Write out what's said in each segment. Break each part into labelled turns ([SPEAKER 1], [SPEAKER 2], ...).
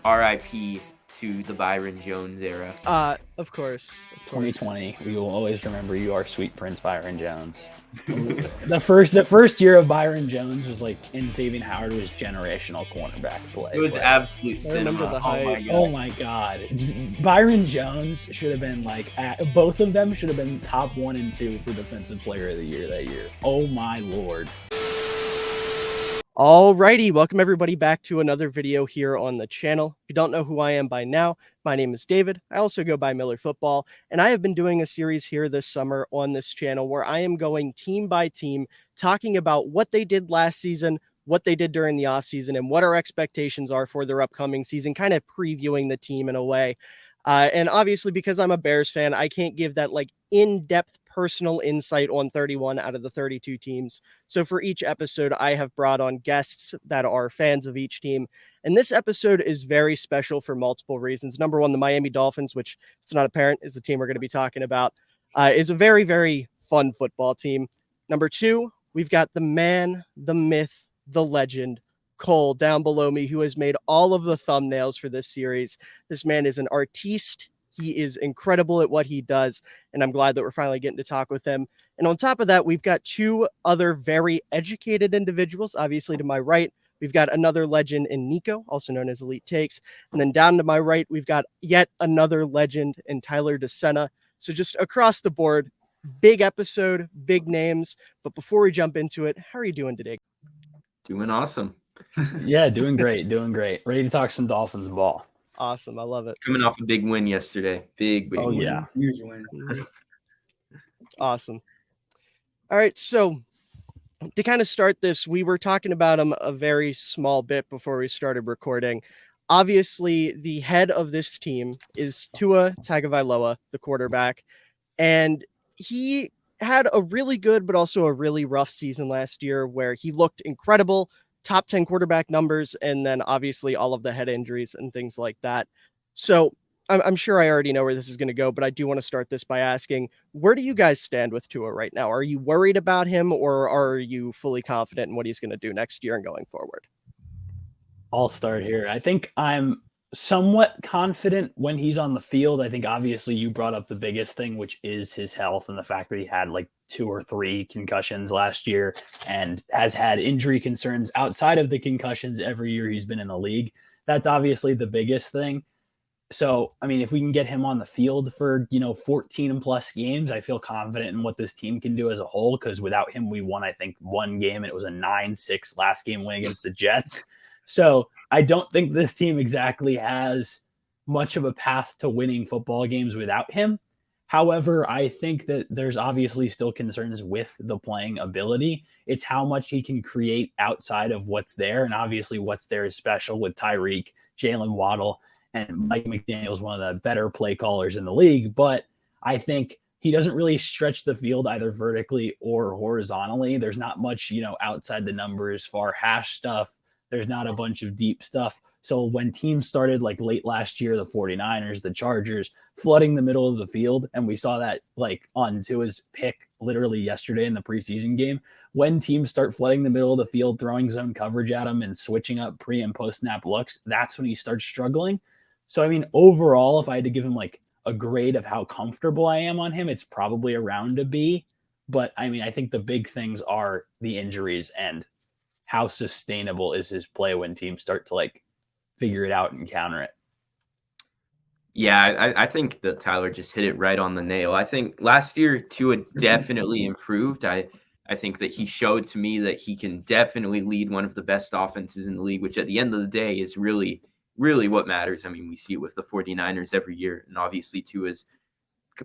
[SPEAKER 1] RIP to the Byron Jones era.
[SPEAKER 2] Of course.
[SPEAKER 3] 2020, we will always remember you, our sweet Prince Byron Jones. The first year of Byron Jones was like in Xavier Howard was generational cornerback play.
[SPEAKER 1] It was absolute cinema.
[SPEAKER 3] Oh my god. Byron Jones should have been both of them should have been top 1 and 2 for Defensive Player of the Year that year. Oh my lord.
[SPEAKER 2] Alrighty, welcome everybody back to another video here on the channel. If you don't know who I am by now, my name is David. I also go by Miller Football, and I have been doing a series here this summer on this channel where I am going team by team, talking about what they did last season, what they did during the offseason, and what our expectations are for their upcoming season, kind of previewing the team in a way. And obviously, because I'm a Bears fan, I can't give that in-depth personal insight on 31 out of the 32 teams. So for each episode, I have brought on guests that are fans of each team. And this episode is very special for multiple reasons. Number one, the Miami Dolphins, which it's not apparent is the team we're going to be talking about, is a very, very fun football team. Number two, we've got the man, the myth, the legend, Cole, down below me, who has made all of the thumbnails for this series. This man is an artiste. He is incredible at what he does, and I'm glad that we're finally getting to talk with him. And on top of that, we've got two other very educated individuals. Obviously, to my right, we've got another legend in Nico, also known as EliteTakes. And then down to my right, we've got yet another legend in Tyler DeSena. So just across the board, big episode, big names. But before we jump into it, how are you doing today?
[SPEAKER 1] Doing awesome.
[SPEAKER 3] Yeah, doing great. Ready to talk some Dolphins ball.
[SPEAKER 2] Awesome. I love it.
[SPEAKER 1] Coming off a big win yesterday. Big win.
[SPEAKER 3] Yeah.
[SPEAKER 4] Huge win.
[SPEAKER 2] Awesome. All right. So to kind of start this, we were talking about him a very small bit before we started recording. Obviously, the head of this team is Tua Tagovailoa, the quarterback, and he had a really good but also a really rough season last year where he looked incredible, top 10 quarterback numbers, and then obviously all of the head injuries and things like that. So I'm sure I already know where this is going to go, but I do want to start this by asking, where do you guys stand with Tua right now? Are you worried about him, or are you fully confident in what he's going to do next year and going forward?
[SPEAKER 3] I'll start here. I think I'm somewhat confident when he's on the field. I think obviously you brought up the biggest thing, which is his health and the fact that he had 2 or 3 concussions last year and has had injury concerns outside of the concussions every year he's been in the league. That's obviously the biggest thing. So, I mean, if we can get him on the field for, 14 and plus games, I feel confident in what this team can do as a whole, because without him, we won, I think, 1 game, and it was a 9-6 last game win against the Jets. So I don't think this team exactly has much of a path to winning football games without him. However, I think that there's obviously still concerns with the playing ability. It's how much he can create outside of what's there. And obviously what's there is special with Tyreek, Jalen Waddle, and Mike McDaniel's one of the better play callers in the league. But I think he doesn't really stretch the field either vertically or horizontally. There's not much, outside the numbers, far hash stuff. There's not a bunch of deep stuff. So when teams started late last year, the 49ers, the Chargers, flooding the middle of the field, and we saw that on Tua's pick literally yesterday in the preseason game, when teams start flooding the middle of the field, throwing zone coverage at him and switching up pre and post snap looks, that's when he starts struggling. So, I mean, overall, if I had to give him a grade of how comfortable I am on him, it's probably around a B. But I mean, I think the big things are the injuries and how sustainable is his play when teams start to figure it out and counter it.
[SPEAKER 1] Yeah, I think that Tyler just hit it right on the nail. I think last year Tua definitely improved. I think that he showed to me that he can definitely lead one of the best offenses in the league, which at the end of the day is really, really what matters. I mean, we see it with the 49ers every year, and obviously Tua's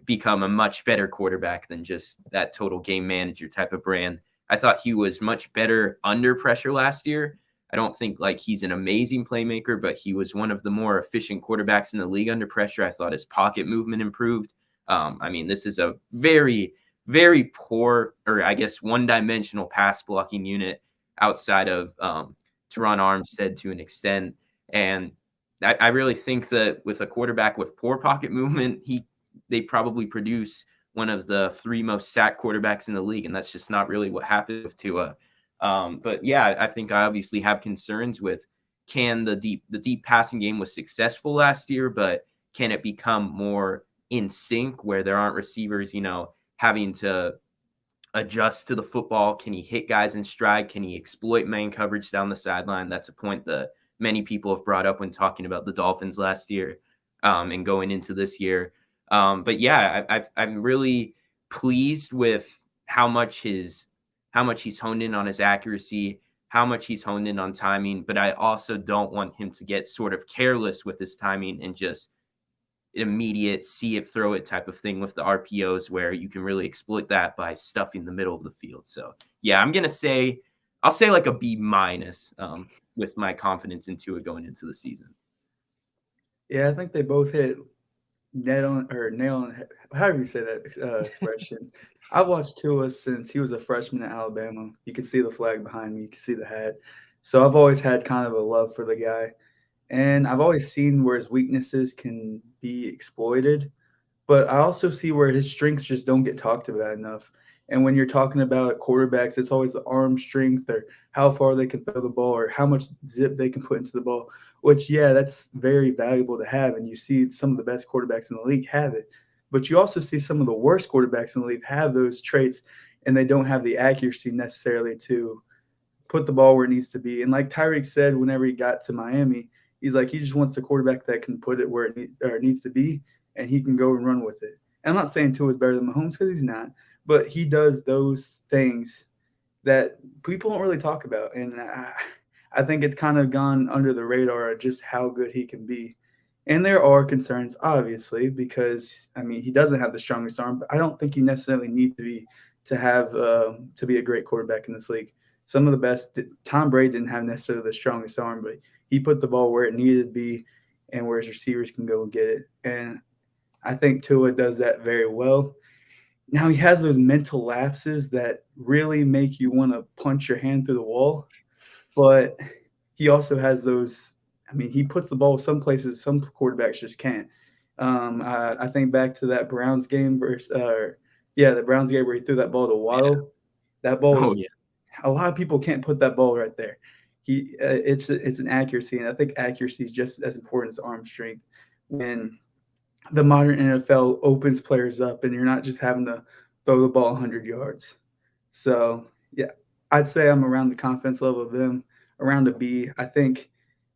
[SPEAKER 1] become a much better quarterback than just that total game manager type of brand. I thought he was much better under pressure last year. I don't think he's an amazing playmaker, but he was one of the more efficient quarterbacks in the league under pressure. I thought his pocket movement improved. I mean, this is a very, very poor, or I guess one-dimensional pass blocking unit outside of Teron Armstead to an extent. And I really think that with a quarterback with poor pocket movement, they probably produce one of the 3 most sacked quarterbacks in the league, and that's just not really what happened with Tua. But yeah, I think I obviously have concerns with can the deep passing game was successful last year, but can it become more in sync where there aren't receivers, having to adjust to the football? Can he hit guys in stride? Can he exploit man coverage down the sideline? That's a point that many people have brought up when talking about the Dolphins last year and going into this year. But yeah, I'm really pleased with how much he's honed in on his accuracy, how much he's honed in on timing. But I also don't want him to get sort of careless with his timing and just immediate see it, throw it type of thing with the RPOs, where you can really exploit that by stuffing the middle of the field. So yeah, I'll say like a B minus with my confidence in Tua going into the season.
[SPEAKER 4] Yeah, I think they both hit nail on however you say that expression. I've watched Tua since he was a freshman at Alabama. You can see the flag behind me, you can see the hat. So I've always had kind of a love for the guy. And I've always seen where his weaknesses can be exploited, but I also see where his strengths just don't get talked about enough. And when you're talking about quarterbacks, it's always the arm strength or how far they can throw the ball or how much zip they can put into the ball, which, yeah, that's very valuable to have. And you see some of the best quarterbacks in the league have it. But you also see some of the worst quarterbacks in the league have those traits, and they don't have the accuracy necessarily to put the ball where it needs to be. And like Tyreek said, whenever he got to Miami, he's like, he just wants the quarterback that can put it where it needs to be, and he can go and run with it. And I'm not saying Tua is better than Mahomes, because he's not, but he does those things that people don't really talk about. And I think it's kind of gone under the radar just how good he can be. And there are concerns, obviously, because, I mean, he doesn't have the strongest arm, but I don't think he necessarily needs to be to be a great quarterback in this league. Some of the best, Tom Brady didn't have necessarily the strongest arm, but he put the ball where it needed to be and where his receivers can go and get it. And I think Tua does that very well. Now, he has those mental lapses that really make you want to punch your hand through the wall, but he also has those. I mean, he puts the ball some places some quarterbacks just can't. I think back to that Browns game the Browns game where he threw that ball to Waddle. Yeah. That ball was a lot of people can't put that ball right there. It's an accuracy, and I think accuracy is just as important as arm strength. When the modern NFL opens players up, and you're not just having to throw the ball 100 yards. So yeah, I'd say I'm around the confidence level of them, around a B. I think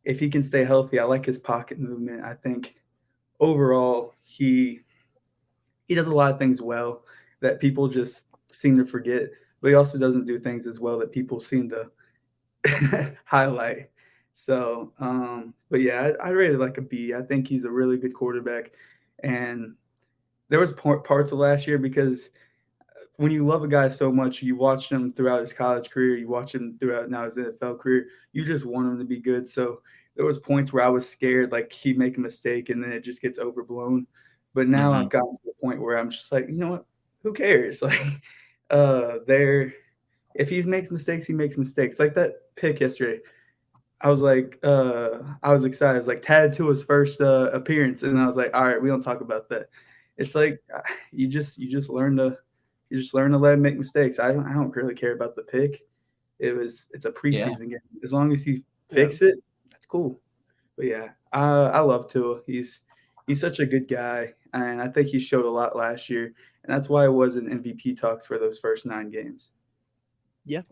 [SPEAKER 4] if he can stay healthy, I like his pocket movement. I think overall he does a lot of things well that people just seem to forget, but he also doesn't do things as well that people seem to highlight. So, but yeah, I rated like a B. I think he's a really good quarterback. And there was parts of last year, because when you love a guy so much, you watch him throughout his college career, you watch him throughout now his NFL career, you just want him to be good. So there was points where I was scared, like he'd make a mistake and then it just gets overblown. But now I've gotten to the point where I'm just like, you know what? Who cares? Like, if he makes mistakes, he makes mistakes. Like that pick yesterday, I was like, I was excited. I was like, Tad to his first appearance, and I was like, all right, we don't talk about that. It's like you just learn to let him make mistakes. I don't really care about the pick. It's a preseason game. As long as he fix it, that's cool. But yeah, I love Tua. He's such a good guy, and I think he showed a lot last year, and that's why it was in MVP talks for those first 9 games.
[SPEAKER 2] Yeah.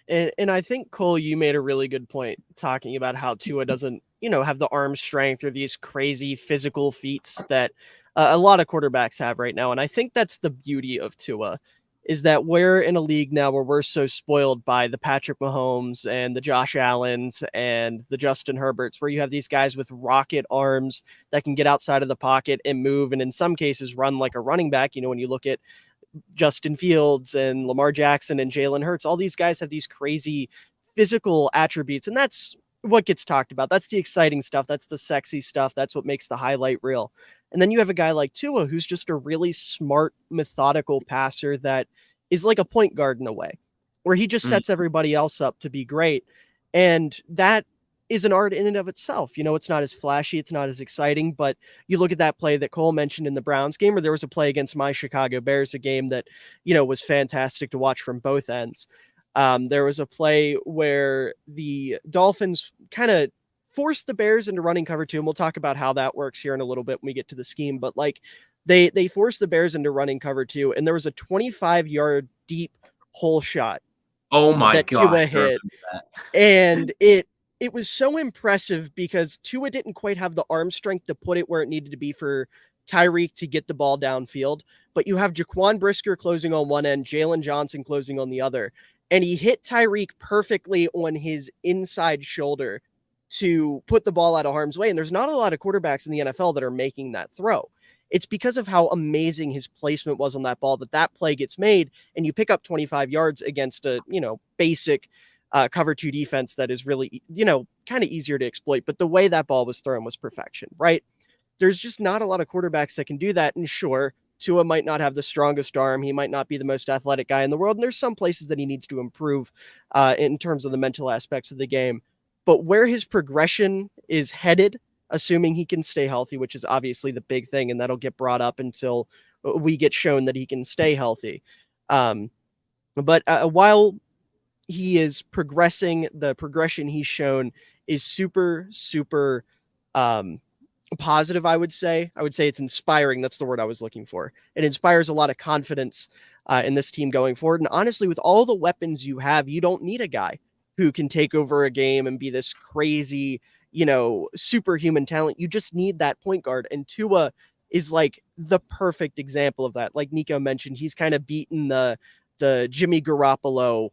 [SPEAKER 2] And I think, Cole, you made a really good point talking about how Tua doesn't, have the arm strength or these crazy physical feats that a lot of quarterbacks have right now. And I think that's the beauty of Tua, is that we're in a league now where we're so spoiled by the Patrick Mahomes and the Josh Allens and the Justin Herberts, where you have these guys with rocket arms that can get outside of the pocket and move, and in some cases run like a running back. When you look at Justin Fields and Lamar Jackson and Jalen Hurts, all these guys have these crazy physical attributes, and that's what gets talked about. That's the exciting stuff. That's the sexy stuff. That's what makes the highlight reel. And then you have a guy like Tua, who's just a really smart, methodical passer that is like a point guard in a way, where he just sets everybody else up to be great. And that is an art in and of itself. It's not as flashy, it's not as exciting, but you look at that play that Cole mentioned in the Browns game, or there was a play against my Chicago Bears, a game that, was fantastic to watch from both ends. There was a play where the Dolphins kind of forced the Bears into running cover 2, and we'll talk about how that works here in a little bit when we get to the scheme. But like they forced the Bears into running cover 2, and there was a 25-yard deep hole shot
[SPEAKER 1] Oh my
[SPEAKER 2] that Tua
[SPEAKER 1] gosh, I
[SPEAKER 2] hit,
[SPEAKER 1] remember that.
[SPEAKER 2] and it was so impressive because Tua didn't quite have the arm strength to put it where it needed to be for Tyreek to get the ball downfield. But you have Jaquan Brisker closing on one end, Jalen Johnson closing on the other, and he hit Tyreek perfectly on his inside shoulder to put the ball out of harm's way. And there's not a lot of quarterbacks in the NFL that are making that throw. It's because of how amazing his placement was on that ball that play gets made, and you pick up 25 yards against a, basic cover 2 defense that is really, kind of easier to exploit. But the way that ball was thrown was perfection, right? There's just not a lot of quarterbacks that can do that. And sure, Tua might not have the strongest arm. He might not be the most athletic guy in the world. And there's some places that he needs to improve in terms of the mental aspects of the game. But where his progression is headed, assuming he can stay healthy, which is obviously the big thing, and that'll get brought up until we get shown that he can stay healthy. But while he is progressing, the progression he's shown is super, super positive, I would say. I would say it's inspiring. That's the word I was looking for. It inspires a lot of confidence in this team going forward. And honestly, with all the weapons you have, you don't need a guy who can take over a game and be this crazy, superhuman talent. You just need that point guard. And Tua is like the perfect example of that. Like Nico mentioned, he's kind of beaten the Jimmy Garoppolo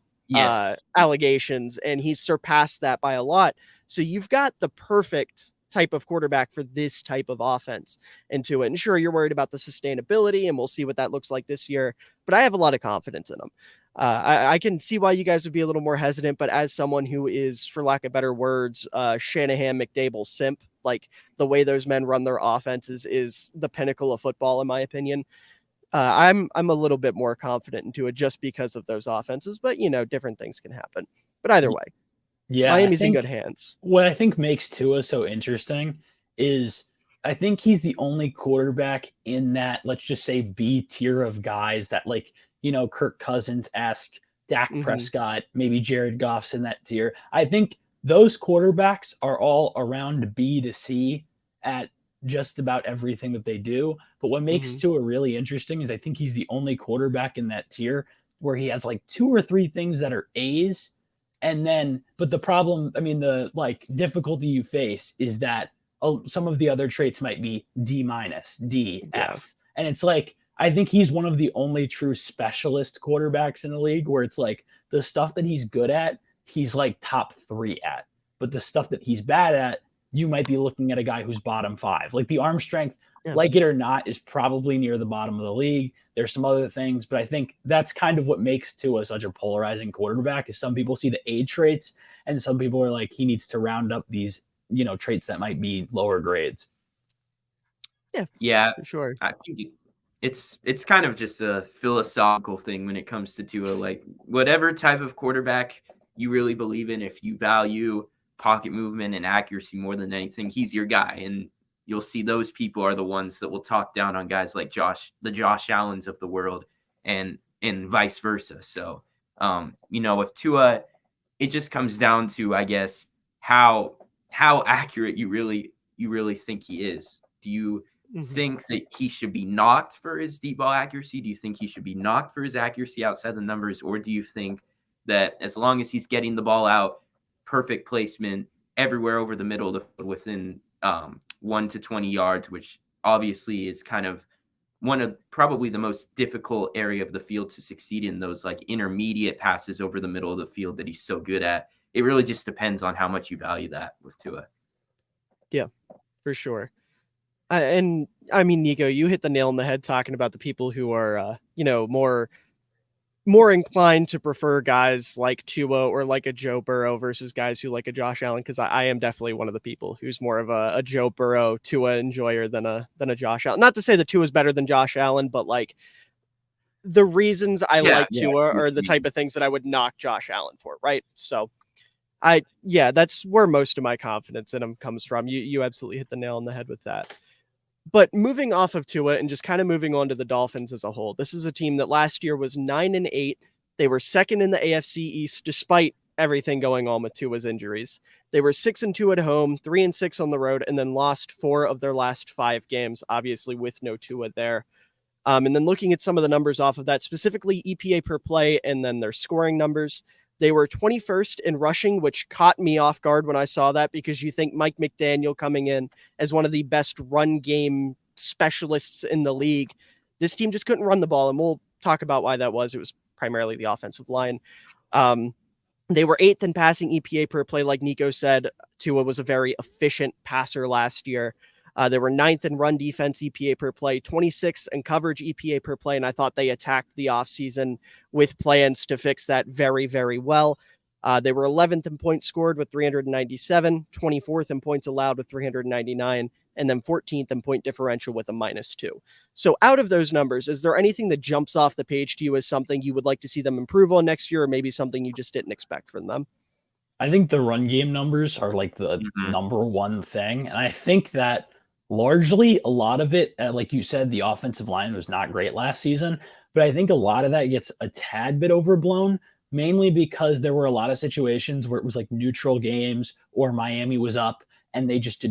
[SPEAKER 2] allegations, and he's surpassed that by a lot. So you've got the perfect type of quarterback for this type of offense into it. And sure, you're worried about the sustainability, and we'll see what that looks like this year, but I have a lot of confidence in him. I can see why you guys would be a little more hesitant, but as someone who is, for lack of better words, Shanahan McDable simp, like the way those men run their offenses is the pinnacle of football, in my opinion. I'm a little bit more confident into it just because of those offenses, but different things can happen. But either way, Miami's in good hands.
[SPEAKER 3] What I think makes Tua so interesting is I think he's the only quarterback in that, let's just say, B tier of guys that, like, Kirk Cousins-esque, Dak Prescott, maybe Jared Goff's in that tier. I think those quarterbacks are all around B to C at just about everything that they do. But what makes Tua really interesting is I think he's the only quarterback in that tier where he has like 2 or 3 things that are A's. And then, but the problem, the difficulty you face is that some of the other traits might be D-, D, F. And it's like, I think he's one of the only true specialist quarterbacks in the league where it's like the stuff that he's good at, he's like top 3 at. But the stuff that he's bad at, you might be looking at a guy who's bottom 5. Like the arm strength, like it or not, is probably near the bottom of the league. There's some other things, but I think that's kind of what makes Tua such a polarizing quarterback is some people see the A traits and some people are like, he needs to round up these, traits that might be lower grades.
[SPEAKER 2] Yeah, for sure.
[SPEAKER 1] I think it's kind of just a philosophical thing when it comes to Tua. Like whatever type of quarterback you really believe in, if you value pocket movement and accuracy more than anything, he's your guy. And you'll see those people are the ones that will talk down on guys like the Josh Allens of the world, and vice versa. So, with Tua, it just comes down to, I guess, how accurate you really think he is. Do you think that he should be knocked for his deep ball accuracy? Do you think he should be knocked for his accuracy outside the numbers? Or do you think that as long as he's getting the ball out, perfect placement everywhere over the middle of the field within 1 to 20 yards, which obviously is kind of one of probably the most difficult area of the field to succeed in, those like intermediate passes over the middle of the field that he's so good at. It really just depends on how much you value that with Tua.
[SPEAKER 2] Yeah, for sure. And I mean, Nico, you hit the nail on the head talking about the people who are, more inclined to prefer guys like Tua or like a Joe Burrow versus guys who like a Josh Allen. Because I am definitely one of the people who's more of a Joe Burrow Tua enjoyer than a Josh Allen. Not to say that Tua is better than Josh Allen, but like the reasons I like Tua are the type of things that I would knock Josh Allen for, right? So that's where most of my confidence in him comes from. You absolutely hit the nail on the head with that. But moving off of Tua and just kind of moving on to the Dolphins as a whole, this is a team that last year was 9-8. They were second in the AFC East, despite everything going on with Tua's injuries. They were 6-2 at home, 3-6 on the road, and then lost 4 of their last 5 games, obviously with no Tua there. And then looking at some of the numbers off of that, specifically EPA per play and then their scoring numbers, they were 21st in rushing, which caught me off guard when I saw that, because you think Mike McDaniel coming in as one of the best run game specialists in the league. This team just couldn't run the ball, and we'll talk about why that was. It was primarily the offensive line. They were 8th in passing EPA per play, like Nico said. Tua was a very efficient passer last year. They were 9th in run defense EPA per play, 26th in coverage EPA per play, and I thought they attacked the offseason with plans to fix that very, very well. They were 11th in points scored with 397, 24th in points allowed with 399, and then 14th in point differential with a -2. So out of those numbers, is there anything that jumps off the page to you as something you would like to see them improve on next year, or maybe something you just didn't expect from them?
[SPEAKER 3] I think the run game numbers are like the number one thing. And I think that largely a lot of it, like you said, the offensive line was not great last season, but I think a lot of that gets a tad bit overblown, mainly because there were a lot of situations where it was like neutral games or Miami was up and they just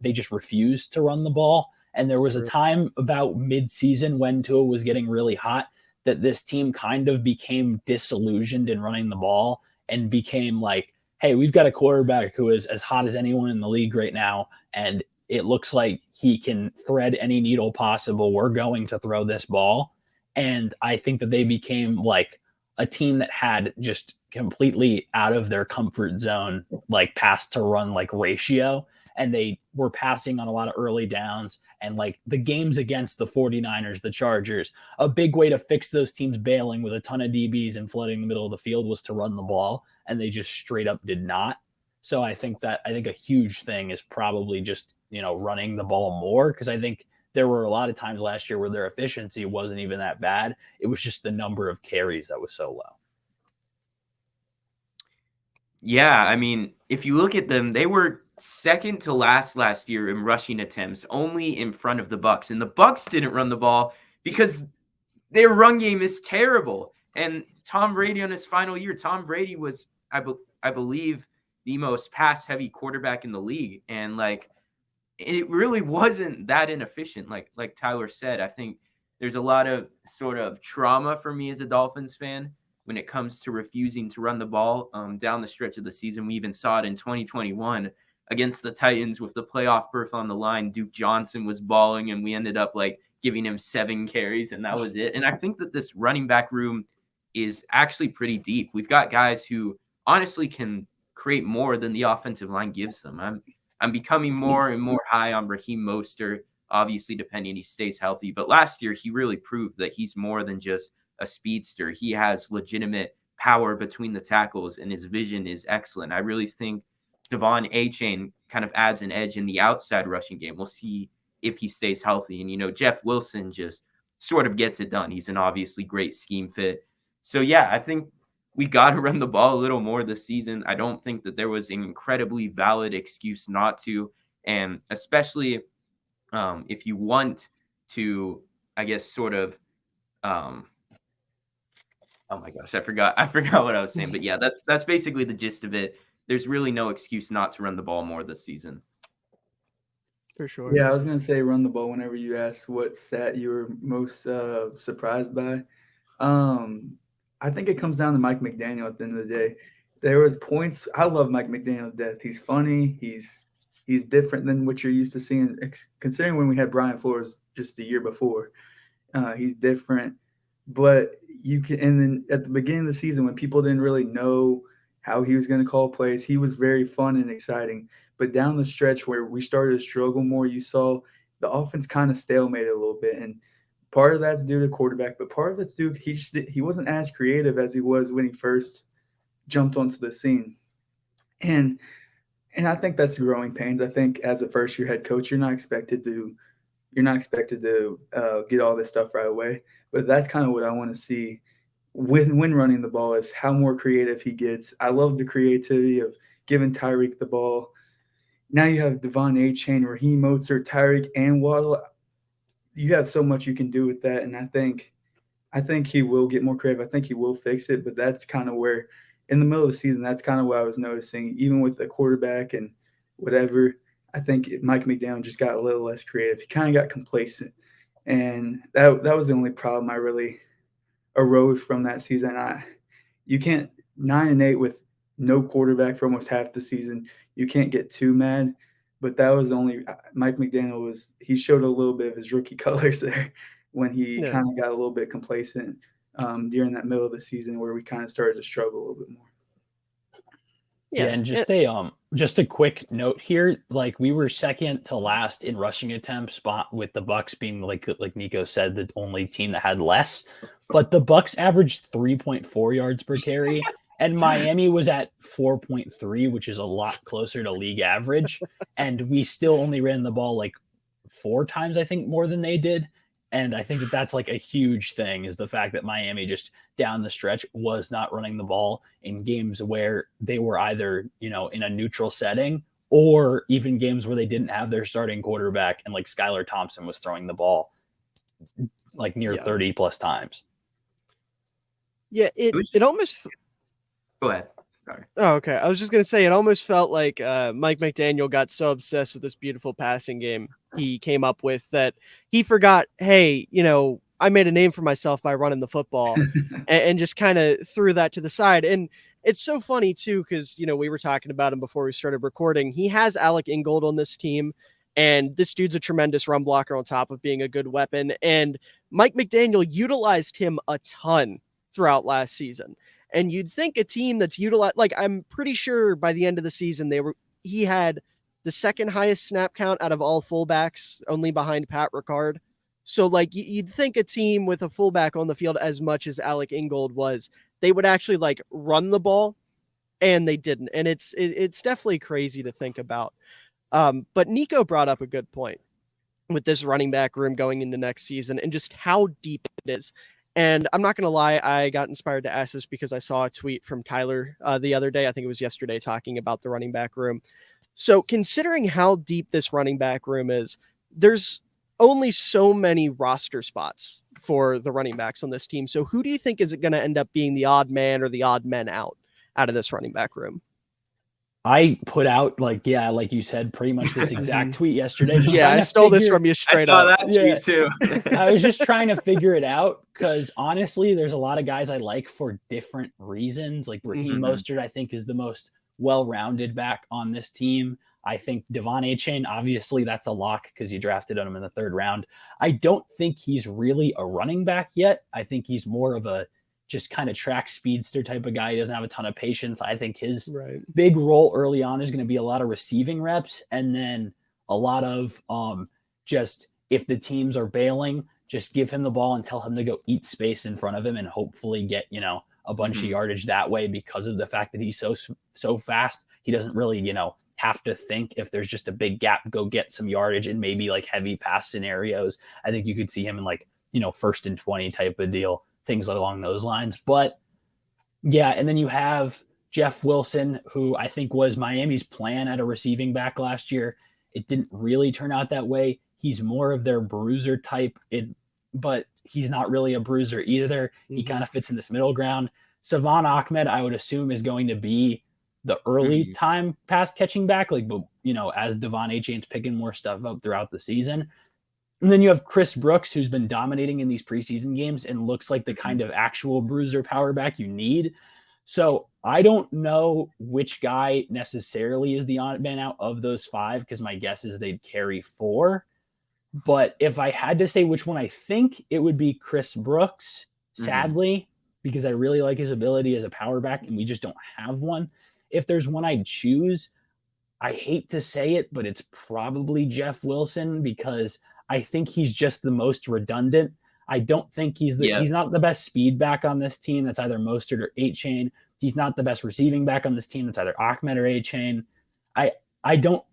[SPEAKER 3] they just refused to run the ball. And there was a time about mid-season when Tua was getting really hot that this team kind of became disillusioned in running the ball and became like, hey, we've got a quarterback who is as hot as anyone in the league right now, and it looks like he can thread any needle possible. We're going to throw this ball. And I think that they became like a team that had just completely out of their comfort zone, like pass to run like ratio. And they were passing on a lot of early downs. And like the games against the 49ers, the Chargers, a big way to fix those teams bailing with a ton of DBs and flooding the middle of the field was to run the ball. And they just straight up did not. So I think a huge thing is probably just, running the ball more, because I think there were a lot of times last year where their efficiency wasn't even that bad. It was just the number of carries that was so low.
[SPEAKER 1] Yeah, I mean, if you look at them, they were second to last year in rushing attempts, only in front of the Bucs. And the Bucs didn't run the ball because their run game is terrible. And Tom Brady on his final year, Tom Brady was, I believe, the most pass-heavy quarterback in the league. And like, it really wasn't that inefficient. Like Tyler said, I think there's a lot of sort of trauma for me as a Dolphins fan when it comes to refusing to run the ball down the stretch of the season. We even saw it in 2021 against the Titans with the playoff berth on the line. Duke Johnson was balling, and we ended up like giving him 7 carries, and that was it. And I think that this running back room is actually pretty deep. We've got guys who honestly can create more than the offensive line gives them. I'm becoming more and more high on Raheem Mostert, obviously depending he stays healthy. But last year, he really proved that he's more than just a speedster. He has legitimate power between the tackles, and his vision is excellent. I really think Devon Achane kind of adds an edge in the outside rushing game. We'll see if he stays healthy. And, Jeff Wilson just sort of gets it done. He's an obviously great scheme fit. So, yeah, I think we got to run the ball a little more this season. I don't think that there was an incredibly valid excuse not to. And especially if you want to, I guess, sort of oh my gosh, I forgot what I was saying. But yeah, that's basically the gist of it. There's really no excuse not to run the ball more this season.
[SPEAKER 2] For sure.
[SPEAKER 4] Yeah, I was going to say run the ball whenever you asked what stat you were most surprised by. I think it comes down to Mike McDaniel at the end of the day. There was points. I love Mike McDaniel to death. He's funny. He's different than what you're used to seeing, considering when we had Brian Flores just the year before. He's different. But you can, and then at the beginning of the season, when people didn't really know how he was going to call plays, he was very fun and exciting. But down the stretch where we started to struggle more, you saw the offense kind of stalemated a little bit. And part of that's due to quarterback, but part of it's due he wasn't as creative as he was when he first jumped onto the scene. And I think that's growing pains. I think as a first-year head coach, you're not expected to get all this stuff right away. But that's kind of what I want to see when running the ball, is how more creative he gets. I love the creativity of giving Tyreek the ball. Now you have Devon Achane, Raheem Mostert, Tyreek, and Waddle. You have so much you can do with that, and I think he will get more creative. I think he will fix it, but that's kind of where in the middle of the season, that's kind of what I was noticing. Even with the quarterback and whatever, I think Mike McDaniel just got a little less creative. He kind of got complacent, and that was the only problem I really arose from that season. You can't 9-8 with no quarterback for almost half the season. You can't get too mad, but that was only Mike McDaniel he showed a little bit of his rookie colors there when he kind of got a little bit complacent during that middle of the season where we kind of started to struggle a little bit more.
[SPEAKER 3] Yeah, and just a quick note here, like we were second to last in rushing attempts, with the Bucs being like Nico said, the only team that had less. But the Bucs averaged 3.4 yards per carry, and Miami was at 4.3, which is a lot closer to league average. And we still only ran the ball like 4 times, I think, more than they did. And I think that's like a huge thing, is the fact that Miami just down the stretch was not running the ball in games where they were either, in a neutral setting, or even games where they didn't have their starting quarterback and like Skylar Thompson was throwing the ball like near 30 plus times.
[SPEAKER 2] Yeah, it almost.
[SPEAKER 1] Go ahead. Sorry.
[SPEAKER 2] Oh, okay. I was just gonna say it almost felt like Mike McDaniel got so obsessed with this beautiful passing game he came up with that he forgot, hey, I made a name for myself by running the football, and just kind of threw that to the side. And it's so funny too, because we were talking about him before we started recording. He has Alec Ingold on this team, and this dude's a tremendous run blocker on top of being a good weapon. And Mike McDaniel utilized him a ton throughout last season. And you'd think a team that's utilized, like I'm pretty sure by the end of the season, he had the second highest snap count out of all fullbacks, only behind Pat Ricard. So like you'd think a team with a fullback on the field as much as Alec Ingold was, they would actually like run the ball, and they didn't. And it's definitely crazy to think about. But Nico brought up a good point with this running back room going into next season and just how deep it is. And I'm not going to lie, I got inspired to ask this because I saw a tweet from Tyler the other day. I think it was yesterday, talking about the running back room. So considering how deep this running back room is, there's only so many roster spots for the running backs on this team. So who do you think is going to end up being the odd man or the odd men out of this running back room?
[SPEAKER 3] I put out like you said, pretty much this exact tweet yesterday.
[SPEAKER 2] I stole this from you straight up.
[SPEAKER 1] I saw that tweet too.
[SPEAKER 3] I was just trying to figure it out because honestly, there's a lot of guys I like for different reasons. Like Raheem Mostert, I think, is the most well-rounded back on this team. I think Devon Achane, obviously that's a lock because you drafted him in the 3rd round. I don't think he's really a running back yet. I think he's more of a just kind of track speedster type of guy. He doesn't have a ton of patience. I think his big role early on is going to be a lot of receiving reps, and then a lot of just if the teams are bailing, just give him the ball and tell him to go eat space in front of him and hopefully get, a bunch of yardage that way because of the fact that he's so fast. He doesn't really, have to think if there's just a big gap, go get some yardage and maybe like heavy pass scenarios. I think you could see him in like, 1st and 20 type of deal, things along those lines. But yeah, and then you have Jeff Wilson, who I think was Miami's plan at a receiving back last year. It didn't really turn out that way. He's more of their bruiser type, but he's not really a bruiser either. He kind of fits in this middle ground. Savon Ahmed, I would assume, is going to be the early time pass catching back, as Devon Achane's picking more stuff up throughout the season. And then you have Chris Brooks, who's been dominating in these preseason games and looks like the kind of actual bruiser power back you need. So I don't know which guy necessarily is the odd man out of those 5, because my guess is they'd carry 4. But if I had to say which one I think, it would be Chris Brooks, sadly, because I really like his ability as a power back, and we just don't have one. If there's one I'd choose, I hate to say it, but it's probably Jeff Wilson, because I think he's just the most redundant. I don't think he's not the best speed back on this team. That's either Mostert or Achane. He's not the best receiving back on this team. That's either Ahmed or Achane.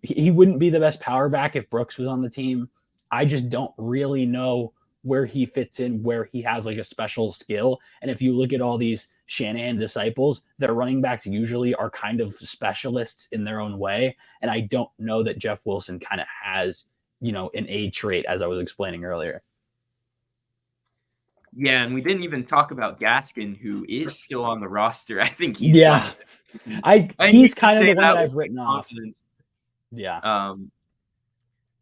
[SPEAKER 3] He wouldn't be the best power back if Brooks was on the team. I just don't really know where he fits in, where he has like a special skill. And if you look at all these Shanahan disciples, their running backs usually are kind of specialists in their own way. And I don't know that Jeff Wilson kind of has, an A trait, as I was explaining earlier.
[SPEAKER 1] Yeah, and we didn't even talk about Gaskin, who is still on the roster. I think he's
[SPEAKER 3] Yeah.
[SPEAKER 1] I
[SPEAKER 3] He's
[SPEAKER 1] hate to
[SPEAKER 3] kind of
[SPEAKER 1] say
[SPEAKER 3] the one that I've
[SPEAKER 1] with
[SPEAKER 3] written off.
[SPEAKER 1] confidence.
[SPEAKER 3] Yeah.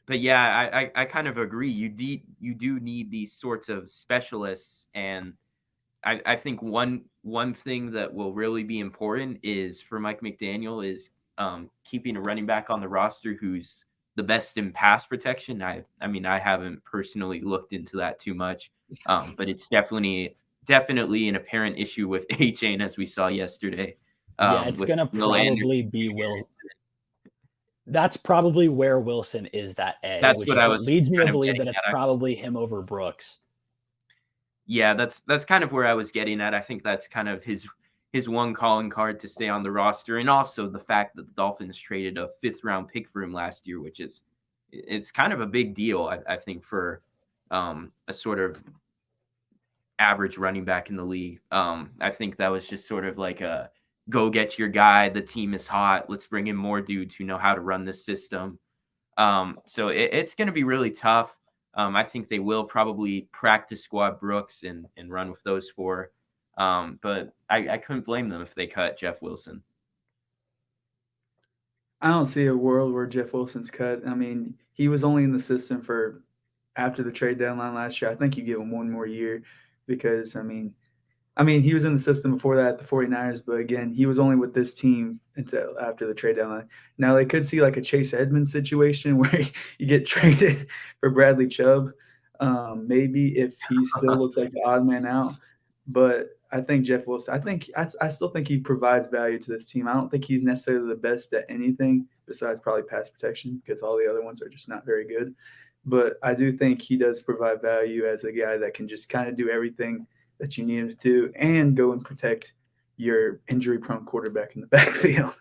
[SPEAKER 1] But yeah, I kind of agree. You do need these sorts of specialists, and I think one thing that will really be important is for Mike McDaniel is keeping a running back on the roster who's the best in pass protection. I mean, I haven't personally looked into that too much, but it's definitely an apparent issue with A-Chain, as we saw yesterday.
[SPEAKER 3] Yeah, it's
[SPEAKER 1] With
[SPEAKER 3] gonna
[SPEAKER 1] Will Anderson.
[SPEAKER 3] probably be Will. That's probably where Wilson is that A,
[SPEAKER 1] That's
[SPEAKER 3] which
[SPEAKER 1] what
[SPEAKER 3] is
[SPEAKER 1] I
[SPEAKER 3] what
[SPEAKER 1] was
[SPEAKER 3] leads me to
[SPEAKER 1] kind of
[SPEAKER 3] believe
[SPEAKER 1] getting
[SPEAKER 3] that it's
[SPEAKER 1] at.
[SPEAKER 3] probably him over Brooks.
[SPEAKER 1] Yeah, that's kind of where I was getting at. I think that's kind of his one calling card to stay on the roster, and also the fact that the Dolphins traded a 5th round pick for him last year, which is it's kind of a big deal, I think, for a sort of average running back in the league. I think that was just sort of like a go get your guy. The team is hot. Let's bring in more dudes who know how to run this system. So it's going to be really tough. I think they will probably practice squad Brooks and run with those 4. But I couldn't blame them if they cut Jeff Wilson.
[SPEAKER 4] I don't see a world where Jeff Wilson's cut. I mean, he was only in the system for after the trade deadline last year. I think you give him one more year because he was in the system before that at the 49ers, but again, he was only with this team until after the trade deadline. Now they could see like a Chase Edmonds situation where you get traded for Bradley Chubb, maybe if he still looks like the odd man out. But I think Jeff Wilson. I still think he provides value to this team. I don't think he's necessarily the best at anything besides probably pass protection because all the other ones are just not very good. But I do think he does provide value as a guy that can just kind of do everything that you need him to do and go and protect your injury-prone quarterback in the backfield.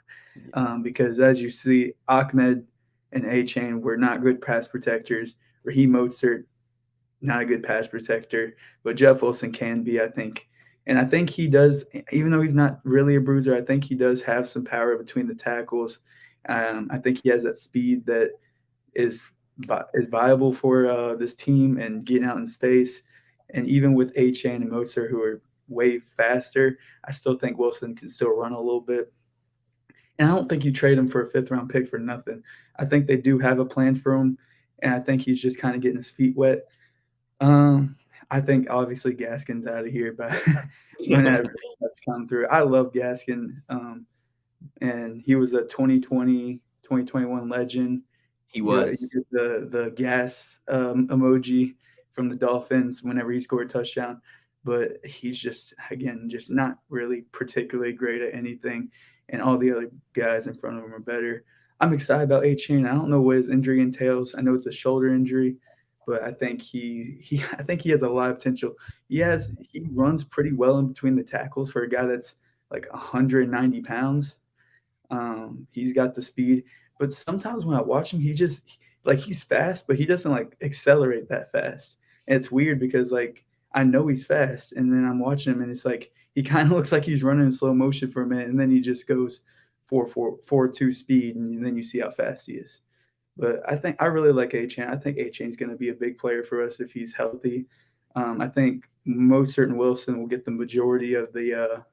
[SPEAKER 4] Because as you see, Ahmed and A-Chain were not good pass protectors. Raheem Mostert, not a good pass protector, but Jeff Wilson can be, I think. And I think he does, even though he's not really a bruiser, I think he does have some power between the tackles. I think he has that speed that is viable for this team and getting out in space. And even with A-Chain and Mostert, who are way faster, I still think Wilson can still run a little bit. And I don't think you trade him for a 5th round pick for nothing. I think they do have a plan for him, and I think he's just kind of getting his feet wet. I think obviously Gaskin's out of here, but whenever that's come through, I love Gaskin. And he was a 2020, 2021 legend.
[SPEAKER 1] He was.
[SPEAKER 4] He did the gas emoji from the Dolphins whenever he scored a touchdown, but he's just not really particularly great at anything, and all the other guys in front of him are better. I'm excited about A-Chain. I don't know what his injury entails. I know it's a shoulder injury, but I think he has a lot of potential. He runs pretty well in between the tackles for a guy that's like 190 pounds. He's got the speed, but sometimes when I watch him, he's fast, but he doesn't like accelerate that fast. And it's weird because like I know he's fast, and then I'm watching him, and it's like he kind of looks like he's running in slow motion for a minute, and then he just goes 4.2 speed, and then you see how fast he is. But I really like A-Chain. I think A-Chain's going to be a big player for us if he's healthy. I think Mostert and Wilson will get the majority of the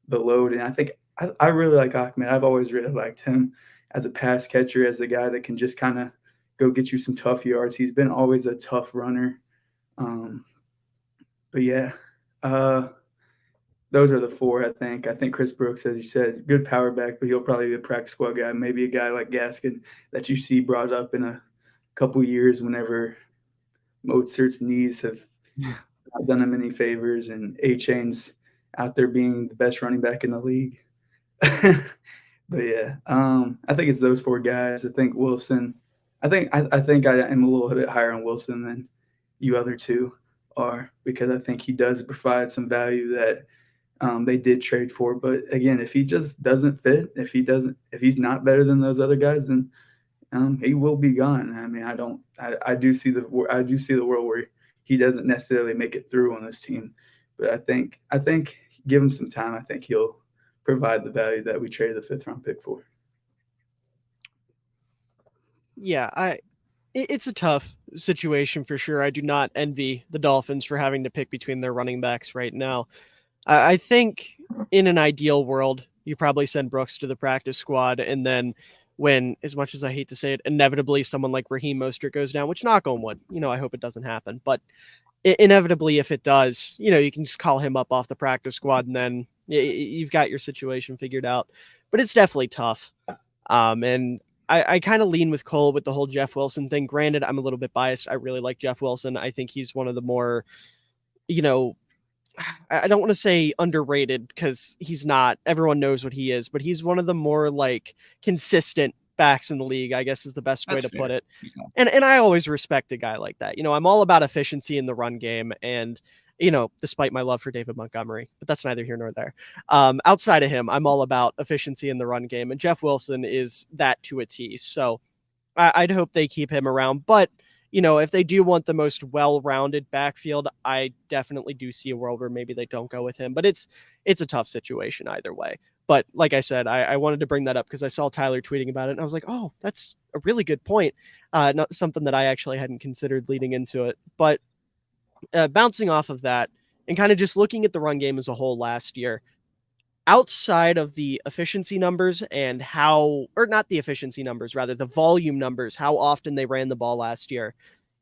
[SPEAKER 4] load, and I think I really like Ahmed. I've always really liked him as a pass catcher, as a guy that can just kind of go get you some tough yards. He's been always a tough runner. But yeah, those are the 4, I think. I think Chris Brooks, as you said, good power back, but he'll probably be a practice squad guy. Maybe a guy like Gaskin that you see brought up in a couple years whenever Mostert's knees have not done him any favors and A-Chain's out there being the best running back in the league. But yeah, I think it's those 4 guys. I think Wilson. I think I am a little bit higher on Wilson than you other 2 are because I think he does provide some value that they did trade for. But again, if he just doesn't fit, if he's not better than those other guys, then he will be gone. I mean, I do see the world where he doesn't necessarily make it through on this team. But I think give him some time. I think he'll provide the value that we traded the 5th round pick for.
[SPEAKER 2] Yeah, it's a tough situation for sure. I do not envy the Dolphins for having to pick between their running backs right now. I think in an ideal world, you probably send Brooks to the practice squad, and then when, as much as I hate to say it, inevitably someone like Raheem Mostert goes down, which knock on wood, I hope it doesn't happen, but inevitably if it does, you can just call him up off the practice squad, and then you've got your situation figured out. But it's definitely tough. And I kind of lean with Cole with the whole Jeff Wilson thing. Granted, I'm a little bit biased. I really like Jeff Wilson. I think he's one of the more, I don't want to say underrated because he's not. Everyone knows what he is, but he's one of the more like consistent backs in the league, I guess is the best way to put it. Yeah. And I always respect a guy like that. I'm all about efficiency in the run game, and despite my love for David Montgomery, but that's neither here nor there. Outside of him, I'm all about efficiency in the run game, and Jeff Wilson is that to a T. So I'd hope they keep him around, but if they do want the most well-rounded backfield, I definitely do see a world where maybe they don't go with him, but it's a tough situation either way. But like I said, I wanted to bring that up because I saw Tyler tweeting about it, and I was like, oh, that's a really good point. Not something that I actually hadn't considered leading into it. But bouncing off of that and kind of just looking at the run game as a whole last year, outside of the efficiency numbers and not the efficiency numbers, rather the volume numbers, how often they ran the ball last year,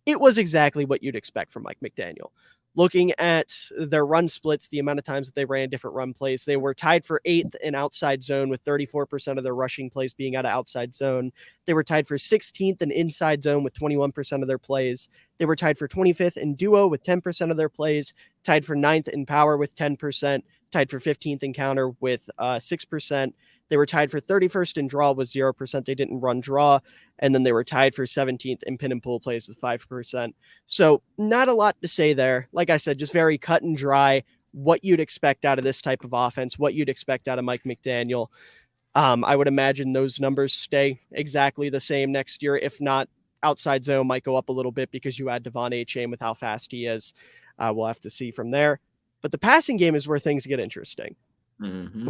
[SPEAKER 2] it was exactly what you'd expect from Mike McDaniel. Looking at their run splits, the amount of times that they ran different run plays, they were tied for 8th in outside zone with 34% of their rushing plays being out of outside zone. They were tied for 16th in inside zone with 21% of their plays. They were tied for 25th in duo with 10% of their plays, tied for 9th in power with 10%, tied for 15th in counter with 6%. They were tied for 31st in draw with 0%. They didn't run draw. And then they were tied for 17th in pin and pull plays with 5%. So not a lot to say there. Like I said, just very cut and dry, what you'd expect out of this type of offense, what you'd expect out of Mike McDaniel. I would imagine those numbers stay exactly the same next year. If not, outside zone might go up a little bit because you add Devon Achane with how fast he is. We'll have to see from there. But the passing game is where things get interesting.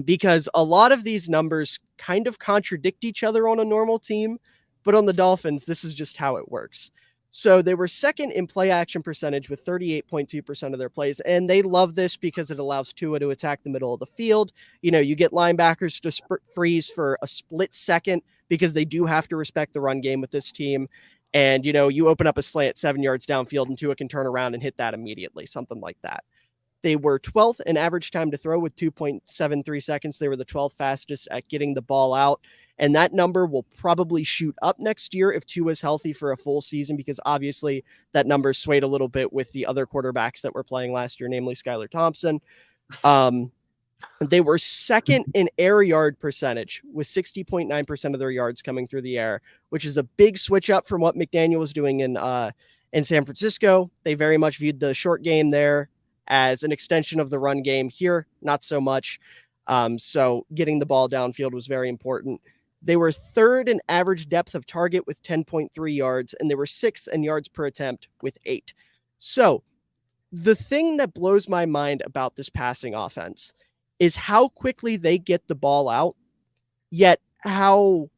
[SPEAKER 2] Because a lot of these numbers kind of contradict each other on a normal team, but on the Dolphins, this is just how it works. So they were second in play action percentage with 38.2% of their plays, and they love this because it allows Tua to attack the middle of the field. You get linebackers to freeze for a split second because they do have to respect the run game with this team. And, you open up a slant 7 yards downfield and Tua can turn around and hit that immediately, something like that. They were 12th in average time to throw with 2.73 seconds. They were the 12th fastest at getting the ball out. And that number will probably shoot up next year if Tua is healthy for a full season, because obviously that number swayed a little bit with the other quarterbacks that were playing last year, namely Skylar Thompson. They were second in air yard percentage with 60.9% of their yards coming through the air, which is a big switch up from what McDaniel was doing in San Francisco. They very much viewed the short game there as an extension of the run game. Here, not so much. So getting the ball downfield was very important. They were third in average depth of target with 10.3 yards, and they were sixth in yards per attempt with 8. So the thing that blows my mind about this passing offense is how quickly they get the ball out, yet how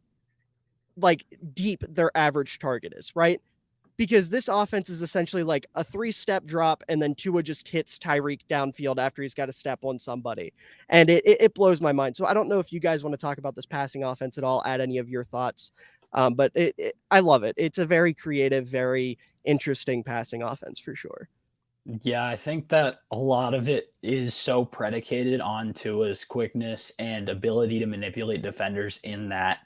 [SPEAKER 2] deep their average target is, right? Because this offense is essentially like a 3-step drop, and then Tua just hits Tyreek downfield after he's got to step on somebody. And it blows my mind. So I don't know if you guys want to talk about this passing offense at all, add any of your thoughts. But I love it. It's a very creative, very interesting passing offense for sure.
[SPEAKER 3] Yeah, I think that a lot of it is so predicated on Tua's quickness and ability to manipulate defenders in that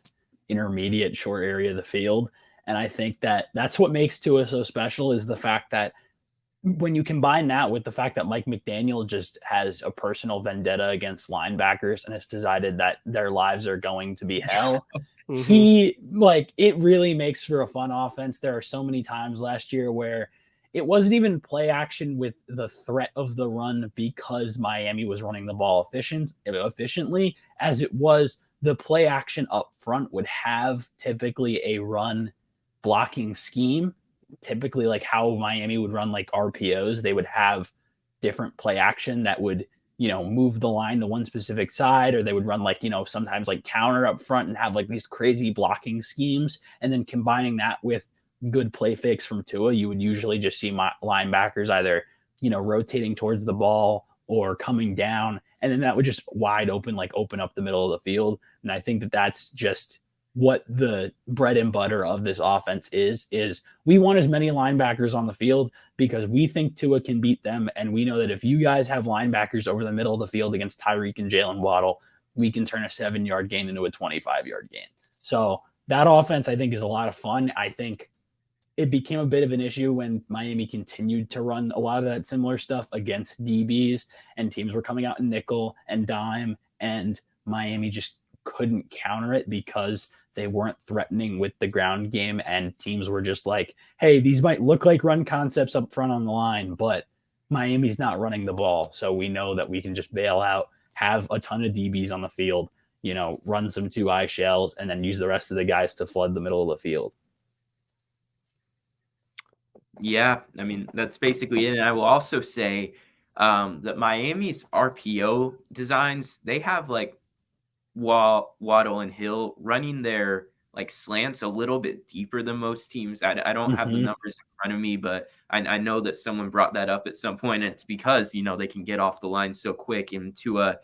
[SPEAKER 3] intermediate short area of the field. And I think that that's what makes Tua so special, is the fact that when you combine that with the fact that Mike McDaniel just has a personal vendetta against linebackers and has decided that their lives are going to be hell, it really makes for a fun offense. There are so many times last year where it wasn't even play action with the threat of the run because Miami was running the ball efficiently, as it was the play action up front would have typically a run blocking scheme, typically like how Miami would run like RPOs. They would have different play action that would, move the line to one specific side, or they would run sometimes like counter up front and have like these crazy blocking schemes. And then combining that with good play fakes from Tua, you would usually just see linebackers either, rotating towards the ball or coming down. And then that would just wide open, like open up the middle of the field. And I think that that's just what the bread and butter of this offense is we want as many linebackers on the field because we think Tua can beat them. And we know that if you guys have linebackers over the middle of the field against Tyreek and Jalen Waddle, we can turn a 7-yard gain into a 25-yard gain. So that offense, I think, is a lot of fun. I think it became a bit of an issue when Miami continued to run a lot of that similar stuff against DBs, and teams were coming out in nickel and dime, and Miami just couldn't counter it because they weren't threatening with the ground game, and teams were just like, hey, these might look like run concepts up front on the line, but Miami's not running the ball. So we know that we can just bail out, have a ton of DBs on the field, run some 2-eye shells, and then use the rest of the guys to flood the middle of the field.
[SPEAKER 1] Yeah, I mean, that's basically it. And I will also say that Miami's RPO designs, they have like Waddle and Hill running their like slants a little bit deeper than most teams. I don't have the numbers in front of me, but I know that someone brought that up at some point, and it's because, they can get off the line so quick. And Tua,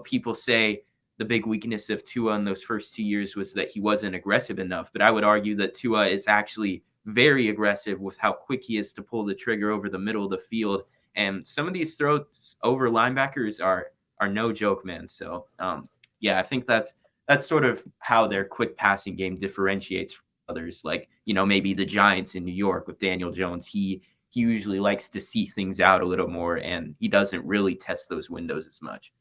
[SPEAKER 1] people say the big weakness of Tua in those first 2 years was that he wasn't aggressive enough. But I would argue that Tua is actually very aggressive with how quick he is to pull the trigger over the middle of the field. And some of these throws over linebackers are no joke, man. So, yeah, I think that's sort of how their quick passing game differentiates from others. Like, maybe the Giants in New York with Daniel Jones, he usually likes to see things out a little more, and he doesn't really test those windows as much.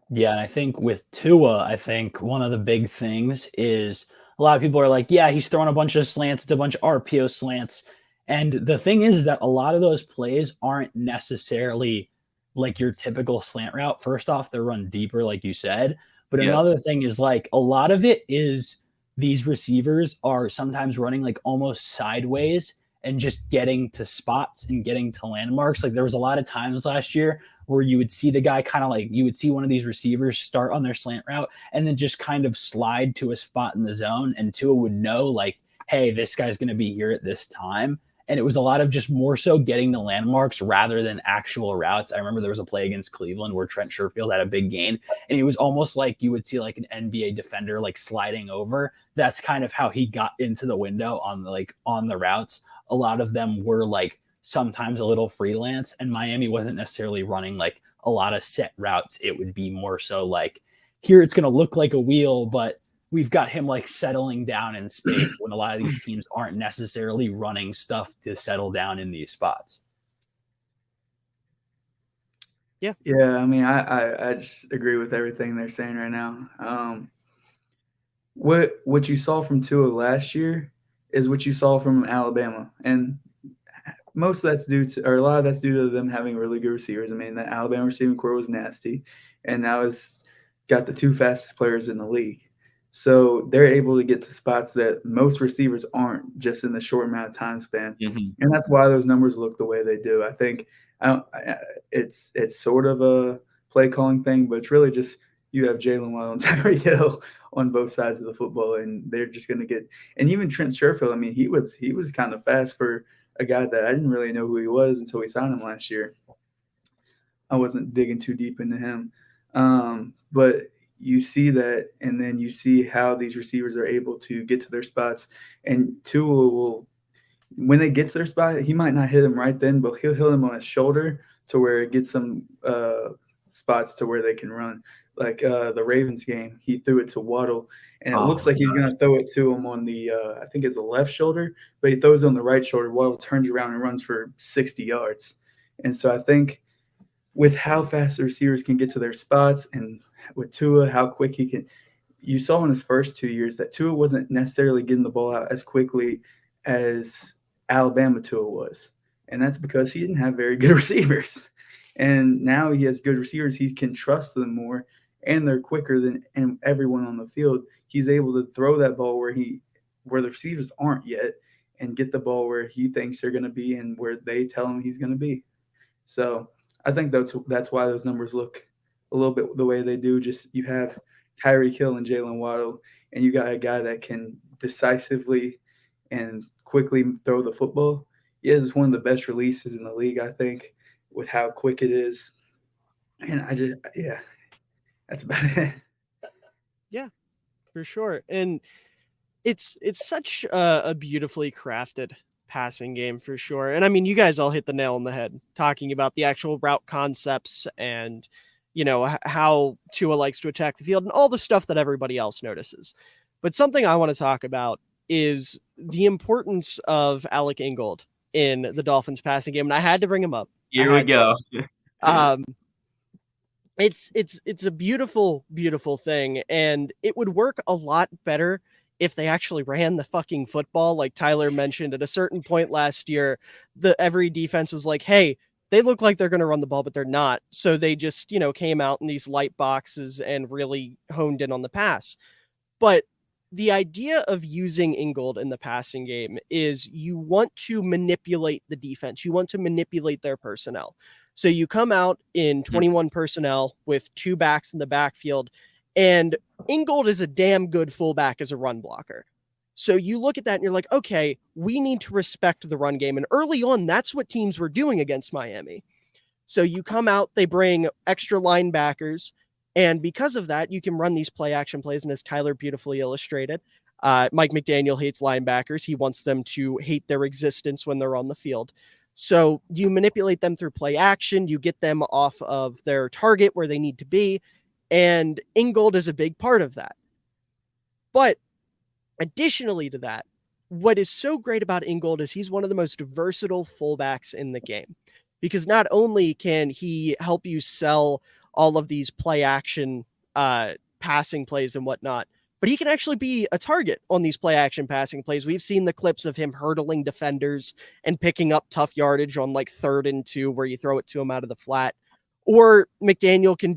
[SPEAKER 3] Yeah, and I think with Tua, I think one of the big things is a lot of people are like, yeah, he's throwing a bunch of slants. It's a bunch of RPO slants. And the thing is that a lot of those plays aren't necessarily like your typical slant route. First off, they're run deeper, like you said. But another thing is like a lot of it is these receivers are sometimes running like almost sideways and just getting to spots and getting to landmarks. Like there was a lot of times last year where you would see the guy kind of like, you would see one of these receivers start on their slant route and then just kind of slide to a spot in the zone, and Tua would know like, hey, this guy's going to be here at this time. And it was a lot of just more so getting the landmarks rather than actual routes. I remember there was a play against Cleveland where Trent Sherfield had a big gain, and it was almost like you would see like an NBA defender like sliding over. That's kind of how he got into the window on the routes. A lot of them were like sometimes a little freelance, and Miami wasn't necessarily running like a lot of set routes. It would be more so like, here it's going to look like a wheel, but we've got him like settling down in space when a lot of these teams aren't necessarily running stuff to settle down in these spots.
[SPEAKER 2] Yeah.
[SPEAKER 4] Yeah, I mean, I just agree with everything they're saying right now. What you saw from Tua last year is what you saw from Alabama, and most of that's due to, or a lot of that's due to them having really good receivers. I mean, the Alabama receiving core was nasty, and now it's got the two fastest players in the league. So they're able to get to spots that most receivers aren't just in the short amount of time span. And that's why those numbers look the way they do. I think it's sort of a play calling thing, but it's really just you have Jalen Waddle and Tyreek Hill on both sides of the football, and they're just going to get – and even Trent Sherfield, I mean, he was kind of fast for a guy that I didn't really know who he was until we signed him last year. I wasn't digging too deep into him. But – you see that, and then you see how these receivers are able to get to their spots. And Tua will, when they get to their spot, he might not hit them right then, but he'll hit them on his shoulder to where it gets some spots to where they can run. Like the Ravens game, he threw it to Waddle, and it looks like he's going to throw it to him on the, I think it's the left shoulder, but he throws it on the right shoulder. Waddle turns around and runs for 60 yards. And so I think with how fast the receivers can get to their spots, and with Tua, how quick he can – you saw in his first 2 years that Tua wasn't necessarily getting the ball out as quickly as Alabama Tua was. And that's because he didn't have very good receivers. And now he has good receivers. He can trust them more, and they're quicker than everyone on the field. He's able to throw that ball where the receivers aren't yet, and get the ball where he thinks they're going to be and where they tell him he's going to be. So I think that's why those numbers look a little bit the way they do. Just you have Tyreek Hill and Jalen Waddle, and you got a guy that can decisively and quickly throw the football. He has one of the best releases in the league, I think, with how quick it is. And that's about it.
[SPEAKER 2] Yeah, for sure. And it's such a beautifully crafted passing game for sure. And I mean, you guys all hit the nail on the head talking about the actual route concepts and, how Tua likes to attack the field and all the stuff that everybody else notices. But something I want to talk about is the importance of Alec Ingold in the Dolphins passing game. And I had to bring him up.
[SPEAKER 1] Here we go.
[SPEAKER 2] It's a beautiful, beautiful thing. And it would work a lot better if they actually ran the fucking football. Like Tyler mentioned, at a certain point last year, every defense was like, hey, they look like they're going to run the ball, but they're not. So they just, came out in these light boxes and really honed in on the pass. But the idea of using Ingold in the passing game is you want to manipulate the defense. You want to manipulate their personnel. So you come out in 21 personnel with 2 backs in the backfield, and Ingold is a damn good fullback as a run blocker. So you look at that and you're like, okay, we need to respect the run game. And early on, that's what teams were doing against Miami. So you come out, they bring extra linebackers, and because of that, you can run these play action plays. And as Tyler beautifully illustrated, Mike McDaniel hates linebackers. He wants them to hate their existence when they're on the field. So you manipulate them through play action. You get them off of their target where they need to be. And Ingold is a big part of that. But additionally to that, what is so great about Ingold is he's one of the most versatile fullbacks in the game, because not only can he help you sell all of these play action passing plays and whatnot, but he can actually be a target on these play action passing plays. We've seen the clips of him hurdling defenders and picking up tough yardage on like 3rd and 2 where you throw it to him out of the flat. Or McDaniel can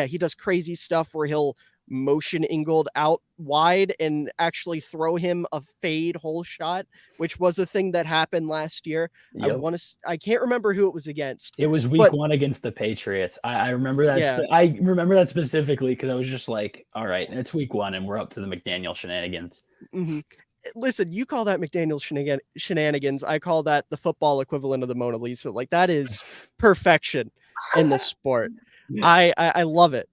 [SPEAKER 2] he does crazy stuff where he'll motion Ingold out wide and actually throw him a fade hole shot, which was a thing that happened last year.
[SPEAKER 3] Yep.
[SPEAKER 2] I can't remember who it was against.
[SPEAKER 3] It was week 1 against the Patriots. I remember that.
[SPEAKER 2] Yeah.
[SPEAKER 3] I remember that specifically because I was just like, all right, it's week 1 and we're up to the McDaniel shenanigans.
[SPEAKER 2] Mm-hmm. Listen, you call that McDaniel shenanigans. I call that the football equivalent of the Mona Lisa. Like, that is perfection in the sport. Yeah. I love it.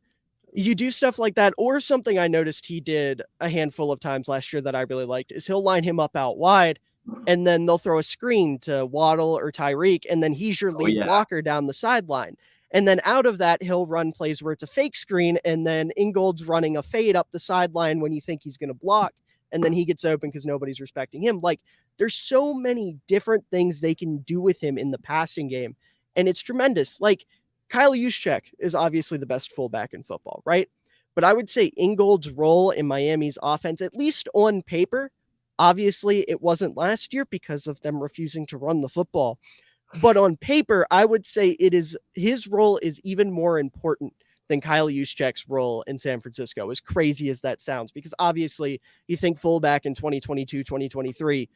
[SPEAKER 2] You do stuff like that, or something I noticed he did a handful of times last year that I really liked is he'll line him up out wide, and then they'll throw a screen to Waddle or Tyreek, and then he's your lead blocker down the sideline. And then out of that, he'll run plays where it's a fake screen, and then Ingold's running a fade up the sideline when you think he's going to block, and then he gets open because nobody's respecting him. Like, there's so many different things they can do with him in the passing game, and it's tremendous. Like, Kyle Juszczyk is obviously the best fullback in football, right? But I would say Ingold's role in Miami's offense, at least on paper, obviously it wasn't last year because of them refusing to run the football. But on paper, I would say his role is even more important than Kyle Juszczyk's role in San Francisco, as crazy as that sounds, because obviously you think fullback in 2022, 2023,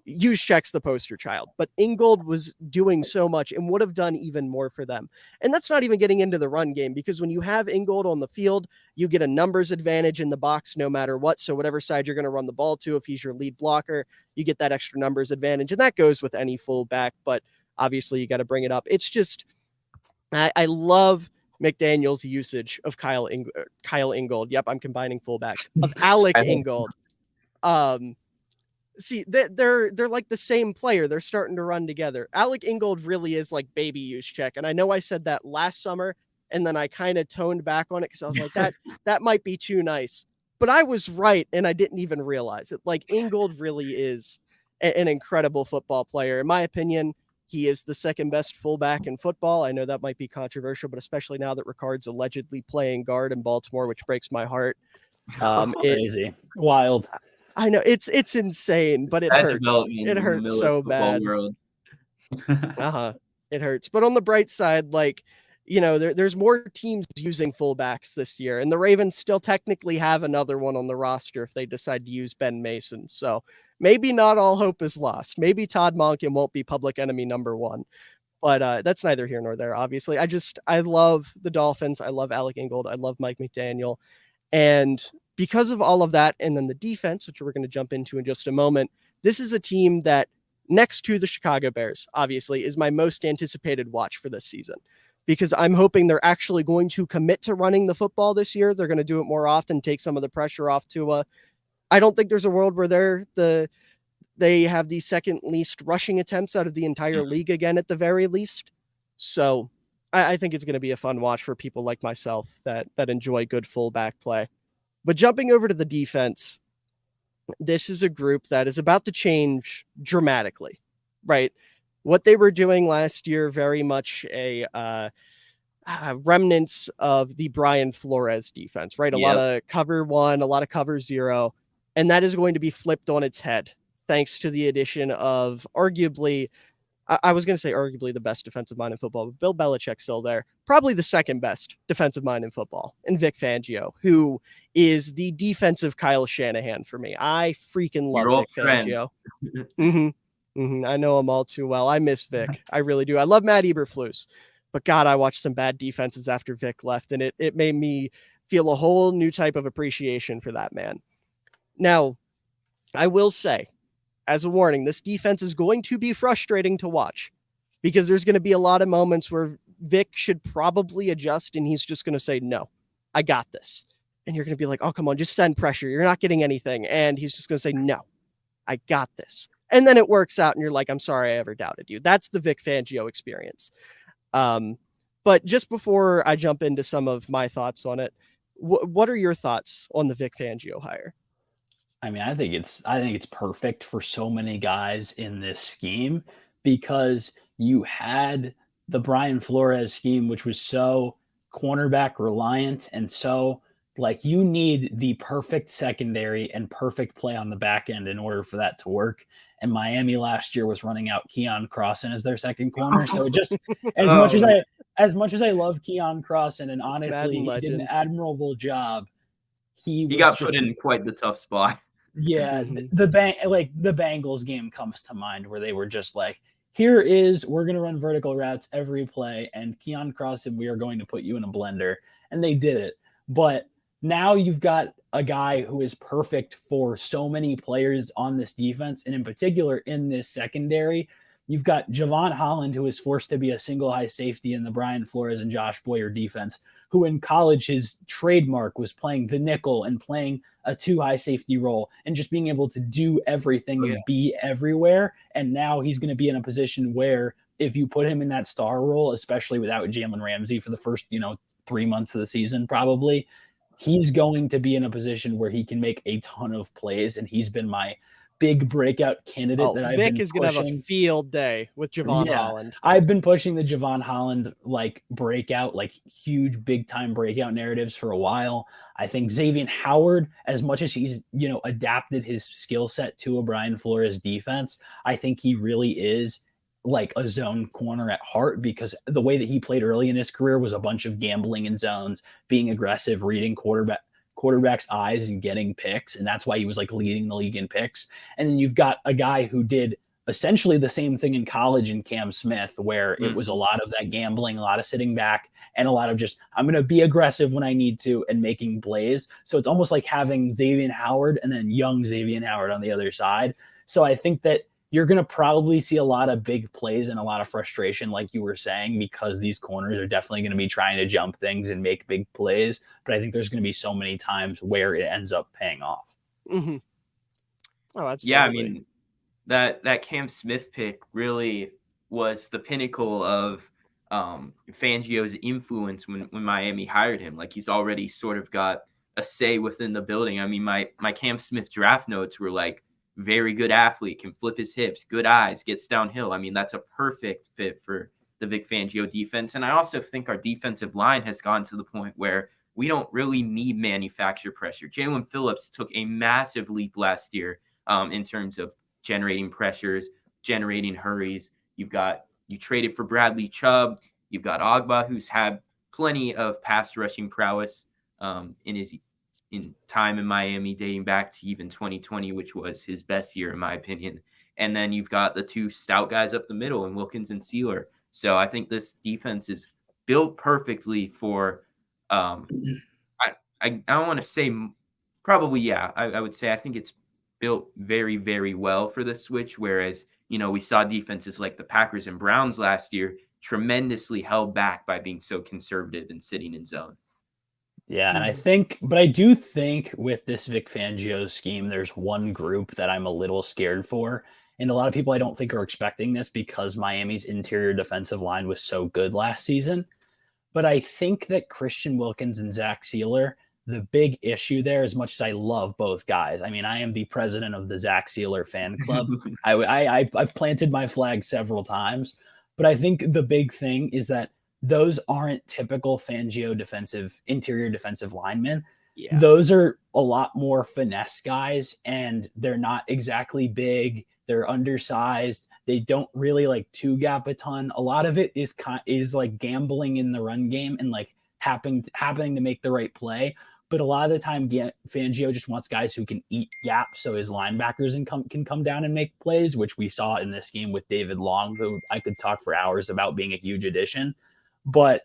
[SPEAKER 2] Juszczyk's the poster child, but Ingold was doing so much and would have done even more for them. And that's not even getting into the run game, because when you have Ingold on the field, you get a numbers advantage in the box no matter what. So whatever side you're going to run the ball to, if he's your lead blocker, you get that extra numbers advantage. And that goes with any fullback, but obviously you got to bring it up. It's just, I love McDaniel's usage of Kyle Ingold. Yep, I'm combining fullbacks. Of Alec Ingold. See, they're like the same player. They're starting to run together. Alec Ingold really is like baby Juszczyk. And I know I said that last summer, and then I kind of toned back on it because I was like, that might be too nice. But I was right, and I didn't even realize it. Like, Ingold really is an incredible football player. In my opinion, he is the second best fullback in football. I know that might be controversial, but especially now that Ricard's allegedly playing guard in Baltimore, which breaks my heart.
[SPEAKER 3] Crazy. Wild.
[SPEAKER 2] I know it's insane, but it hurts. It hurts so bad. It hurts. But on the bright side, like, there's more teams using fullbacks this year, and the Ravens still technically have another one on the roster if they decide to use Ben Mason. So maybe not all hope is lost. Maybe Todd Monken won't be public enemy number 1, but that's neither here nor there. Obviously, I love the Dolphins. I love Alec Ingold. I love Mike McDaniel, and because of all of that, and then the defense, which we're going to jump into in just a moment, this is a team that, next to the Chicago Bears, obviously, is my most anticipated watch for this season, because I'm hoping they're actually going to commit to running the football this year. They're going to do it more often, take some of the pressure off Tua. I don't think there's a world where they have the second least rushing attempts out of the entire league again, at the very least. So I think it's going to be a fun watch for people like myself that enjoy good fullback play. But jumping over to the defense, this is a group that is about to change dramatically, right? What they were doing last year, very much a remnants of the Brian Flores defense, right? A lot of cover 1, a lot of cover 0, and that is going to be flipped on its head thanks to the addition of arguably, I was going to say arguably the best defensive mind in football, but Bill Belichick's still there. Probably the second best defensive mind in football, and Vic Fangio, who is the defensive Kyle Shanahan for me. I freaking love Vic Fangio. I know him all too well. I miss Vic. I really do. I love Matt Eberflus, but God, I watched some bad defenses after Vic left, and it made me feel a whole new type of appreciation for that man. Now, I will say, as a warning, this defense is going to be frustrating to watch, because there's going to be a lot of moments where Vic should probably adjust, and he's just going to say, no, I got this. And you're going to be like, oh, come on, just send pressure. You're not getting anything. And he's just going to say, no, I got this. And then it works out, and you're like, I'm sorry I ever doubted you. That's the Vic Fangio experience. But just before I jump into some of my thoughts on it, what are your thoughts on the Vic Fangio hire?
[SPEAKER 3] I mean, I think it's perfect for so many guys in this scheme, because you had the Brian Flores scheme, which was so cornerback reliant, and so like you need the perfect secondary and perfect play on the back end in order for that to work. And Miami last year was running out Keon Crossan as their second corner. So just as much as I love Keon Crossan, and honestly, he did an admirable job. He
[SPEAKER 1] got put in quite the tough spot.
[SPEAKER 3] Yeah, the Bengals game comes to mind, where they were just like, we're going to run vertical routes every play, and Keon Crossan, we are going to put you in a blender. And they did it. But now you've got a guy who is perfect for so many players on this defense, and in particular in this secondary. You've got Javon Holland, who is forced to be a single high safety in the Brian Flores and Josh Boyer defense, who in college, his trademark was playing the nickel and playing a 2 high safety role and just being able to do everything and be everywhere. And now he's going to be in a position where if you put him in that star role, especially without Jalen Ramsey for the first, 3 months of the season, probably, he's going to be in a position where he can make a ton of plays. And he's been my big breakout candidate that I've been pushing.
[SPEAKER 2] Vic is going to have a field day with Javon Holland.
[SPEAKER 3] I've been pushing the Javon Holland breakout, huge big time breakout narratives for a while. I think Xavier Howard, as much as he's, adapted his skill set to a Brian Flores defense, I think he really is like a zone corner at heart, because the way that he played early in his career was a bunch of gambling in zones, being aggressive, reading quarterback's eyes and getting picks. And that's why he was leading the league in picks. And then you've got a guy who did essentially the same thing in college in Cam Smith, where it was a lot of that gambling, a lot of sitting back, and a lot of just, I'm going to be aggressive when I need to and making plays. So it's almost like having Xavier Howard and then young Xavier Howard on the other side. So I think that you're going to probably see a lot of big plays and a lot of frustration, like you were saying, because these corners are definitely going to be trying to jump things and make big plays. But I think there's going to be so many times where it ends up paying off.
[SPEAKER 2] Mm-hmm. Oh, absolutely.
[SPEAKER 1] Yeah, I mean, that Cam Smith pick really was the pinnacle of Fangio's influence when Miami hired him. He's already sort of got a say within the building. I mean, my Cam Smith draft notes were very good athlete, can flip his hips, good eyes, gets downhill. I mean, that's a perfect fit for the Vic Fangio defense. And I also think our defensive line has gone to the point where we don't really need manufacture pressure. Jalen Phillips took a massive leap last year in terms of generating pressures, generating hurries. You traded for Bradley Chubb. You've got Ogba, who's had plenty of pass rushing prowess in time in Miami, dating back to even 2020, which was his best year, in my opinion. And then you've got the 2 stout guys up the middle in Wilkins and Sealer. So I think this defense is built perfectly for, I don't want to say probably, yeah, I would say I think it's built very, very well for the switch, whereas, we saw defenses like the Packers and Browns last year tremendously held back by being so conservative and sitting in zone.
[SPEAKER 3] Yeah, and I do think with this Vic Fangio scheme, there's one group that I'm a little scared for. And a lot of people I don't think are expecting this because Miami's interior defensive line was so good last season. But I think that Christian Wilkins and Zach Sealer, the big issue there, as much as I love both guys, I mean, I am the president of the Zach Sealer fan club. I've planted my flag several times, but I think the big thing is that those aren't typical Fangio interior defensive linemen.
[SPEAKER 2] Yeah.
[SPEAKER 3] Those are a lot more finesse guys, and they're not exactly big. They're undersized. They don't really like two gap a ton. A lot of it is like gambling in the run game and like happening to make the right play. But a lot of the time, Fangio just wants guys who can eat gaps so his linebackers can come down and make plays, which we saw in this game with David Long, who I could talk for hours about being a huge addition. But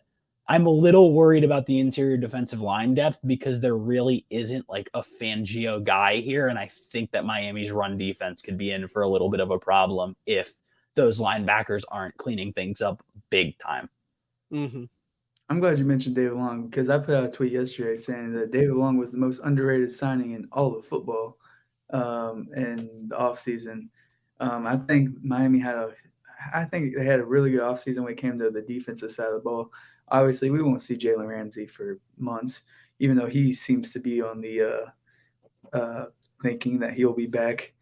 [SPEAKER 3] I'm a little worried about the interior defensive line depth because there really isn't like a Fangio guy here. And I think that Miami's run defense could be in for a little bit of a problem if those linebackers aren't cleaning things up big time.
[SPEAKER 2] Mm-hmm.
[SPEAKER 4] I'm glad you mentioned David Long because I put out a tweet yesterday saying that David Long was the most underrated signing in all of football in the offseason. I think Miami I think they had a really good offseason when it came to the defensive side of the ball. Obviously, we won't see Jalen Ramsey for months, even though he seems to be on the thinking that he'll be back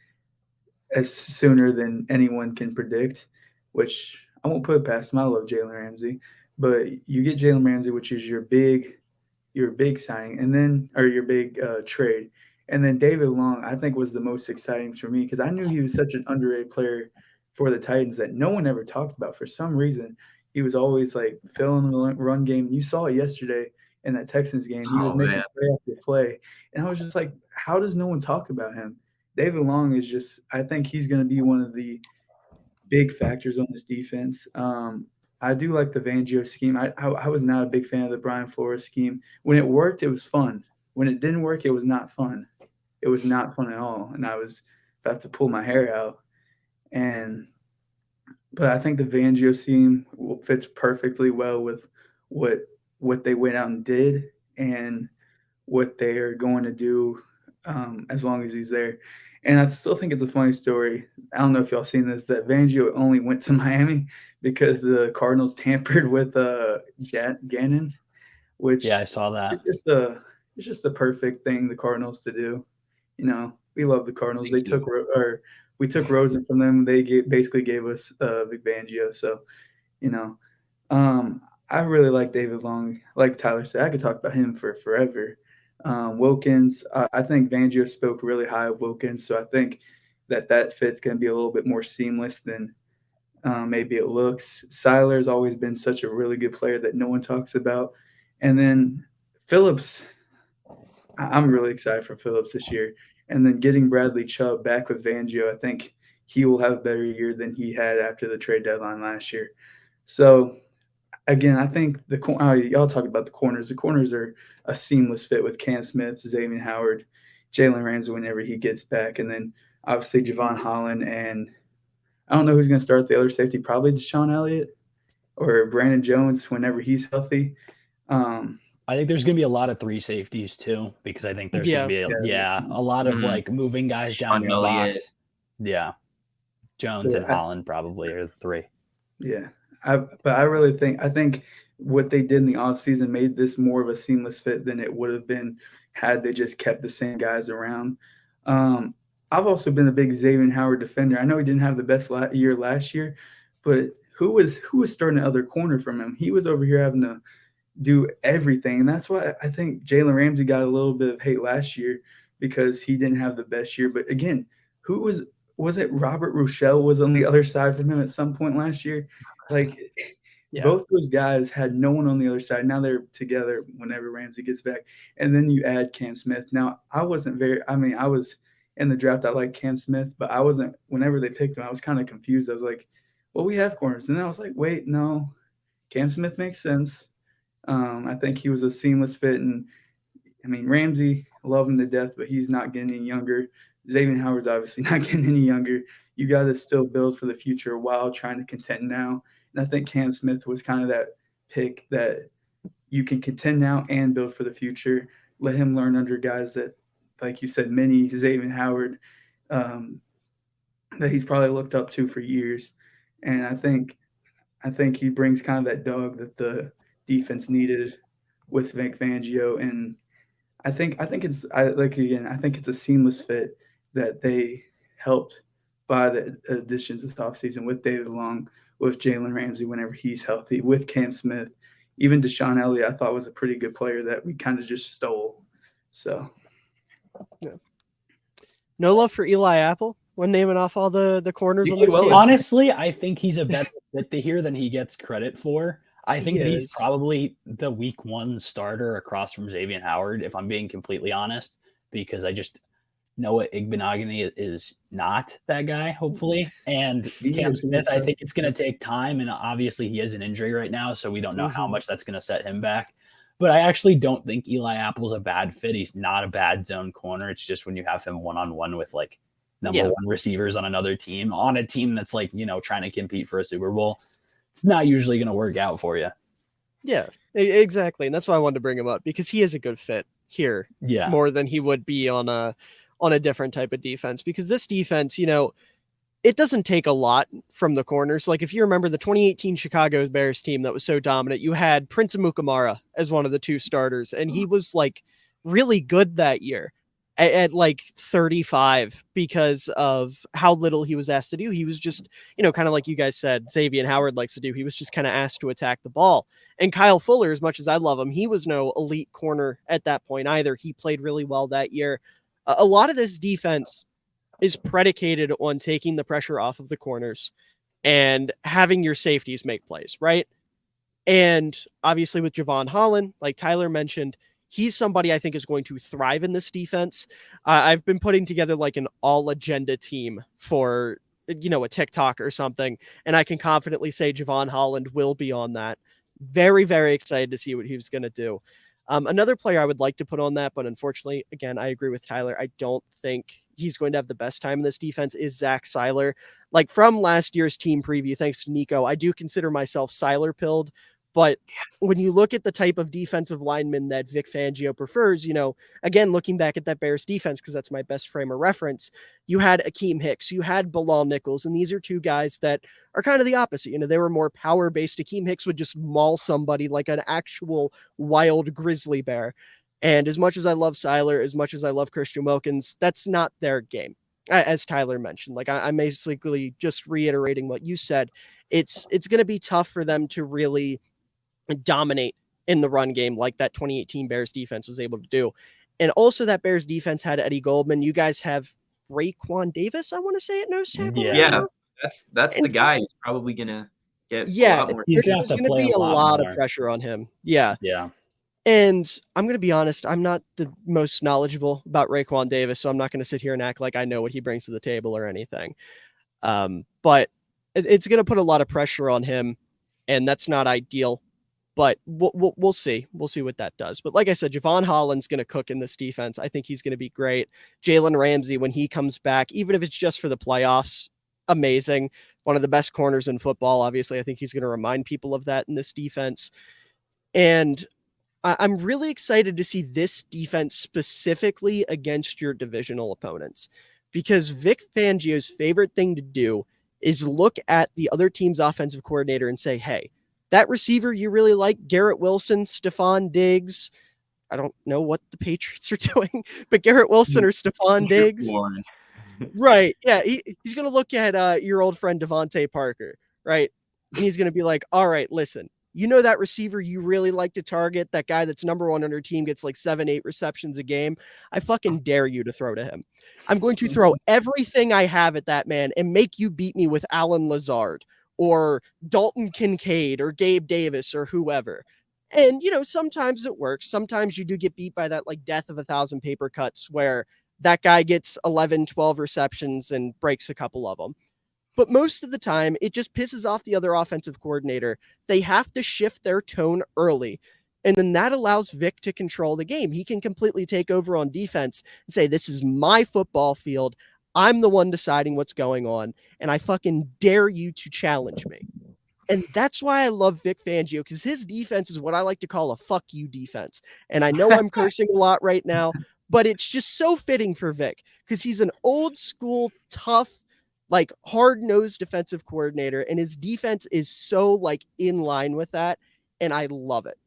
[SPEAKER 4] as sooner than anyone can predict, which I won't put past him. I love Jalen Ramsey. But you get Jalen Ramsey, which is your big signing, and then your big trade. And then David Long, I think, was the most exciting for me because I knew he was such an underrated player for the Titans that no one ever talked about. For some reason, he was always like filling the run game. You saw it yesterday in that Texans game. He was making play after play. And I was just like, how does no one talk about him? David Long is just – I think he's going to be one of the big factors on this defense. I do like the Fangio scheme. I was not a big fan of the Brian Flores scheme. When it worked, it was fun. When it didn't work, it was not fun. It was not fun at all. And I was about to pull my hair out. But I think the Fangio scheme fits perfectly well with what they went out and did and what they are going to do as long as he's there. And I still think it's a funny story. I don't know if y'all seen this, that Fangio only went to Miami because the Cardinals tampered with Gannon, which
[SPEAKER 3] I saw that.
[SPEAKER 4] It's just the perfect thing the Cardinals to do. We love the Cardinals. We took Rosen from them. They basically gave us Vic Fangio. So, I really like David Long. Like Tyler said, I could talk about him for forever. Wilkins, I think Fangio spoke really high of Wilkins, so I think that fit's going to be a little bit more seamless than maybe it looks. Seiler's always been such a really good player that no one talks about. And then Phillips, I'm really excited for Phillips this year. And then getting Bradley Chubb back with Fangio, I think he will have a better year than he had after the trade deadline last year. So, again, I think y'all talk about the corners. The corners are a seamless fit with Cam Smith, Xavier Howard, Jalen Ramsey whenever he gets back, and then obviously Javon Holland. And I don't know who's going to start the other safety, probably Deshaun Elliott or Brandon Jones whenever he's healthy.
[SPEAKER 3] I think there's going to be a lot of three safeties too, because I think there's going to be a lot of like moving guys down in the box. Yeah. Jones and Holland probably are the three.
[SPEAKER 4] Yeah. But I really think what they did in the offseason made this more of a seamless fit than it would have been had they just kept the same guys around. I've also been a big Xavier Howard defender. I know he didn't have the best year last year, but who was starting the other corner from him? He was over here having to do everything. And that's why I think Jalen Ramsey got a little bit of hate last year because he didn't have the best year. But again, who was it Robert Rochelle was on the other side from him at some point last year? Like both those guys had no one on the other side. Now they're together whenever Ramsey gets back. And then you add Cam Smith. Now I was in the draft. I liked Cam Smith, but I wasn't, whenever they picked him, I was kind of confused. I was like, well, we have corners. And then I was like, wait, no, Cam Smith makes sense. I think he was a seamless fit. And I mean, Ramsey, love him to death, but he's not getting any younger. Xavier Howard's obviously not getting any younger. You got to still build for the future while trying to contend now. And I think Cam Smith was kind of that pick that you can contend now and build for the future. Let him learn under guys that, like you said, many Xavier Howard, that he's probably looked up to for years. And I think he brings kind of that dog that the defense needed with Vic Fangio. And I think it's a seamless fit that they helped by the additions this offseason with David Long, with Jalen Ramsey whenever he's healthy, with Cam Smith. Even Deshaun Elliott, I thought was a pretty good player that we kind of just stole. So,
[SPEAKER 2] yeah. No love for Eli Apple when naming off all the corners on this team.
[SPEAKER 3] Honestly, I think he's a better fit here than he gets credit for. I think that he's probably the week 1 starter across from Xavier Howard, if I'm being completely honest, because I just Noah Igbenogany is not that guy, hopefully. And Cam Smith, I think it's going to take time. And obviously he has an injury right now, so we don't know how much that's going to set him back. But I actually don't think Eli Apple's a bad fit. He's not a bad zone corner. It's just when you have him one-on-one with like number 1 receivers on another team, on a team that's like, trying to compete for a Super Bowl, it's not usually going to work out for you.
[SPEAKER 2] Yeah, exactly. And that's why I wanted to bring him up, because he is a good fit here more than he would be on a different type of defense, because this defense, it doesn't take a lot from the corners. Like if you remember the 2018 Chicago Bears team that was so dominant, you had Prince Amukamara as one of the 2 starters, and he was like really good that year at like 35 because of how little he was asked to do. He was just, kind of like you guys said, Xavier Howard likes to do. He was just kind of asked to attack the ball. And Kyle Fuller, as much as I love him, he was no elite corner at that point either. He played really well that year. A lot of this defense is predicated on taking the pressure off of the corners and having your safeties make plays, right? And obviously with Javon Holland, like Tyler mentioned, he's somebody I think is going to thrive in this defense. I've been putting together like an all agenda team for, a TikTok or something, and I can confidently say Javon Holland will be on that. Very, very excited to see what he was going to do. Another player I would like to put on that, but unfortunately, again, I agree with Tyler. I don't think he's going to have the best time in this defense is Zach Seiler. Like from last year's team preview, thanks to Nico, I do consider myself Seiler-pilled. But when you look at the type of defensive lineman that Vic Fangio prefers, again, looking back at that Bears defense, because that's my best frame of reference, you had Akeem Hicks, you had Bilal Nichols, and these are 2 guys that are kind of the opposite. They were more power-based. Akeem Hicks would just maul somebody like an actual wild grizzly bear. And as much as I love Seiler, as much as I love Christian Wilkins, that's not their game. As Tyler mentioned, like I'm basically just reiterating what you said. It's going to be tough for them to really dominate in the run game like that 2018 Bears defense was able to do. And also that Bears defense had Eddie Goldman. You guys have Raekwon Davis, I want to say, at nose tackle.
[SPEAKER 1] Yeah, that's the guy who's probably going to get a lot more.
[SPEAKER 3] He's going
[SPEAKER 2] to be a lot of pressure on him. Yeah. And I'm going to be honest, I'm not the most knowledgeable about Raekwon Davis, so I'm not going to sit here and act like I know what he brings to the table or anything. But it's going to put a lot of pressure on him, and that's not ideal. But we'll see. We'll see what that does. But like I said, Javon Holland's going to cook in this defense. I think he's going to be great. Jalen Ramsey, when he comes back, even if it's just for the playoffs, amazing. One of the best corners in football. Obviously, I think he's going to remind people of that in this defense. And I'm really excited to see this defense specifically against your divisional opponents, because Vic Fangio's favorite thing to do is look at the other team's offensive coordinator and say, hey, that receiver you really like, Garrett Wilson, Stephon Diggs. I don't know what the Patriots are doing, but Garrett Wilson or Stephon Diggs. Right. Yeah. He's going to look at your old friend Devontae Parker, right? And he's going to be like, all right, listen, that receiver you really like to target, that guy that's number 1 on your team gets like 7-8 receptions a game. I fucking dare you to throw to him. I'm going to throw everything I have at that man and make you beat me with Alan Lazard or Dalton Kincaid or Gabe Davis or whoever. And, sometimes it works. Sometimes you do get beat by that like death of 1,000 paper cuts where that guy gets 11, 12 receptions and breaks a couple of them. But most of the time, it just pisses off the other offensive coordinator. They have to shift their tone early And then that allows Vic to control the game. He can completely take over on defense and say, this is my football field. I'm the one deciding what's going on, and I fucking dare you to challenge me. And that's why I love Vic Fangio, because his defense is what I like to call a fuck you defense. And I know I'm cursing a lot right now, but it's just so fitting for Vic, because he's an old school, tough, like hard-nosed defensive coordinator, and his defense is so like in line with that, and I love it.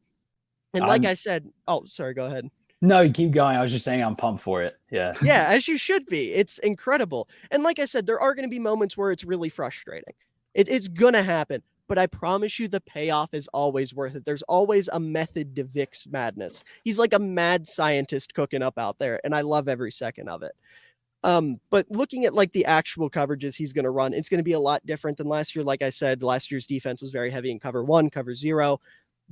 [SPEAKER 2] And like I said, oh, sorry, go ahead.
[SPEAKER 3] No, keep going. I was just saying I'm pumped for it. Yeah.
[SPEAKER 2] Yeah, as you should be. It's incredible. And like I said, there are going to be moments where it's really frustrating. It's going to happen. But I promise you the payoff is always worth it. There's always a method to Vic's madness. He's like a mad scientist cooking up out there, and I love every second of it. But looking at like the actual coverages he's going to run, it's going to be a lot different than last year. Like I said, last year's defense was very heavy in cover 1, cover 0.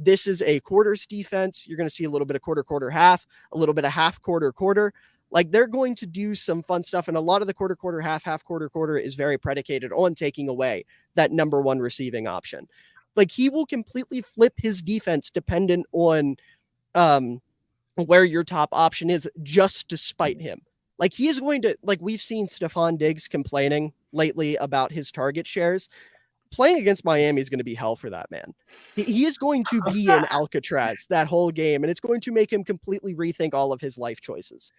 [SPEAKER 2] This is a quarters defense. You're going to see a little bit of quarter, half, a little bit of half, quarter. Like they're going to do some fun stuff. And a lot of the quarter, half, quarter is very predicated on taking away that number 1 receiving option. Like he will completely flip his defense dependent on where your top option is, just to spite him. Like he is going to, like we've seen Stephon Diggs complaining lately about his target shares. Playing against Miami is going to be hell for that man. He is going to be in Alcatraz that whole game, and it's going to make him completely rethink all of his life choices.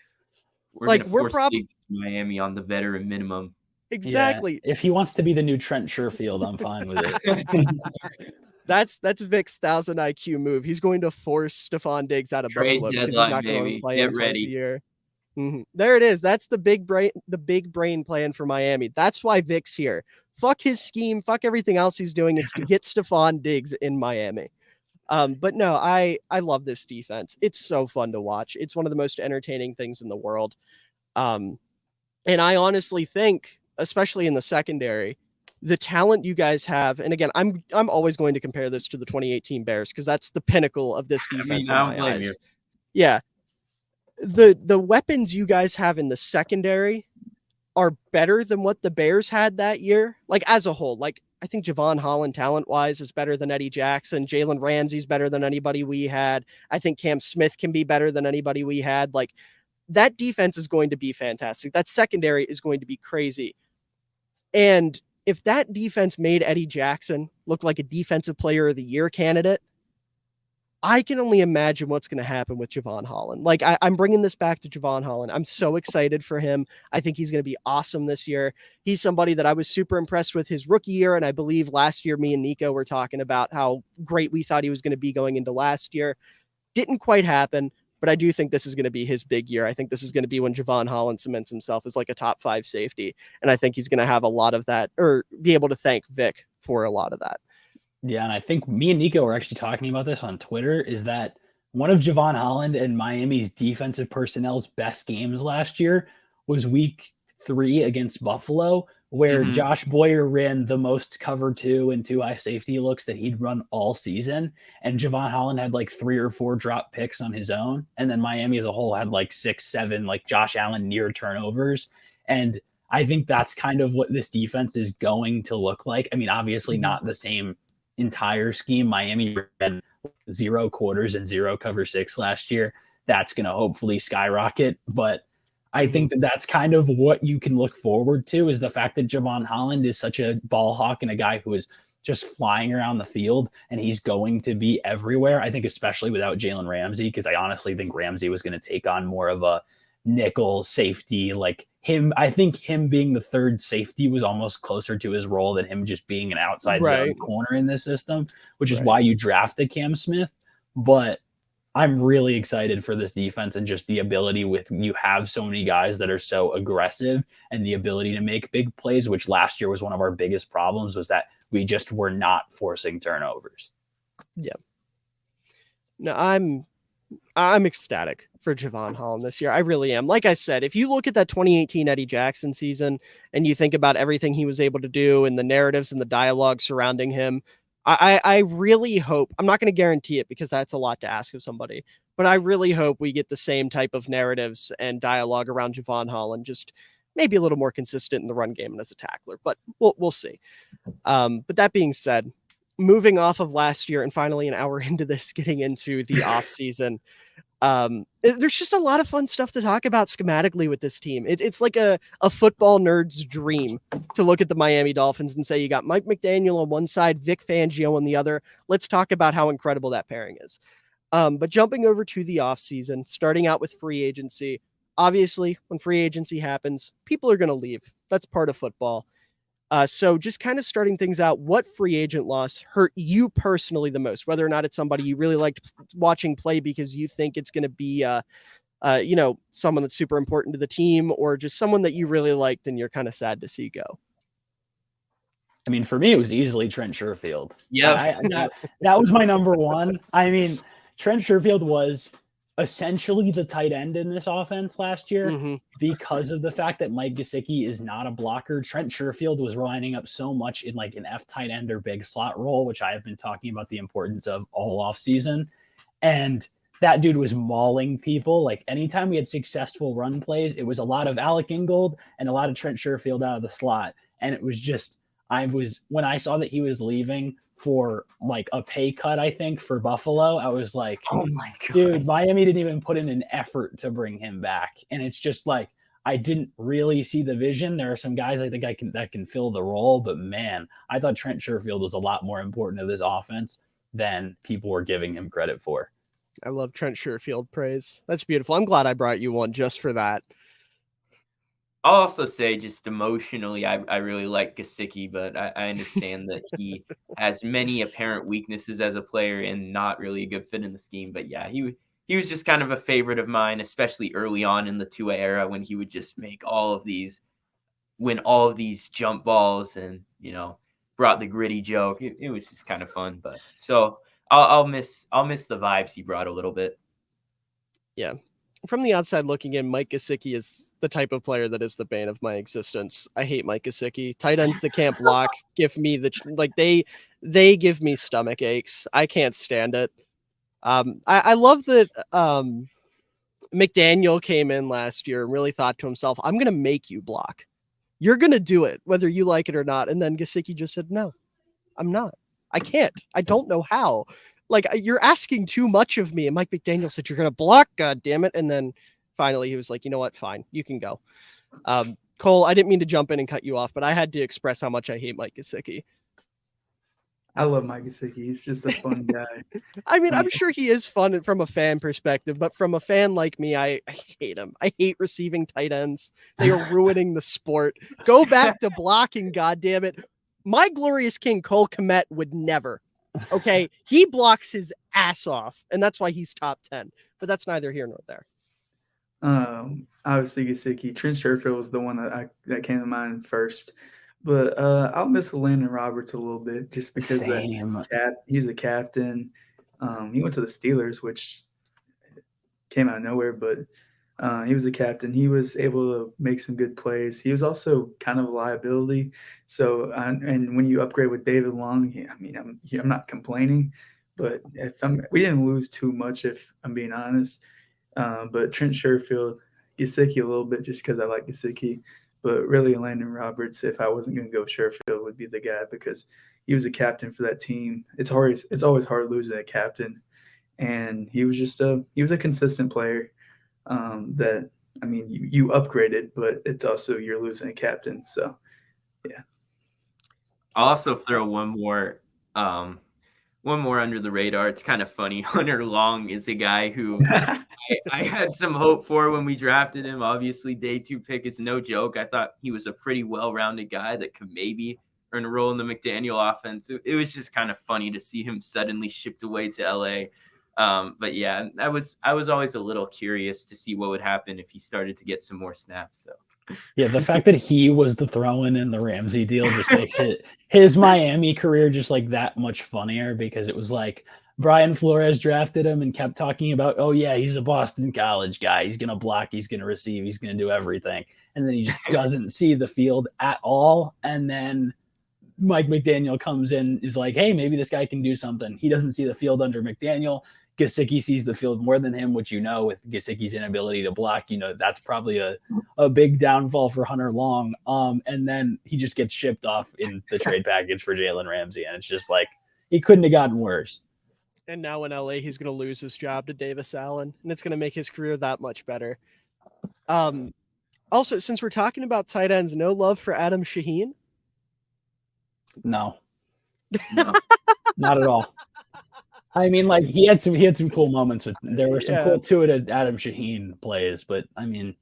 [SPEAKER 1] We're probably Miami on the veteran minimum.
[SPEAKER 2] Exactly.
[SPEAKER 3] Yeah, if he wants to be the new Trent Sherfield, I'm fine with it.
[SPEAKER 2] That's Vic's 1,000 IQ move. He's going to force Stephon Diggs out of
[SPEAKER 1] Trade
[SPEAKER 2] Buffalo
[SPEAKER 1] deadline,
[SPEAKER 2] because he's not going to play
[SPEAKER 1] Get
[SPEAKER 2] him
[SPEAKER 1] ready.
[SPEAKER 2] twice a year. Mm-hmm. There it is. That's the big brain plan for Miami. That's why Vic's here. Fuck his scheme. Fuck everything else he's doing. It's to get Stephon Diggs in Miami. But no, I love this defense. It's so fun to watch. It's one of the most entertaining things in the world. And I honestly think, especially in the secondary, the talent you guys have, and again, I'm always going to compare this to the 2018 Bears because that's the pinnacle of this defense in my eyes. Yeah. The weapons you guys have in the secondary are better than what the Bears had that year. Like as a whole, like I think Javon Holland talent-wise is better than Eddie Jackson. Jalen Ramsey's better than anybody we had. I think Cam Smith can be better than anybody we had. Like that defense is going to be fantastic. That secondary is going to be crazy. And if that defense made Eddie Jackson look like a defensive player of the year candidate, I can only imagine what's going to happen with Javon Holland. Like I'm bringing this back to Javon Holland. I'm so excited for him. I think he's going to be awesome this year. He's somebody that I was super impressed with his rookie year. And I believe last year, me and Nico were talking about how great we thought he was going to be going into last year. Didn't quite happen, but I do think this is going to be his big year. I think this is going to be when Javon Holland cements himself as like a top 5 safety. And I think he's going to have a lot of that, or be able to thank Vic for a lot of that.
[SPEAKER 3] Yeah, and I think me and Nico were actually talking about this on Twitter, is that one of Javon Holland and Miami's defensive personnel's best games last year was week 3 against Buffalo, where Josh Boyer ran the most cover 2 and 2 high safety looks that he'd run all season. And Javon Holland had like 3 or 4 drop picks on his own. And then Miami as a whole had like 6, 7, like Josh Allen near turnovers. And I think that's kind of what this defense is going to look like. I mean, obviously not the same entire scheme. Miami ran 0 quarters and 0 cover 6 last year. That's going to hopefully skyrocket. But I think that that's kind of what you can look forward to, is the fact that Javon Holland is such a ball hawk and a guy who is just flying around the field, and he's going to be everywhere. I think especially without Jalen Ramsey, because I honestly think Ramsey was going to take on more of a nickel safety, like him. I think him being the third safety was almost closer to his role than him just being an outside zone corner in this system, which is why you drafted Cam Smith. But I'm really excited for this defense and just the ability with, you have so many guys that are so aggressive and the ability to make big plays, which last year was one of our biggest problems, was that we just were not forcing turnovers.
[SPEAKER 2] Yeah. No, I'm ecstatic for Javon Holland this year. I really am. Like I said, if you look at that 2018 Eddie Jackson season and you think about everything he was able to do and the narratives and the dialogue surrounding him, I really hope, I'm not going to guarantee it because that's a lot to ask of somebody, but I really hope we get the same type of narratives and dialogue around Javon Holland, just maybe a little more consistent in the run game and as a tackler, but we'll see. But that being said, moving off of last year and finally an hour into this, getting into the offseason, there's just a lot of fun stuff to talk about schematically with this team. It's like a football nerd's dream to look at the Miami Dolphins and say, you got Mike McDaniel on one side, Vic Fangio on the other. Let's talk about how incredible that pairing is. But jumping over to the offseason, starting out with free agency, obviously when free agency happens, people are going to leave. That's part of football. So just kind of starting things out, what free agent loss hurt you personally the most, whether or not it's somebody you really liked watching play because you think it's going to be, someone that's super important to the team, or just someone that you really liked and you're kind of sad to see go?
[SPEAKER 3] I mean, for me, it was easily Trent Sherfield.
[SPEAKER 1] Yeah,
[SPEAKER 3] that was my number one. I mean, Trent Sherfield was essentially the tight end in this offense last year because of the fact that Mike Gesicki is not a blocker. Trent Sherfield was lining up so much in like an F tight end or big slot role, which I have been talking about the importance of all off season. And that dude was mauling people. Like anytime we had successful run plays, it was a lot of Alec Ingold and a lot of Trent Sherfield out of the slot. And it was just, when I saw that he was leaving for like a pay cut, I think, for Buffalo, I was like,
[SPEAKER 1] oh my God,
[SPEAKER 3] dude, Miami didn't even put in an effort to bring him back. And it's just like, I didn't really see the vision. There are some guys I think that can fill the role, but man, I thought Trent Sherfield was a lot more important to this offense than people were giving him credit for.
[SPEAKER 2] I love Trent Sherfield praise. That's beautiful. I'm glad I brought you one just for that.
[SPEAKER 1] I'll also say, just emotionally, I really like Gesicki, but I understand that he has many apparent weaknesses as a player and not really a good fit in the scheme. But yeah, he was just kind of a favorite of mine, especially early on in the Tua era when he would just win all of these jump balls and, brought the gritty joke. It was just kind of fun. But so I'll miss the vibes he brought a little bit.
[SPEAKER 2] Yeah. From the outside looking in, Mike Gesicki is the type of player that is the bane of my existence. I hate Mike Gesicki. Tight ends that can't block give me they give me stomach aches. I can't stand it. I love that McDaniel came in last year and really thought to himself, I'm going to make you block. You're going to do it, whether you like it or not. And then Gesicki just said, no, I'm not. I can't. I don't know how. Like, you're asking too much of me. And Mike McDaniel said, you're going to block, God damn it. And then finally he was like, you know what? Fine. You can go. Cole, I didn't mean to jump in and cut you off, but I had to express how much I hate Mike Gesicki.
[SPEAKER 4] I love Mike Gesicki. He's just a fun guy.
[SPEAKER 2] I mean, I'm sure he is fun from a fan perspective, but from a fan like me, I hate him. I hate receiving tight ends. They are ruining the sport. Go back to blocking, God damn it. My glorious king, Cole Kmet, would never. Okay, he blocks his ass off, and that's why he's top 10. But that's neither here nor there.
[SPEAKER 4] Obviously Gesicki. Trent Sherfield was the one that came to mind first. But I'll miss Landon Roberts a little bit just because he's a captain. He went to the Steelers, which came out of nowhere, but he was a captain. He was able to make some good plays. He was also kind of a liability. So, and when you upgrade with David Long, I mean, I'm not complaining, but we didn't lose too much, if I'm being honest. But Trent Sherfield, Gesicki a little bit just because I like Gesicki. But really, Landon Roberts, if I wasn't going to go Sherfield, would be the guy because he was a captain for that team. It's always hard losing a captain, and he was a consistent player. That, I mean, you upgraded, but it's also you're losing a captain. So, yeah.
[SPEAKER 1] I'll also throw one more under the radar. It's kind of funny. Hunter Long is a guy who I had some hope for when we drafted him. Obviously, day 2 pick is no joke. I thought he was a pretty well-rounded guy that could maybe earn a role in the McDaniel offense. It was just kind of funny to see him suddenly shipped away to LA. But yeah, I was always a little curious to see what would happen if he started to get some more snaps. So.
[SPEAKER 3] Yeah, the fact that he was the throw-in in the Ramsey deal just makes his Miami career just like that much funnier, because it was like Brian Flores drafted him and kept talking about, oh yeah, he's a Boston College guy. He's going to block, he's going to receive, he's going to do everything. And then he just doesn't see the field at all. And then Mike McDaniel comes in, is like, hey, maybe this guy can do something. He doesn't see the field under McDaniel. Gesicki sees the field more than him, which, with Gesicki's inability to block, that's probably a big downfall for Hunter Long. And then he just gets shipped off in the trade package for Jalen Ramsey. And it's just like, He couldn't have gotten worse.
[SPEAKER 2] And now in LA, he's going to lose his job to Davis Allen, and it's going to make his career that much better. Also, since we're talking about tight ends, no love for Adam Shaheen?
[SPEAKER 3] No, not at all. I mean, like he had some cool moments. There were some cool two-headed Adam Shaheen plays, but I mean,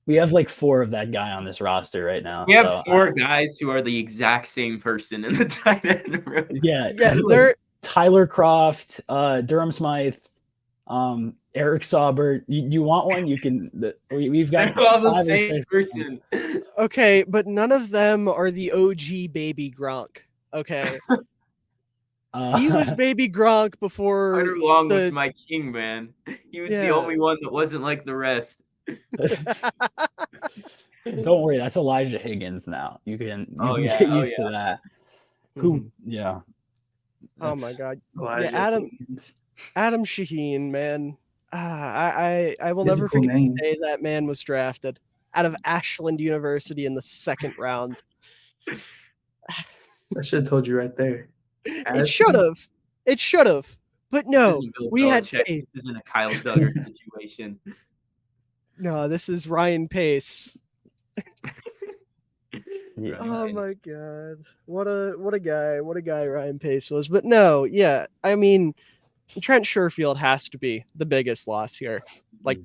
[SPEAKER 3] we have like 4 of that guy on this roster right now.
[SPEAKER 1] We have 4 guys who are the exact same person in the tight end room.
[SPEAKER 3] Yeah,
[SPEAKER 2] they're
[SPEAKER 3] Tyler Croft, Durham Smythe, Eric Saubert. You want one? You can. We've got
[SPEAKER 1] all the same person.
[SPEAKER 2] Okay, but none of them are the OG baby Gronk. Okay. He was baby Gronk before.
[SPEAKER 1] Hunter Long was my king, man. He was the only one that wasn't like the rest.
[SPEAKER 3] Don't worry, that's Elijah Higgins now. You can get used to that. Who? Yeah.
[SPEAKER 2] Oh my God. Adam Shaheen, man. I will never forget the day that man was drafted out of Ashland University in the 2nd round.
[SPEAKER 4] I should have told you right there.
[SPEAKER 2] It should have. But no, we had faith.
[SPEAKER 1] This isn't a Kyle Duggar situation.
[SPEAKER 2] No, this is Ryan Pace. Oh my God. What a guy Ryan Pace was. But no, yeah. I mean, Trent Sherfield has to be the biggest loss here. Like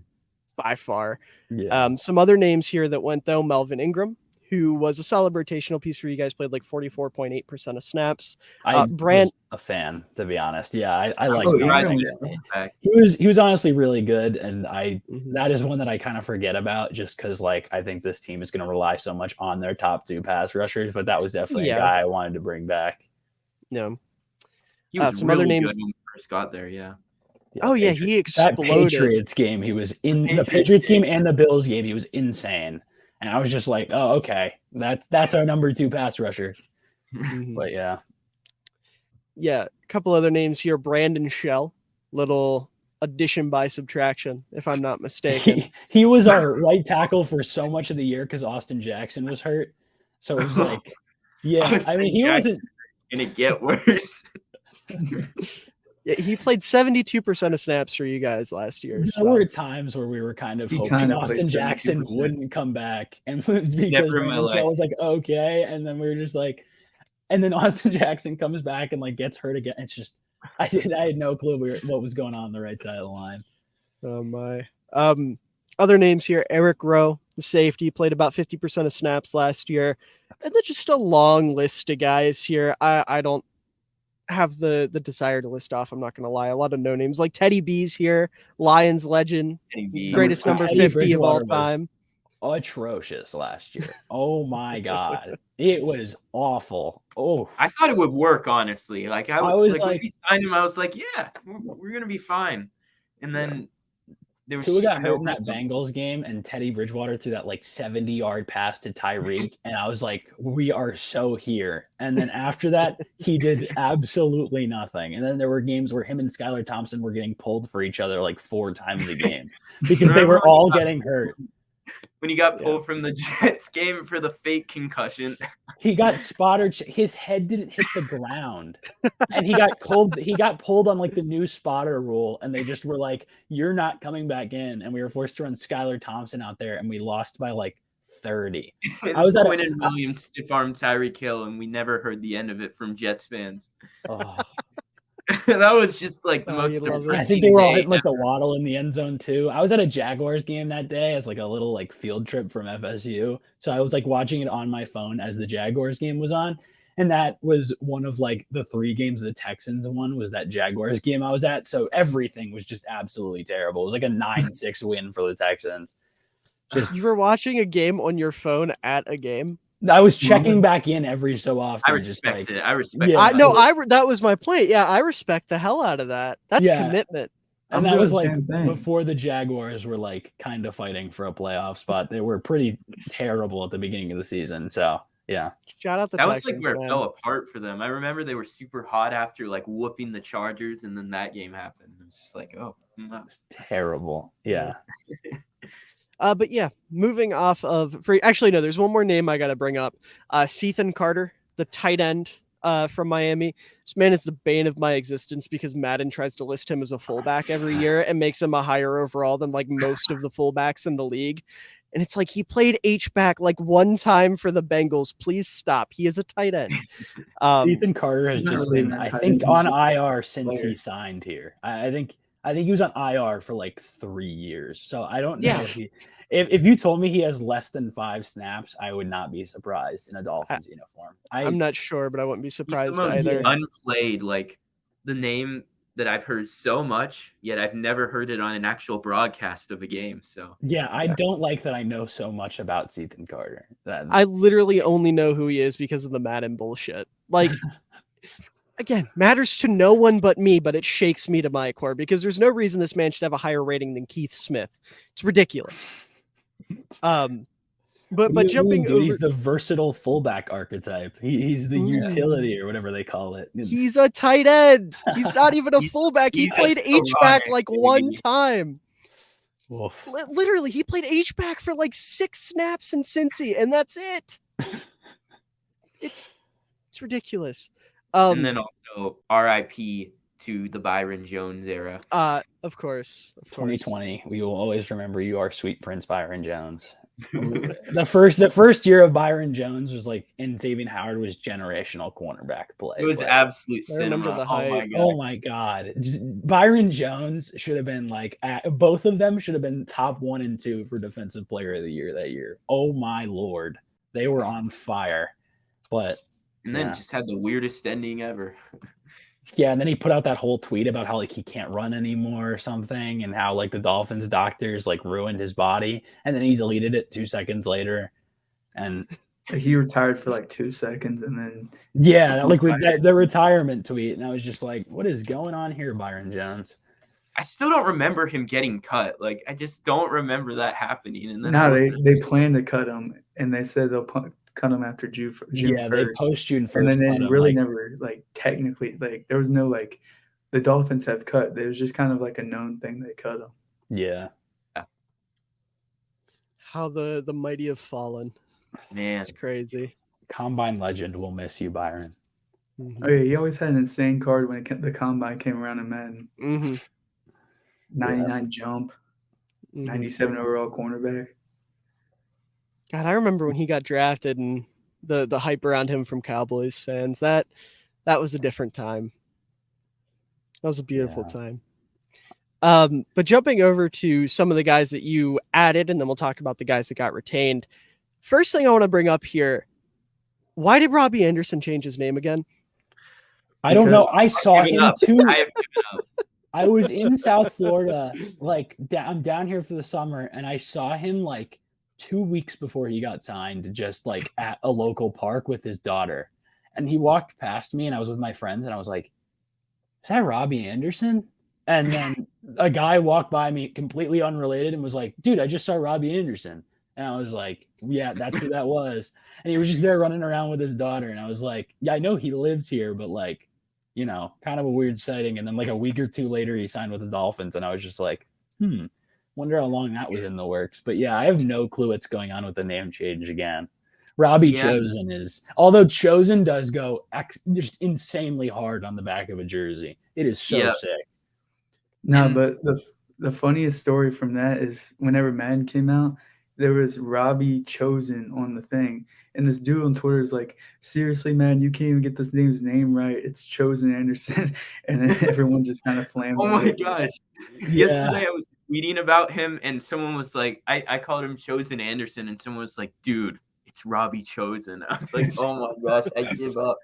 [SPEAKER 2] by far. Yeah. Some other names here that went though, Melvin Ingram, who was a solid rotational piece for you guys, played like 44.8% of snaps.
[SPEAKER 3] Was a fan, to be honest. Yeah, I like
[SPEAKER 1] him.
[SPEAKER 3] He was honestly really good, and that is one that I kind of forget about just because like I think this team is going to rely so much on their top 2 pass rushers, but that was definitely a guy I wanted to bring back.
[SPEAKER 2] Yeah.
[SPEAKER 1] He was some other names when he first got there, yeah.
[SPEAKER 2] Oh yeah, he exploded.
[SPEAKER 3] That Patriots game, he was in the Patriots game and the Bills game, he was insane. And I was just like, oh, okay, that's our number 2 pass rusher. But yeah.
[SPEAKER 2] Yeah, a couple other names here. Brandon Shell, little addition by subtraction, if I'm not mistaken.
[SPEAKER 3] He was our right tackle for so much of the year because Austin Jackson was hurt. So it was like, yeah, I mean, he wasn't
[SPEAKER 1] going to get worse.
[SPEAKER 2] Yeah, he played 72% of snaps for you guys last year.
[SPEAKER 3] There were times where we were kind of hoping Austin Jackson wouldn't come back, and because I was like, okay, and then we were just like, and then Austin Jackson comes back and like gets hurt again. It's just I had no clue what was going on the right side of the line.
[SPEAKER 2] Oh my. Other names here: Eric Rowe, the safety, played about 50% of snaps last year, and then just a long list of guys here. I don't have the desire to list off. I'm not going to lie. A lot of no names like Teddy B's here, Lions legend, greatest number 50 of all time.
[SPEAKER 3] Atrocious last year. Oh my God. It was awful. Oh,
[SPEAKER 1] I thought it would work, honestly. Like I was like when we signed him, I was like, yeah, we're going to be fine. And then
[SPEAKER 3] Tua got hurt in that Bengals game, and Teddy Bridgewater threw that like 70-yard pass to Tyreek, and I was like, we are so here. And then after that, he did absolutely nothing. And then there were games where him and Skylar Thompson were getting pulled for each other like 4 times a game because they were all getting hurt.
[SPEAKER 1] When he got pulled from the Jets game for the fake concussion.
[SPEAKER 3] He got spotted. His head didn't hit the ground. And he got pulled on like the new spotter rule. And they just were like, you're not coming back in. And we were forced to run Skylar Thompson out there. And we lost by like 30.
[SPEAKER 1] I was at Quinn Williams stiff arm Tyreek Hill. And we never heard the end of it from Jets fans.
[SPEAKER 3] Oh.
[SPEAKER 1] That was just like the most depressing.
[SPEAKER 3] I think they were all hitting like the waddle in the end zone too. I was at a Jaguars game that day as like a little like field trip from FSU. So I was like watching it on my phone as the Jaguars game was on. And that was one of like the 3 games the Texans won was that Jaguars game I was at. So everything was just absolutely terrible. It was like a 9-6 win for the Texans.
[SPEAKER 2] You were watching a game on your phone at a game?
[SPEAKER 3] I was checking back in every so often.
[SPEAKER 1] I respect it. I respect
[SPEAKER 2] it. That was my point. Yeah, I respect the hell out of that. That's commitment.
[SPEAKER 3] And that was like before the Jaguars were like kind of fighting for a playoff spot. They were pretty terrible at the beginning of the season. So yeah.
[SPEAKER 2] Shout out the
[SPEAKER 1] Texans.
[SPEAKER 2] That was
[SPEAKER 1] like where it fell apart for them. I remember they were super hot after like whooping the Chargers, and then that game happened. It was just like, oh,
[SPEAKER 3] that's terrible. Yeah.
[SPEAKER 2] But yeah, moving off of actually no, there's one more name I got to bring up. Sethan Carter, the tight end from Miami. This man is the bane of my existence because Madden tries to list him as a fullback every year and makes him a higher overall than like most of the fullbacks in the league. And it's like he played H-back like one time for the Bengals. Please stop. He is a tight end.
[SPEAKER 3] Ethan Carter has
[SPEAKER 4] He's not
[SPEAKER 3] just
[SPEAKER 4] really
[SPEAKER 3] been,
[SPEAKER 4] an
[SPEAKER 3] I
[SPEAKER 4] tight
[SPEAKER 3] think,
[SPEAKER 4] end, he's
[SPEAKER 3] on
[SPEAKER 4] just a
[SPEAKER 3] IR since he
[SPEAKER 4] player.
[SPEAKER 3] signed here. I think he was on IR for like 3 years. So I don't know if you told me he has less than 5 snaps, I would not be surprised in a Dolphins uniform.
[SPEAKER 2] I'm not sure, but I wouldn't be
[SPEAKER 1] He's the
[SPEAKER 2] surprised
[SPEAKER 1] most
[SPEAKER 2] either.
[SPEAKER 1] unplayed, like the name that I've heard so much, yet I've never heard it on an actual broadcast of a game. So
[SPEAKER 3] Yeah, I don't like that I know so much about Ethan Carter.
[SPEAKER 2] I literally only know who he is because of the Madden bullshit. Like, again, matters to no one but me, but it shakes me to my core because there's no reason this man should have a higher rating than Keith Smith. It's ridiculous. But jumping over,
[SPEAKER 3] he's the versatile fullback archetype. He's the utility or whatever they call it.
[SPEAKER 2] He's a tight end. He's not even a fullback. He played H-back like one time. Literally, he played H-back for like 6 snaps in Cincy, and that's it. It's ridiculous.
[SPEAKER 1] And then also RIP to the Byron Jones era.
[SPEAKER 2] Of course.
[SPEAKER 3] 2020. We will always remember you, our sweet Prince Byron Jones. the first year of Byron Jones was like, and Xavier Howard was generational cornerback play.
[SPEAKER 1] It was absolute
[SPEAKER 2] remember
[SPEAKER 1] cinema.
[SPEAKER 2] the hype.
[SPEAKER 3] Oh my god. Byron Jones should have been like both of them should have been top 1 and 2 for defensive player of the year that year. Oh my lord. They were on fire. But
[SPEAKER 1] and then just had the weirdest ending ever.
[SPEAKER 3] Yeah, and then he put out that whole tweet about how like he can't run anymore or something, and how like the Dolphins doctors like ruined his body, and then he deleted it 2 seconds later, and
[SPEAKER 4] he retired for like 2 seconds, and then
[SPEAKER 3] like the retirement tweet, and I was just like, what is going on here, Byron Jones?
[SPEAKER 1] I still don't remember him getting cut. Like I just don't remember that happening. And
[SPEAKER 4] then they planned to cut him, and they said they'll cut him after June 1st.
[SPEAKER 3] They post June 1st.
[SPEAKER 4] And then they really never like technically like there was no like the Dolphins have cut. It was just kind of like a known thing they cut him.
[SPEAKER 3] Yeah.
[SPEAKER 2] How the mighty have fallen.
[SPEAKER 1] Man,
[SPEAKER 2] it's crazy.
[SPEAKER 3] Combine legend will miss you, Byron.
[SPEAKER 4] Oh yeah, he always had an insane card when the combine came around in Madden. 99 jump, 97 overall cornerback.
[SPEAKER 2] God, I remember when he got drafted and the hype around him from Cowboys fans. That was a different time. That was a beautiful time. But jumping over to some of the guys that you added, and then we'll talk about the guys that got retained. First thing I want to bring up here, why did Robbie Anderson change his name again?
[SPEAKER 3] I don't know. I saw him too. I was in South Florida, like I'm down here for the summer, and I saw him like 2 weeks before he got signed, just like at a local park with his daughter. And he walked past me, and I was with my friends, and I was like, is that Robbie Anderson? And then a guy walked by me completely unrelated and was like, dude, I just saw Robbie Anderson. And I was like, yeah, that's who that was. And he was just there running around with his daughter. And I was like, yeah, I know he lives here, but like, you know, kind of a weird sighting. And then like a week or two later, he signed with the Dolphins. And I was just like, wonder how long that was in the works. But yeah, I have no clue what's going on with the name change again. Robbie Chosen is, although Chosen does go just insanely hard on the back of a jersey. It is so sick.
[SPEAKER 4] No, but the funniest story from that is whenever Madden came out, there was Robbie Chosen on the thing. And this dude on Twitter is like, seriously, man, you can't even get this name right. It's Chosen Anderson. And then everyone just kind of flamed.
[SPEAKER 1] Oh my gosh. Yesterday I was tweeting about him, and someone was like, I called him Chosen Anderson, and someone was like, dude, it's Robbie Chosen. I was like, oh my gosh, I give up.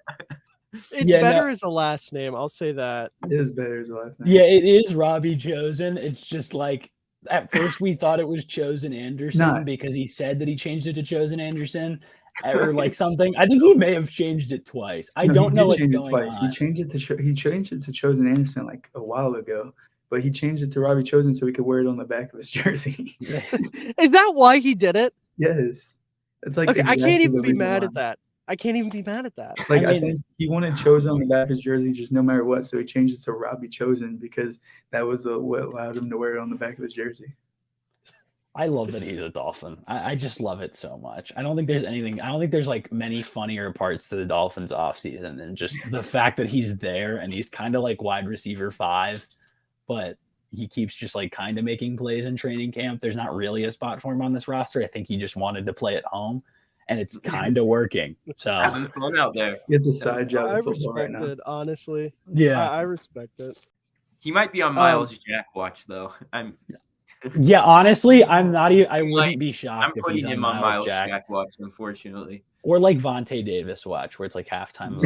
[SPEAKER 2] It's better as a last name. I'll say that.
[SPEAKER 4] It is better as a last name.
[SPEAKER 3] Yeah, it is Robbie Chosen. It's just like, at first we thought it was Chosen Anderson because he said that he changed it to Chosen Anderson or like something. I think he may have changed it twice. I don't know what's going on.
[SPEAKER 4] He changed it to Chosen Anderson like a while ago, but he changed it to Robbie Chosen so he could wear it on the back of his jersey.
[SPEAKER 2] Is that why he did it?
[SPEAKER 4] Yes. It's like
[SPEAKER 2] okay, I can't even be mad at that. I
[SPEAKER 4] Like I think he wanted Chosen on the back of his jersey just no matter what, so he changed it to Robbie Chosen because that was what allowed him to wear it on the back of his jersey.
[SPEAKER 3] I love that he's a Dolphin. I just love it so much. I don't think there's like many funnier parts to the Dolphins offseason than just the fact that he's there and he's kind of like wide receiver 5, but he keeps just like kind of making plays in training camp. There's not really a spot for him on this roster. I think he just wanted to play at home, and it's kind of working. So
[SPEAKER 1] having fun out there.
[SPEAKER 4] He has a side job
[SPEAKER 2] I
[SPEAKER 4] in football right
[SPEAKER 2] respect
[SPEAKER 4] now.
[SPEAKER 2] it, honestly.
[SPEAKER 3] yeah,
[SPEAKER 2] I respect it.
[SPEAKER 1] He might be on Miles Jack watch though.
[SPEAKER 3] yeah. Honestly, I'm not. I
[SPEAKER 1] Like,
[SPEAKER 3] wouldn't be
[SPEAKER 1] I'm
[SPEAKER 3] shocked if he's
[SPEAKER 1] putting
[SPEAKER 3] on
[SPEAKER 1] him on
[SPEAKER 3] Miles
[SPEAKER 1] Miles
[SPEAKER 3] Jack.
[SPEAKER 1] Jack watch, unfortunately.
[SPEAKER 3] Or like Vontae Davis watch, where it's like halftime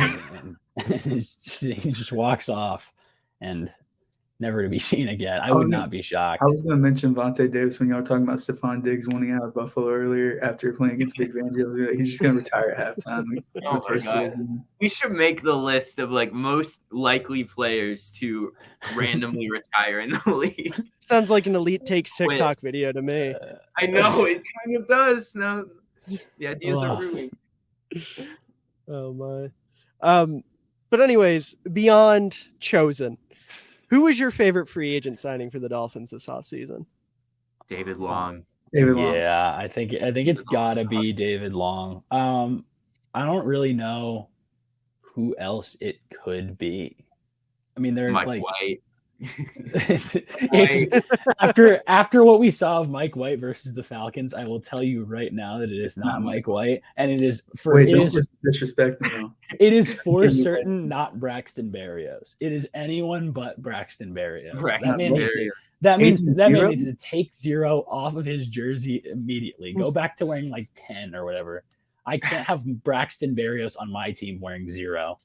[SPEAKER 3] and he just walks off and never to be seen again. I would not be shocked.
[SPEAKER 4] I was going to mention Vontae Davis when y'all were talking about Stephon Diggs winning out of Buffalo earlier after playing against Big Van. He's just going to retire at halftime.
[SPEAKER 1] Oh my God. We should make the list of like most likely players to randomly retire in the league.
[SPEAKER 2] Sounds like an EliteTakes TikTok video to me.
[SPEAKER 1] I know, it kind of does. Now the ideas are brewing.
[SPEAKER 2] Oh my. But anyways, beyond Chosen, who was your favorite free agent signing for the Dolphins this offseason?
[SPEAKER 1] David Long.
[SPEAKER 3] Yeah, I think it's gotta be David Long. I don't really know who else it could be. I mean, they're
[SPEAKER 1] Mike
[SPEAKER 3] like
[SPEAKER 1] White.
[SPEAKER 3] it's after what we saw of Mike White versus the Falcons, I will tell you right now that it is not Mike White, and it is for
[SPEAKER 4] disrespect me.
[SPEAKER 3] It is for certain not Braxton Berrios. It is anyone but Braxton Berrios. That means he needs to take 0 off of his jersey immediately. Go back to wearing like 10 or whatever. I can't have Braxton Berrios on my team wearing 0.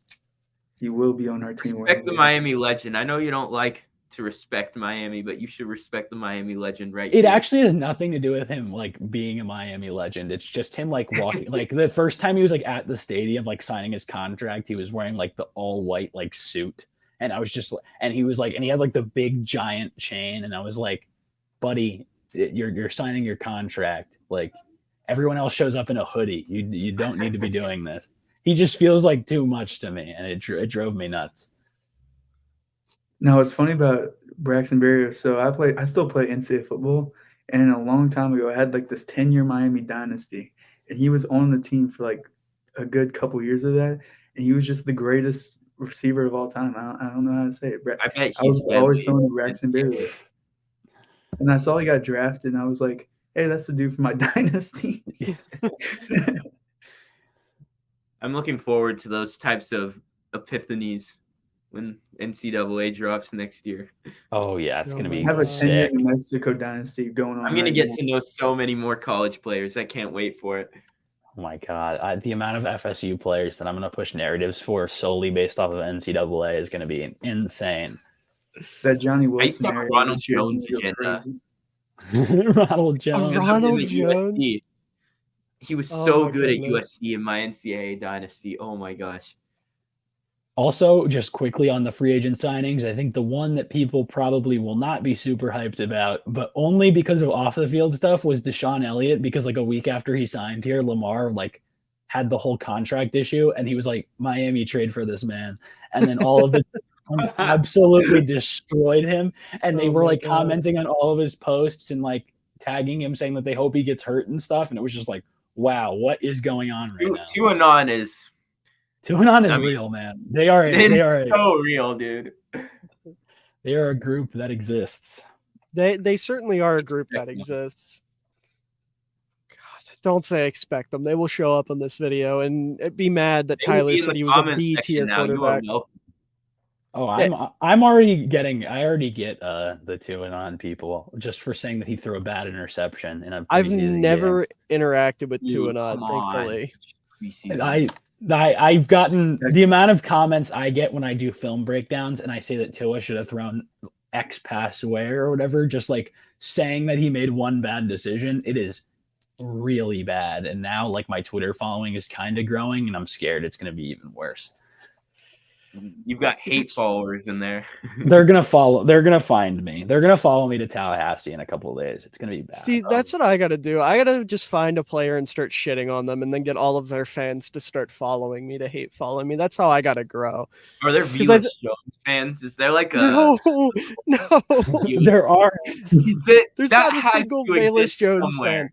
[SPEAKER 4] He will be on our team.
[SPEAKER 1] Respect the Miami legend. I know you don't like to respect Miami, but you should respect the Miami legend, right?
[SPEAKER 3] It actually has nothing to do with him like being a Miami legend. It's just him like walking. Like the first time he was like at the stadium, like signing his contract, he was wearing like the all white like suit, and I was just, and he was like, and he had like the big giant chain, and I was like, buddy, you're signing your contract. Like everyone else shows up in a hoodie. You don't need to be doing this. He just feels like too much to me, and it drove me nuts.
[SPEAKER 4] Now, what's funny about Braxton Berrios, so I still play NCAA football, and a long time ago, I had like this 10-year Miami dynasty, and he was on the team for like a good couple years of that, and he was just the greatest receiver of all time. I don't know how to say it. I was always known Braxton Berrios, and I saw he got drafted, and I was like, hey, that's the dude for my dynasty.
[SPEAKER 1] I'm looking forward to those types of epiphanies when NCAA drops next year.
[SPEAKER 3] Oh yeah, it's gonna be.
[SPEAKER 4] Have a 10-year New Mexico dynasty going on.
[SPEAKER 1] I'm gonna get to know so many more college players. I can't wait for it.
[SPEAKER 3] Oh my God, the amount of FSU players that I'm gonna push narratives for solely based off of NCAA is gonna be insane.
[SPEAKER 4] That Johnny Wilson.
[SPEAKER 1] I saw Ronald Jones agenda.
[SPEAKER 3] Ronald Jones.
[SPEAKER 2] Ronald Jones.
[SPEAKER 1] USC. He was so good at USC in my NCAA dynasty. Oh my gosh.
[SPEAKER 3] Also, just quickly on the free agent signings, I think the one that people probably will not be super hyped about, but only because of off the field stuff, was DeSena Elliott, because like a week after he signed here, Lamar like had the whole contract issue, and he was like, Miami, trade for this man. And then all of the absolutely destroyed him, and they were like commenting on all of his posts and like tagging him, saying that they hope he gets hurt and stuff, and it was just like, wow, what is going on right now?
[SPEAKER 1] Tuanon is
[SPEAKER 3] real, man. They are
[SPEAKER 1] so real, dude.
[SPEAKER 3] They are a group that exists.
[SPEAKER 2] They certainly are a group that exists. God, don't say expect them. They will show up on this video and be mad that Tyler said he was a B tier quarterback.
[SPEAKER 3] Oh, I'm already getting. I already get the Tuanon people just for saying that he threw a bad interception in a.
[SPEAKER 2] I've never interacted with Tuanon, thankfully.
[SPEAKER 3] I've gotten the amount of comments I get when I do film breakdowns and I say that Tua should have thrown X pass away or whatever, just like saying that he made one bad decision. It is really bad, and now like my Twitter following is kind of growing, and I'm scared it's going to be even worse.
[SPEAKER 1] You've got hate followers in there.
[SPEAKER 3] They're gonna follow. They're gonna find me. They're gonna follow me to Tallahassee in a couple of days. It's gonna be bad.
[SPEAKER 2] See, that's what I gotta do. I gotta just find a player and start shitting on them, and then get all of their fans to start following me, to hate following me. That's how I gotta grow.
[SPEAKER 1] Are there Velus Jones fans? Is there like a
[SPEAKER 2] no?
[SPEAKER 3] There are.
[SPEAKER 2] There's not a single Velus Jones fan.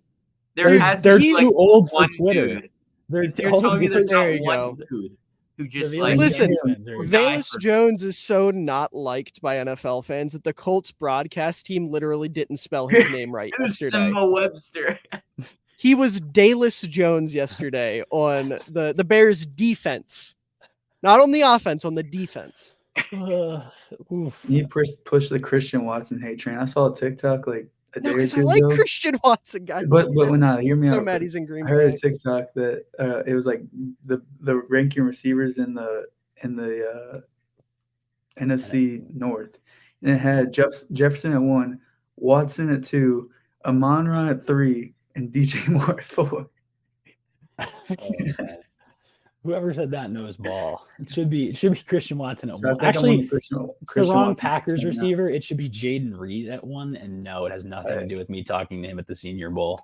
[SPEAKER 3] They're too old for Twitter.
[SPEAKER 1] You're telling me there's not one dude who just like
[SPEAKER 2] listen. Velus Jones is so not liked by NFL fans that the Colts broadcast team literally didn't spell his name right yesterday.
[SPEAKER 1] Simba Webster.
[SPEAKER 2] He was Dallas Jones yesterday on the Bears defense, not on the offense, on the defense.
[SPEAKER 4] You push the Christian Watson hate train. I saw a TikTok like a day or two
[SPEAKER 2] ago. I like
[SPEAKER 4] ago.
[SPEAKER 2] Christian Watson, guys.
[SPEAKER 4] But when hear me
[SPEAKER 2] so
[SPEAKER 4] out.
[SPEAKER 2] Mad he's in Green Bay.
[SPEAKER 4] I heard a TikTok that it was like the ranking receivers in the NFC North, and it had Jefferson at 1, Watson at 2, Amon-Ra at 3, and DJ Moore at 4.
[SPEAKER 3] Whoever said that knows ball. It should be Christian Watson at 1. Actually, it's the wrong Packers receiver. It should be Jaden Reed at 1. And no, it has nothing to do with me talking to him at the Senior Bowl.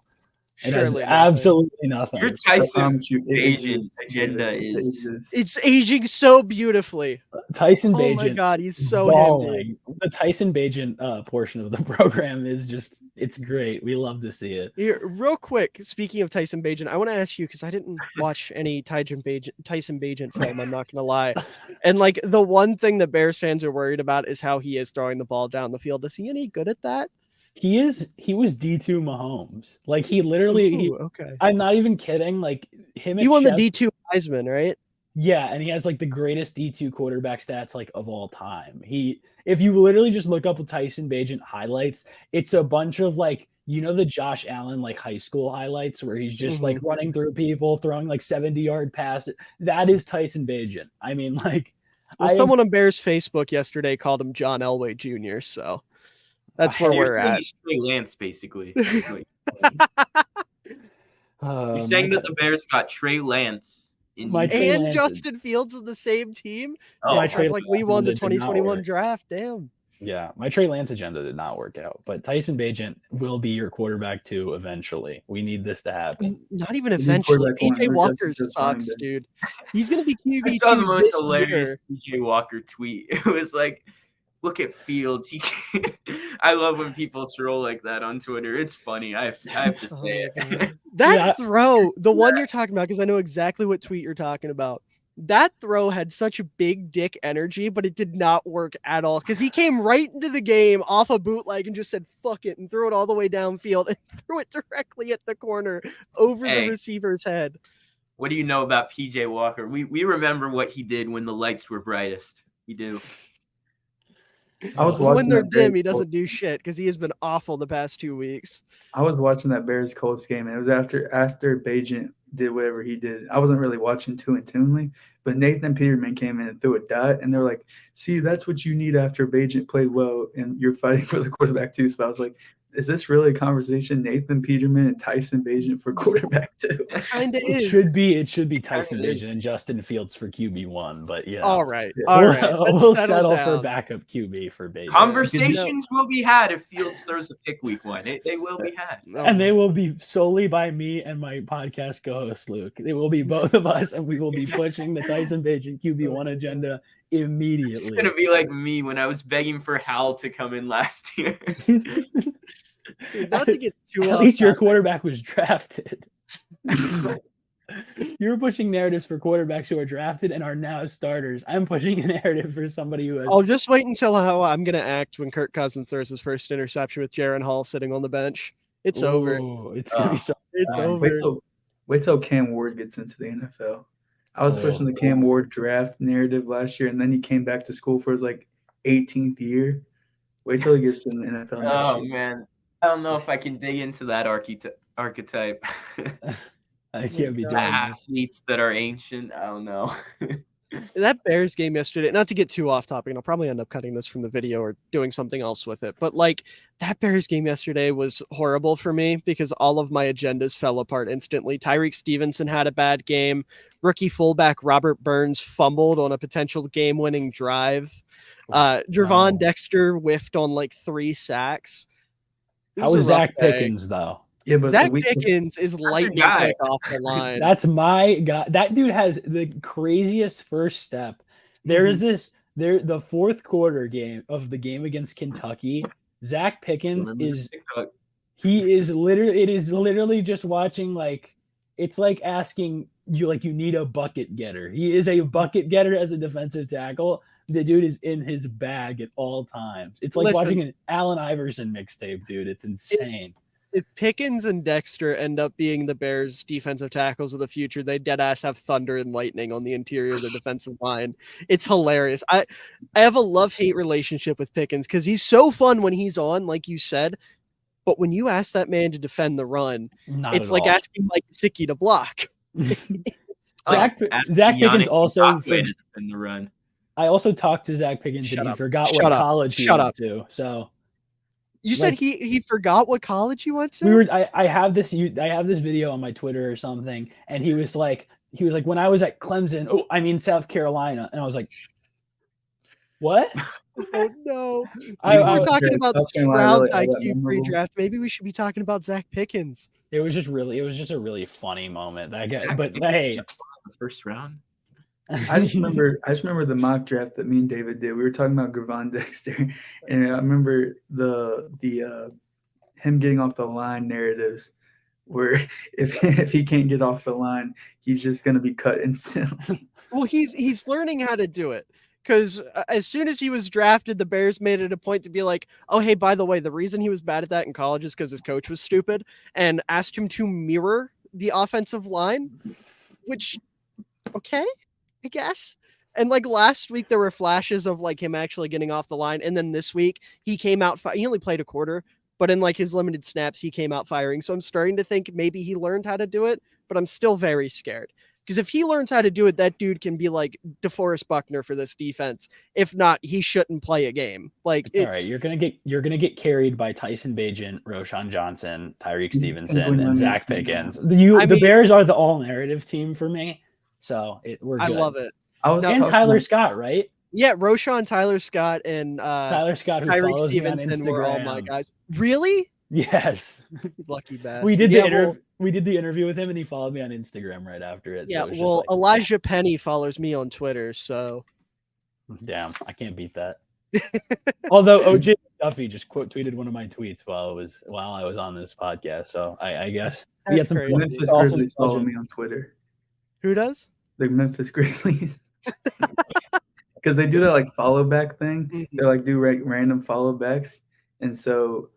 [SPEAKER 3] It has absolutely nothing.
[SPEAKER 1] Your Tyson Bagent agenda is
[SPEAKER 2] it's aging so beautifully.
[SPEAKER 3] Tyson Bagent.
[SPEAKER 2] Oh my god, he's so
[SPEAKER 3] handy. The Tyson Bagent portion of the program is just it's great. We love to see it.
[SPEAKER 2] Here, real quick, speaking of Tyson Bagent, I want to ask you because I didn't watch any Tyson Bagent film, I'm not gonna lie. And like the one thing that Bears fans are worried about is how he is throwing the ball down the field. Is he any good at that?
[SPEAKER 3] He was D2 Mahomes. Like he literally
[SPEAKER 2] okay.
[SPEAKER 3] I'm not even kidding. Like him
[SPEAKER 2] he won the D2 Heisman, right?
[SPEAKER 3] Yeah, and he has like the greatest D2 quarterback stats like of all time. If you literally just look up Tyson Bagent highlights, it's a bunch of like, you know, the Josh Allen like high school highlights where he's just like running through people, throwing like 70-yard passes. That is Tyson Bagent. I mean, like
[SPEAKER 2] someone on Bears Facebook yesterday called him John Elway Jr., so that's where we're at.
[SPEAKER 1] He's Trey Lance, basically. You're saying that the Bears got Trey Lance
[SPEAKER 2] and Justin Fields on the same team?
[SPEAKER 3] Oh,
[SPEAKER 2] it sounds like we won the 2021 draft. Damn.
[SPEAKER 3] Yeah, my Trey Lance agenda did not work out, but Tyson Bagent will be your quarterback too eventually. We need this to happen.
[SPEAKER 2] Not even eventually. PJ Walker sucks, dude. He's going to be QB2
[SPEAKER 1] I saw the most
[SPEAKER 2] this
[SPEAKER 1] hilarious
[SPEAKER 2] year.
[SPEAKER 1] PJ Walker tweet. It was like, look at Fields. I love when people troll like that on Twitter. It's funny. I have to say it.
[SPEAKER 2] That throw, the one you're talking about, because I know exactly what tweet you're talking about. That throw had such a big dick energy, but it did not work at all because he came right into the game off a bootleg and just said, fuck it, and threw it all the way downfield and threw it directly at the corner over the receiver's head.
[SPEAKER 1] What do you know about PJ Walker? We remember what he did when the lights were brightest. We do.
[SPEAKER 2] When they're dim, he doesn't do shit because he has been awful the past 2 weeks.
[SPEAKER 4] I was watching that Bears Colts game, and it was after Bagent did whatever he did. I wasn't really watching Tunley, but Nathan Peterman came in and threw a dot, and they're like, see, that's what you need after Bagent played well, and you're fighting for the quarterback too. So I was like, is this really a conversation? Nathan Peterman and Tyson Bagent for quarterback too?
[SPEAKER 2] It kind of is.
[SPEAKER 3] It should be Tyson Bagent and Justin Fields for QB1, but yeah.
[SPEAKER 2] All right.
[SPEAKER 3] We'll settle for backup QB for Bagent.
[SPEAKER 1] Conversations will be had if Fields throws a pick week 1. They will be had.
[SPEAKER 3] And they will be solely by me and my podcast co-host Luke. It will be both of us, and we will be pushing the Tyson Bagent QB1 agenda immediately.
[SPEAKER 1] It's going to be like me when I was begging for Hal to come in last year.
[SPEAKER 2] Dude, not to get too
[SPEAKER 3] At least your quarterback was drafted. You're pushing narratives for quarterbacks who are drafted and are now starters. I'm pushing a narrative for somebody who has.
[SPEAKER 2] I'll just wait until how I'm going to act when Kirk Cousins throws his first interception with Jaron Hall sitting on the bench. It's over.
[SPEAKER 3] It's going to be so.
[SPEAKER 2] It's over.
[SPEAKER 4] Wait till Cam Ward gets into the NFL. I was pushing the Cam Ward draft narrative last year, and then he came back to school for his 18th year. Wait till he gets in the NFL next year.
[SPEAKER 1] Man. I don't know if I can dig into that archetype.
[SPEAKER 3] I can't be doing
[SPEAKER 1] athletes that are ancient. I don't know.
[SPEAKER 2] That Bears game yesterday, not to get too off topic, and I'll probably end up cutting this from the video or doing something else with it, but like that Bears game yesterday was horrible for me because all of my agendas fell apart instantly. Tyreek Stevenson had a bad game. Rookie fullback Robert Burns fumbled on a potential game-winning drive. Gervon Dexter whiffed on like 3 sacks.
[SPEAKER 3] How was Zach Pickens though?
[SPEAKER 4] Yeah, but
[SPEAKER 2] Zach Pickens is lightning quick off the line.
[SPEAKER 3] That's my guy. That dude has the craziest first step. There is the fourth quarter game of the game against Kentucky. Zach Pickens it is literally just watching, like, it's like asking you, like, you need a bucket getter. He is a bucket getter as a defensive tackle. The dude is in his bag at all times. It's like watching an Allen Iverson mixtape, dude. It's insane.
[SPEAKER 2] If Pickens and Dexter end up being the Bears' defensive tackles of the future, they dead ass have thunder and lightning on the interior of the defensive line. It's hilarious. I have a love-hate relationship with Pickens because he's so fun when he's on, like you said. But when you ask that man to defend the run, it's like asking Mike Gesicki to block.
[SPEAKER 3] Zach Pickens also
[SPEAKER 1] defend the run.
[SPEAKER 3] I also talked to Zach Pickens and he forgot what college he went to. So.
[SPEAKER 2] You said he forgot what college he went to?
[SPEAKER 3] I have this video on my Twitter or something, and he was like, when I was at Clemson, South Carolina, and I was like, what?
[SPEAKER 2] Oh no! We're talking about Stroud's IQ pre-draft. Maybe we should be talking about Zach Pickens.
[SPEAKER 3] It was just a really funny moment. That guy, but hey,
[SPEAKER 1] the first round.
[SPEAKER 4] I just remember the mock draft that me and David did. We were talking about Gervon Dexter, and I remember the him getting off the line narratives, where if he can't get off the line, he's just going to be cut instantly.
[SPEAKER 2] Well, he's learning how to do it, because as soon as he was drafted, the Bears made it a point to be like, oh, hey, by the way, the reason he was bad at that in college is because his coach was stupid, and asked him to mirror the offensive line, which, okay, I guess. And like last week, there were flashes of like him actually getting off the line. And then this week he came out, he only played a quarter, but in like his limited snaps, he came out firing. So I'm starting to think maybe he learned how to do it, but I'm still very scared. Because if he learns how to do it, that dude can be like DeForest Buckner for this defense. If not, he shouldn't play a game. Like, it's
[SPEAKER 3] all right. You're gonna get carried by Tyson Bagent, Roshan Johnson, Tyreek Stevenson, and Zach Pickens. The Bears are the all narrative team for me. So we're good.
[SPEAKER 2] I love it.
[SPEAKER 3] And Tyler Scott, right?
[SPEAKER 2] Yeah, Roshan, Tyler Scott, and
[SPEAKER 3] Tyler Scott, who
[SPEAKER 2] Tyreek
[SPEAKER 3] follows
[SPEAKER 2] Stevenson
[SPEAKER 3] me on Instagram.
[SPEAKER 2] were all my guys. Really?
[SPEAKER 3] Yes.
[SPEAKER 2] Lucky bastard.
[SPEAKER 3] We did the interview with him, and he followed me on Instagram right after it.
[SPEAKER 2] Yeah,
[SPEAKER 3] so
[SPEAKER 2] well, like, Elijah Penny follows me on Twitter, so.
[SPEAKER 3] Damn, I can't beat that. Although OJ Duffy just quote tweeted one of my tweets while I was on this podcast, so I guess
[SPEAKER 2] he had some
[SPEAKER 4] Memphis Grizzlies follow me on Twitter.
[SPEAKER 2] Who does?
[SPEAKER 4] The Memphis Grizzlies. Because they do that like follow back thing.
[SPEAKER 2] Mm-hmm.
[SPEAKER 4] They like do random follow backs. And so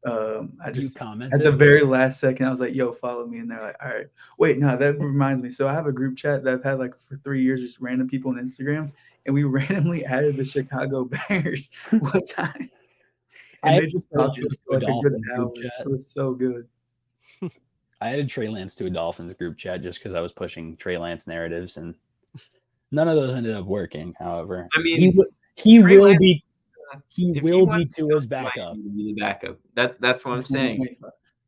[SPEAKER 4] I just
[SPEAKER 3] commented
[SPEAKER 4] at the very last second, I was like, yo, follow me. And they're like, all right. Wait, no, that reminds me. So I have a group chat that I've had like for 3 years, just random people on Instagram. And we randomly added the Chicago Bears one time. And they just talked to us for like a good hour. It was so good.
[SPEAKER 3] I added Trey Lance to a Dolphins group chat just because I was pushing Trey Lance narratives, and none of those ended up working. However,
[SPEAKER 1] I mean,
[SPEAKER 3] he will be Tua's backup.
[SPEAKER 1] Be the backup. That's what I'm saying.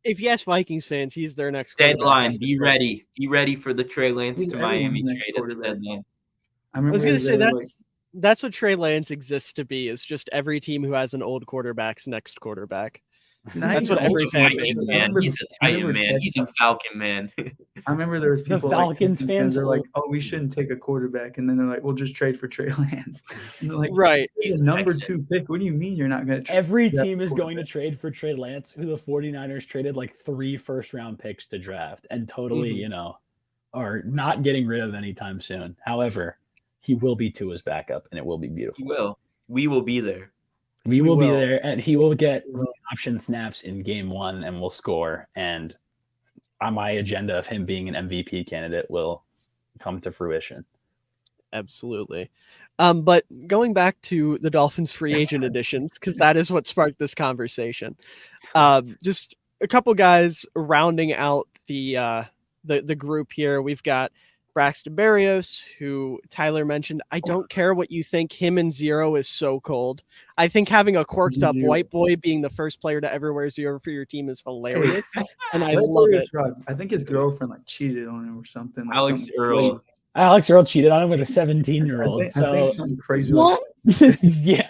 [SPEAKER 2] If you ask Vikings fans, he's their next
[SPEAKER 1] deadline. Be ready. Be ready for the Trey Lance to Miami trade at the deadline.
[SPEAKER 2] I was going to say that's what Trey Lance exists to be, is just every team who has an old quarterback's next quarterback. That's what every fan base is.
[SPEAKER 1] He's a Titan man. He's a Falcon man.
[SPEAKER 4] I remember there was people,
[SPEAKER 3] the Falcons
[SPEAKER 4] like,
[SPEAKER 3] fans
[SPEAKER 4] are like, oh, we shouldn't take a quarterback. And then they're like, we'll just trade for Trey Lance. And like,
[SPEAKER 2] right.
[SPEAKER 4] He's a number 2 pick. What do you mean you're not going to trade?
[SPEAKER 3] Every team is going to trade for Trey Lance, who the 49ers traded like 3 first-round picks to draft and totally, are not getting rid of anytime soon. However, he will be Tua's backup, and it will be beautiful.
[SPEAKER 1] He will. We will be there.
[SPEAKER 3] We will be there, and he will get option snaps in game 1 and will score. And on my agenda of him being an MVP candidate will come to fruition.
[SPEAKER 2] Absolutely. But going back to the Dolphins free agent additions, because that is what sparked this conversation. Just a couple guys rounding out the group here. We've got Braxton Berrios, who Tyler mentioned. I don't care what you think. Him and zero is so cold. I think having a quirked up white boy being the first player to ever wear zero for your team is hilarious, and I love it.
[SPEAKER 4] I think his girlfriend chcheated on him or something.
[SPEAKER 1] Alex Earl.
[SPEAKER 3] Alex Earl cheated on him with a 17-year-old.
[SPEAKER 4] I think something crazy.
[SPEAKER 2] What?
[SPEAKER 3] Yeah,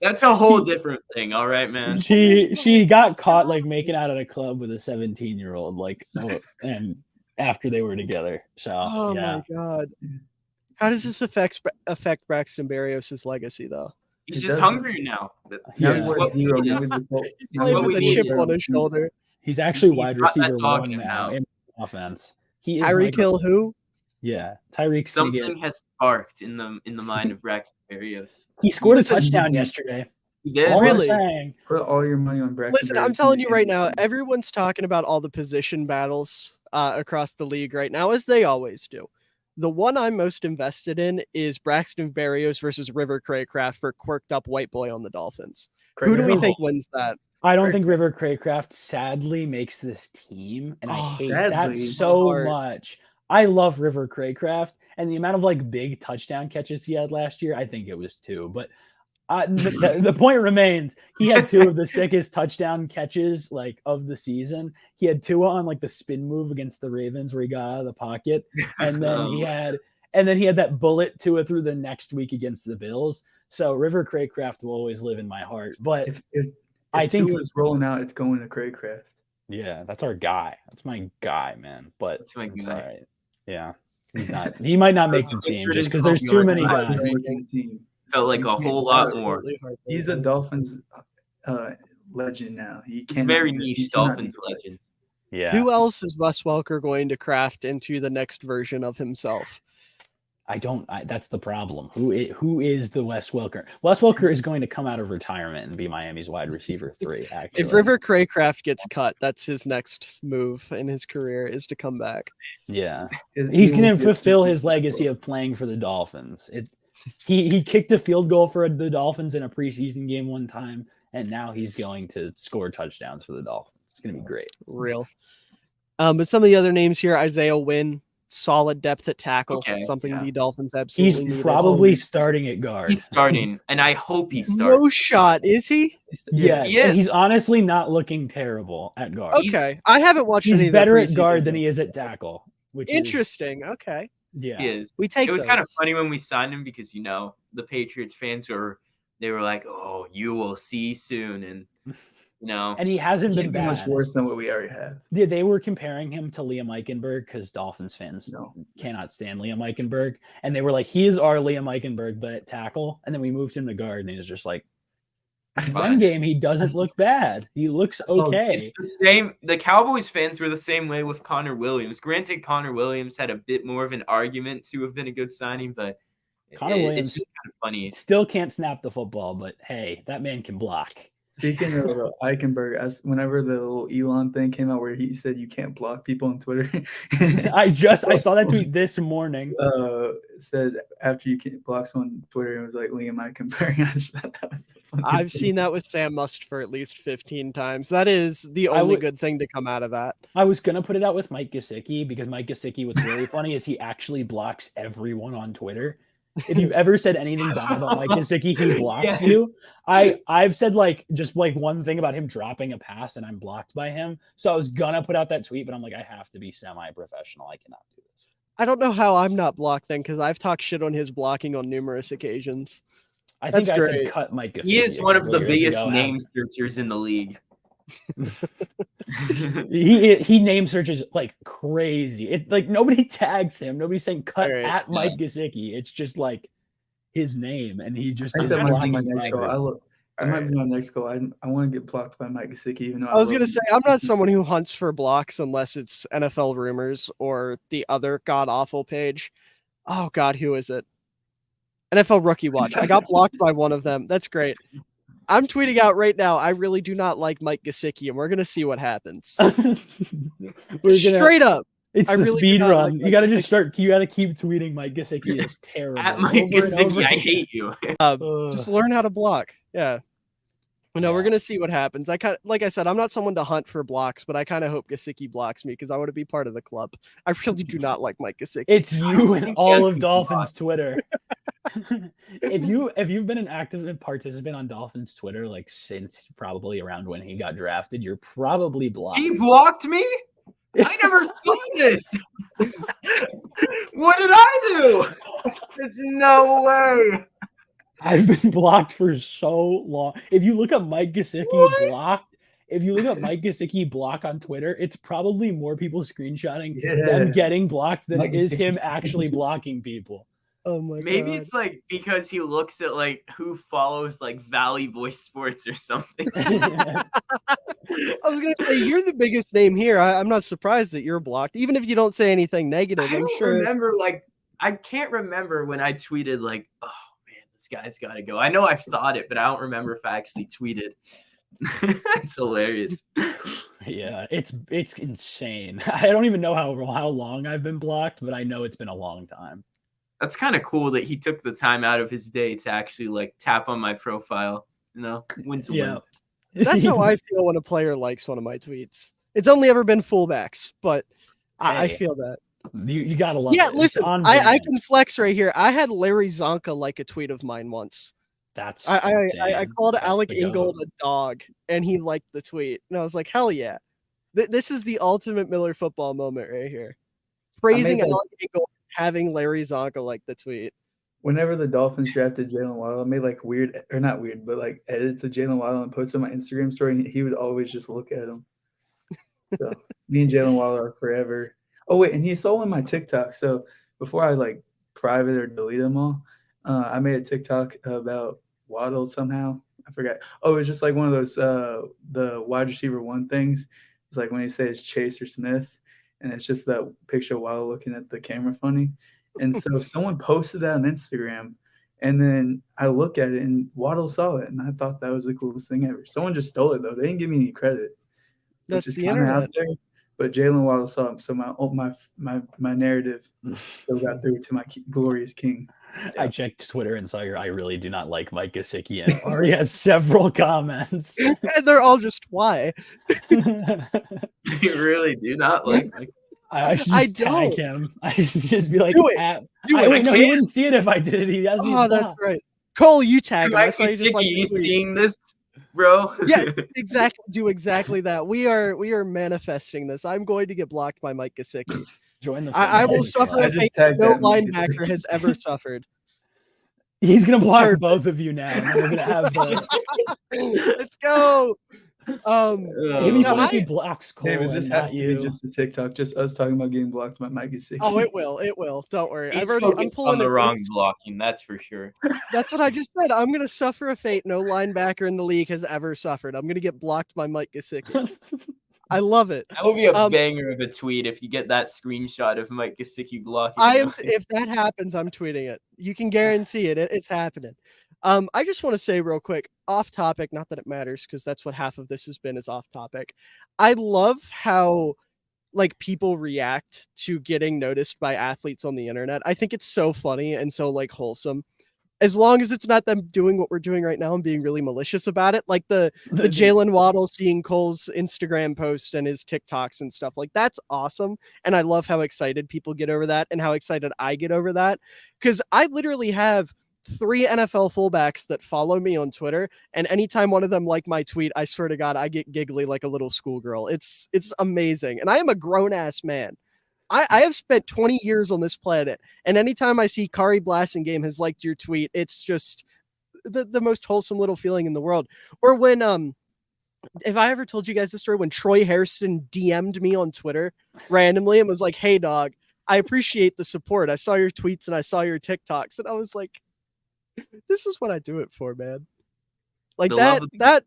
[SPEAKER 1] that's a whole different thing. All right, man.
[SPEAKER 3] She got caught making out at a club with a 17-year-old, and after they were together. So
[SPEAKER 2] my god, how does this affect Braxton Berrios' legacy though?
[SPEAKER 1] He's just hungry now.
[SPEAKER 2] He's playing with a chip on his shoulder.
[SPEAKER 3] He's actually wide receiver 1 now in offense.
[SPEAKER 2] Tyreek Hill, who?
[SPEAKER 3] Yeah, Tyreek.
[SPEAKER 1] Something has sparked in the mind of Braxton Berrios.
[SPEAKER 3] He scored a touchdown yesterday.
[SPEAKER 1] He did.
[SPEAKER 2] Really?
[SPEAKER 4] Put all your money on Braxton.
[SPEAKER 2] Listen, I'm telling you right now, everyone's talking about all the position battles across the league right now, as they always do. The one I'm most invested in is Braxton Berrios versus River Craycraft for quirked up white boy on the Dolphins. Who do we think wins that?
[SPEAKER 3] I don't think River Craycraft sadly makes this team, and I hate that so much. I love River Craycraft, and the amount of big touchdown catches he had last year, I think it was 2. But the point remains, he had 2 of the sickest touchdown catches of the season. He had 2 on the spin move against the Ravens where he got out of the pocket, and then he had that bullet to it through the next week against the Bills. So River Craycraft will always live in my heart. But
[SPEAKER 4] if I think it's rolling out, it's going to Craycraft.
[SPEAKER 3] Yeah, that's our guy. That's my guy, man. But
[SPEAKER 1] that's my guy.
[SPEAKER 3] All right. Yeah, he's not. He might not make the team just because there's too many guys.
[SPEAKER 1] Felt like a whole lot more.
[SPEAKER 4] He's a Dolphins legend now. He's
[SPEAKER 1] very niche Dolphins legend.
[SPEAKER 3] Yeah.
[SPEAKER 2] Who else is Wes Welker going to craft into the next version of himself?
[SPEAKER 3] That's the problem. Who is the Wes Welker? Wes Welker is going to come out of retirement and be Miami's wide receiver 3. Actually,
[SPEAKER 2] if River Craycraft gets cut, that's his next move in his career is to come back.
[SPEAKER 3] Yeah, he's going to fulfill his legacy of playing for the Dolphins. He kicked a field goal for the Dolphins in a preseason game one time, and now he's going to score touchdowns for the Dolphins. It's going to be great.
[SPEAKER 2] Real. But some of the other names here: Isaiah Wynn. Solid depth at tackle, the Dolphins absolutely need.
[SPEAKER 3] He's probably starting at guard.
[SPEAKER 1] He's starting, and I hope he starts.
[SPEAKER 2] No shot, is he?
[SPEAKER 3] Yes, and he's honestly not looking terrible at guard.
[SPEAKER 2] Okay, I haven't watched any.
[SPEAKER 3] He's better at guard than he is at tackle, which
[SPEAKER 2] interesting. Okay,
[SPEAKER 3] yeah,
[SPEAKER 1] he is.
[SPEAKER 2] We take.
[SPEAKER 1] It was kind of funny when we signed him because the Patriots fans were like, "Oh, you will see soon," and
[SPEAKER 3] and he hasn't been bad.
[SPEAKER 4] Much worse than what we already have.
[SPEAKER 3] Yeah, they were comparing him to Liam Eichenberg because Dolphins fans cannot stand Liam Eichenberg, and they were like, "He is our Liam Eichenberg, but at tackle." And then we moved him to guard, and he was just like, "One game, he doesn't look bad. He looks okay."
[SPEAKER 1] It's the same. The Cowboys fans were the same way with Connor Williams. Granted, Connor Williams had a bit more of an argument to have been a good signing, but
[SPEAKER 3] Connor Williams
[SPEAKER 1] it's just kind of funny.
[SPEAKER 3] Still can't snap the football, but hey, that man can block.
[SPEAKER 4] Speaking of Eichenberg, whenever the little Elon thing came out where he said you can't block people on Twitter,
[SPEAKER 3] I saw that tweet this morning.
[SPEAKER 4] Said after you can block someone on Twitter, it was like Liam Eichenberg. I just thought that was the funniest
[SPEAKER 2] I've seen that with Sam Mustipher at least 15 times. That is the only good thing to come out of that.
[SPEAKER 3] I was gonna put it out with Mike Gesicki because Mike Gesicki, what's really funny is he actually blocks everyone on Twitter. If you've ever said anything bad about Mike Gesicki, he blocks you. I've said just one thing about him dropping a pass and I'm blocked by him. So I was gonna put out that tweet, but I'm like, I have to be semi-professional. I cannot do this.
[SPEAKER 2] I don't know how I'm not blocked then, because I've talked shit on his blocking on numerous occasions.
[SPEAKER 3] I think I said cut Mike Gesicki.
[SPEAKER 1] He is one of the biggest name searchers in the league.
[SPEAKER 3] he name searches like crazy. It nobody tags him. Nobody's saying cut at Mike Gesicki. It's just his name, and he just.
[SPEAKER 4] I think that might be my next goal. I might be my next goal. I want to get blocked by Mike Gesicki, even though
[SPEAKER 2] I was gonna say I'm not someone who hunts for blocks unless it's NFL Rumors or the other god awful page. Oh God, who is it? NFL Rookie Watch. I got blocked by one of them. That's great. I'm tweeting out right now. I really do not like Mike Gesicki, and we're gonna see what happens. Straight up.
[SPEAKER 3] It's the speed run. You gotta you gotta keep tweeting Mike Gesicki is terrible.
[SPEAKER 1] At Mike Gesicki, I hate you.
[SPEAKER 2] Just learn how to block. Yeah. No, we're gonna see what happens. Like I said, I'm not someone to hunt for blocks, but I kind of hope Gesicki blocks me because I want to be part of the club. I really do not like Mike Gesicki.
[SPEAKER 3] It's you and all of Dolphins Twitter. if you've been an active participant on Dolphins Twitter like since probably around when he got drafted, you're probably blocked.
[SPEAKER 1] He blocked me? I never saw this. What did I do? There's no way.
[SPEAKER 3] I've been blocked for so long. If you look up Mike Gesicki blocked, if you look up Mike Gesicki block on Twitter, it's probably more people screenshotting them getting blocked than it is him actually blocking people.
[SPEAKER 2] Oh my
[SPEAKER 1] Maybe
[SPEAKER 2] God.
[SPEAKER 1] it's like because he looks at like who follows like Valley Voice Sports or something.
[SPEAKER 2] I was gonna say you're the biggest name here. I'm not surprised that you're blocked, even if you don't say anything negative. I'm sure.
[SPEAKER 1] Remember, like I can't remember when I tweeted like, "Oh man, this guy's got to go." I know I've thought it, but I don't remember if I actually tweeted. It's hilarious.
[SPEAKER 3] Yeah, it's insane. I don't even know how long I've been blocked, but I know it's been a long time.
[SPEAKER 1] That's kind of cool that he took the time out of his day to actually like tap on my profile, win to win.
[SPEAKER 2] That's how I feel when a player likes one of my tweets. It's only ever been fullbacks, but I feel that.
[SPEAKER 3] You gotta love it.
[SPEAKER 2] Yeah, listen, I can flex right here. I had Larry Zonka like a tweet of mine once.
[SPEAKER 3] That's
[SPEAKER 2] I called Alec Ingold a dog, and he liked the tweet, and I was like, hell yeah, this is the ultimate Miller football moment right here. Praising Alec Ingold, having Larry Zonka like the tweet.
[SPEAKER 4] Whenever the Dolphins drafted Jalen Waddle, I made like not weird, but like edits of Jalen Waddle and posts on my Instagram story, and he would always just look at him. So me and Jalen Waddle are forever. Oh wait, and he's all in my TikTok. So before I like private or delete them all, I made a TikTok about Waddle somehow. I forgot. Oh, it was just like one of those the wide receiver one things. It's like when you say it's Chase or Smith, and it's just that picture of Waddle looking at the camera funny. And so someone posted that on Instagram, and then I look at it, and Waddle saw it, and I thought that was the coolest thing ever. Someone just stole it though; they didn't give me any credit.
[SPEAKER 2] That's the internet.
[SPEAKER 4] Out there, but Jalen Waddle saw him, so my narrative still got through to my glorious king.
[SPEAKER 3] Yeah. I checked Twitter and saw I really do not like Mike Gesicki, and already had several comments.
[SPEAKER 2] And they're all just why.
[SPEAKER 1] You really do not like Mike.
[SPEAKER 3] I should just tag him. I should just be like,
[SPEAKER 2] do it.
[SPEAKER 3] Wait, no, he wouldn't see it if I did it. He has me.
[SPEAKER 2] Oh, that's right. Cole, you tag him. I saw you just like
[SPEAKER 1] you seeing this, bro?
[SPEAKER 2] Yeah, exactly. Do exactly that. We are manifesting this. I'm going to get blocked by Mike Gesicki.
[SPEAKER 3] Join the.
[SPEAKER 2] I will suffer a fate no linebacker has ever suffered.
[SPEAKER 3] He's gonna block both of you now. And we're gonna have.
[SPEAKER 2] Let's go.
[SPEAKER 3] Maybe if he blocks Cole,
[SPEAKER 4] David, this has to be just a TikTok, just us talking about getting blocked by Mike Gesicki.
[SPEAKER 2] Oh, it will. Don't worry.
[SPEAKER 1] I'm pulling the wrong blocking. That's for sure.
[SPEAKER 2] That's what I just said. I'm gonna suffer a fate no linebacker in the league has ever suffered. I'm gonna get blocked by Mike Gesicki. I love it.
[SPEAKER 1] That would be a banger of a tweet if you get that screenshot of Mike Gesicki blocking.
[SPEAKER 2] If that happens, I'm tweeting it. You can guarantee it. It's happening. I just want to say real quick, off topic, not that it matters because that's what half of this has been is off topic. I love how like people react to getting noticed by athletes on the internet. I think it's so funny and so like wholesome. As long as it's not them doing what we're doing right now and being really malicious about it, like the Jalen Waddle seeing Cole's Instagram post and his TikToks and stuff, like that's awesome. And I love how excited people get over that and how excited I get over that. Because I literally have 3 NFL fullbacks that follow me on Twitter, and anytime one of them like my tweet, I swear to God, I get giggly like a little schoolgirl. It's amazing. And I am a grown-ass man. I have spent 20 years on this planet, and anytime I see Kari Blasingame has liked your tweet, it's just the most wholesome little feeling in the world. Or when if I ever told you guys the story when Troy Hairston DM'd me on Twitter randomly and was like, "Hey dog, I appreciate the support. I saw your tweets and I saw your TikToks," and I was like, this is what I do it for, man. Like that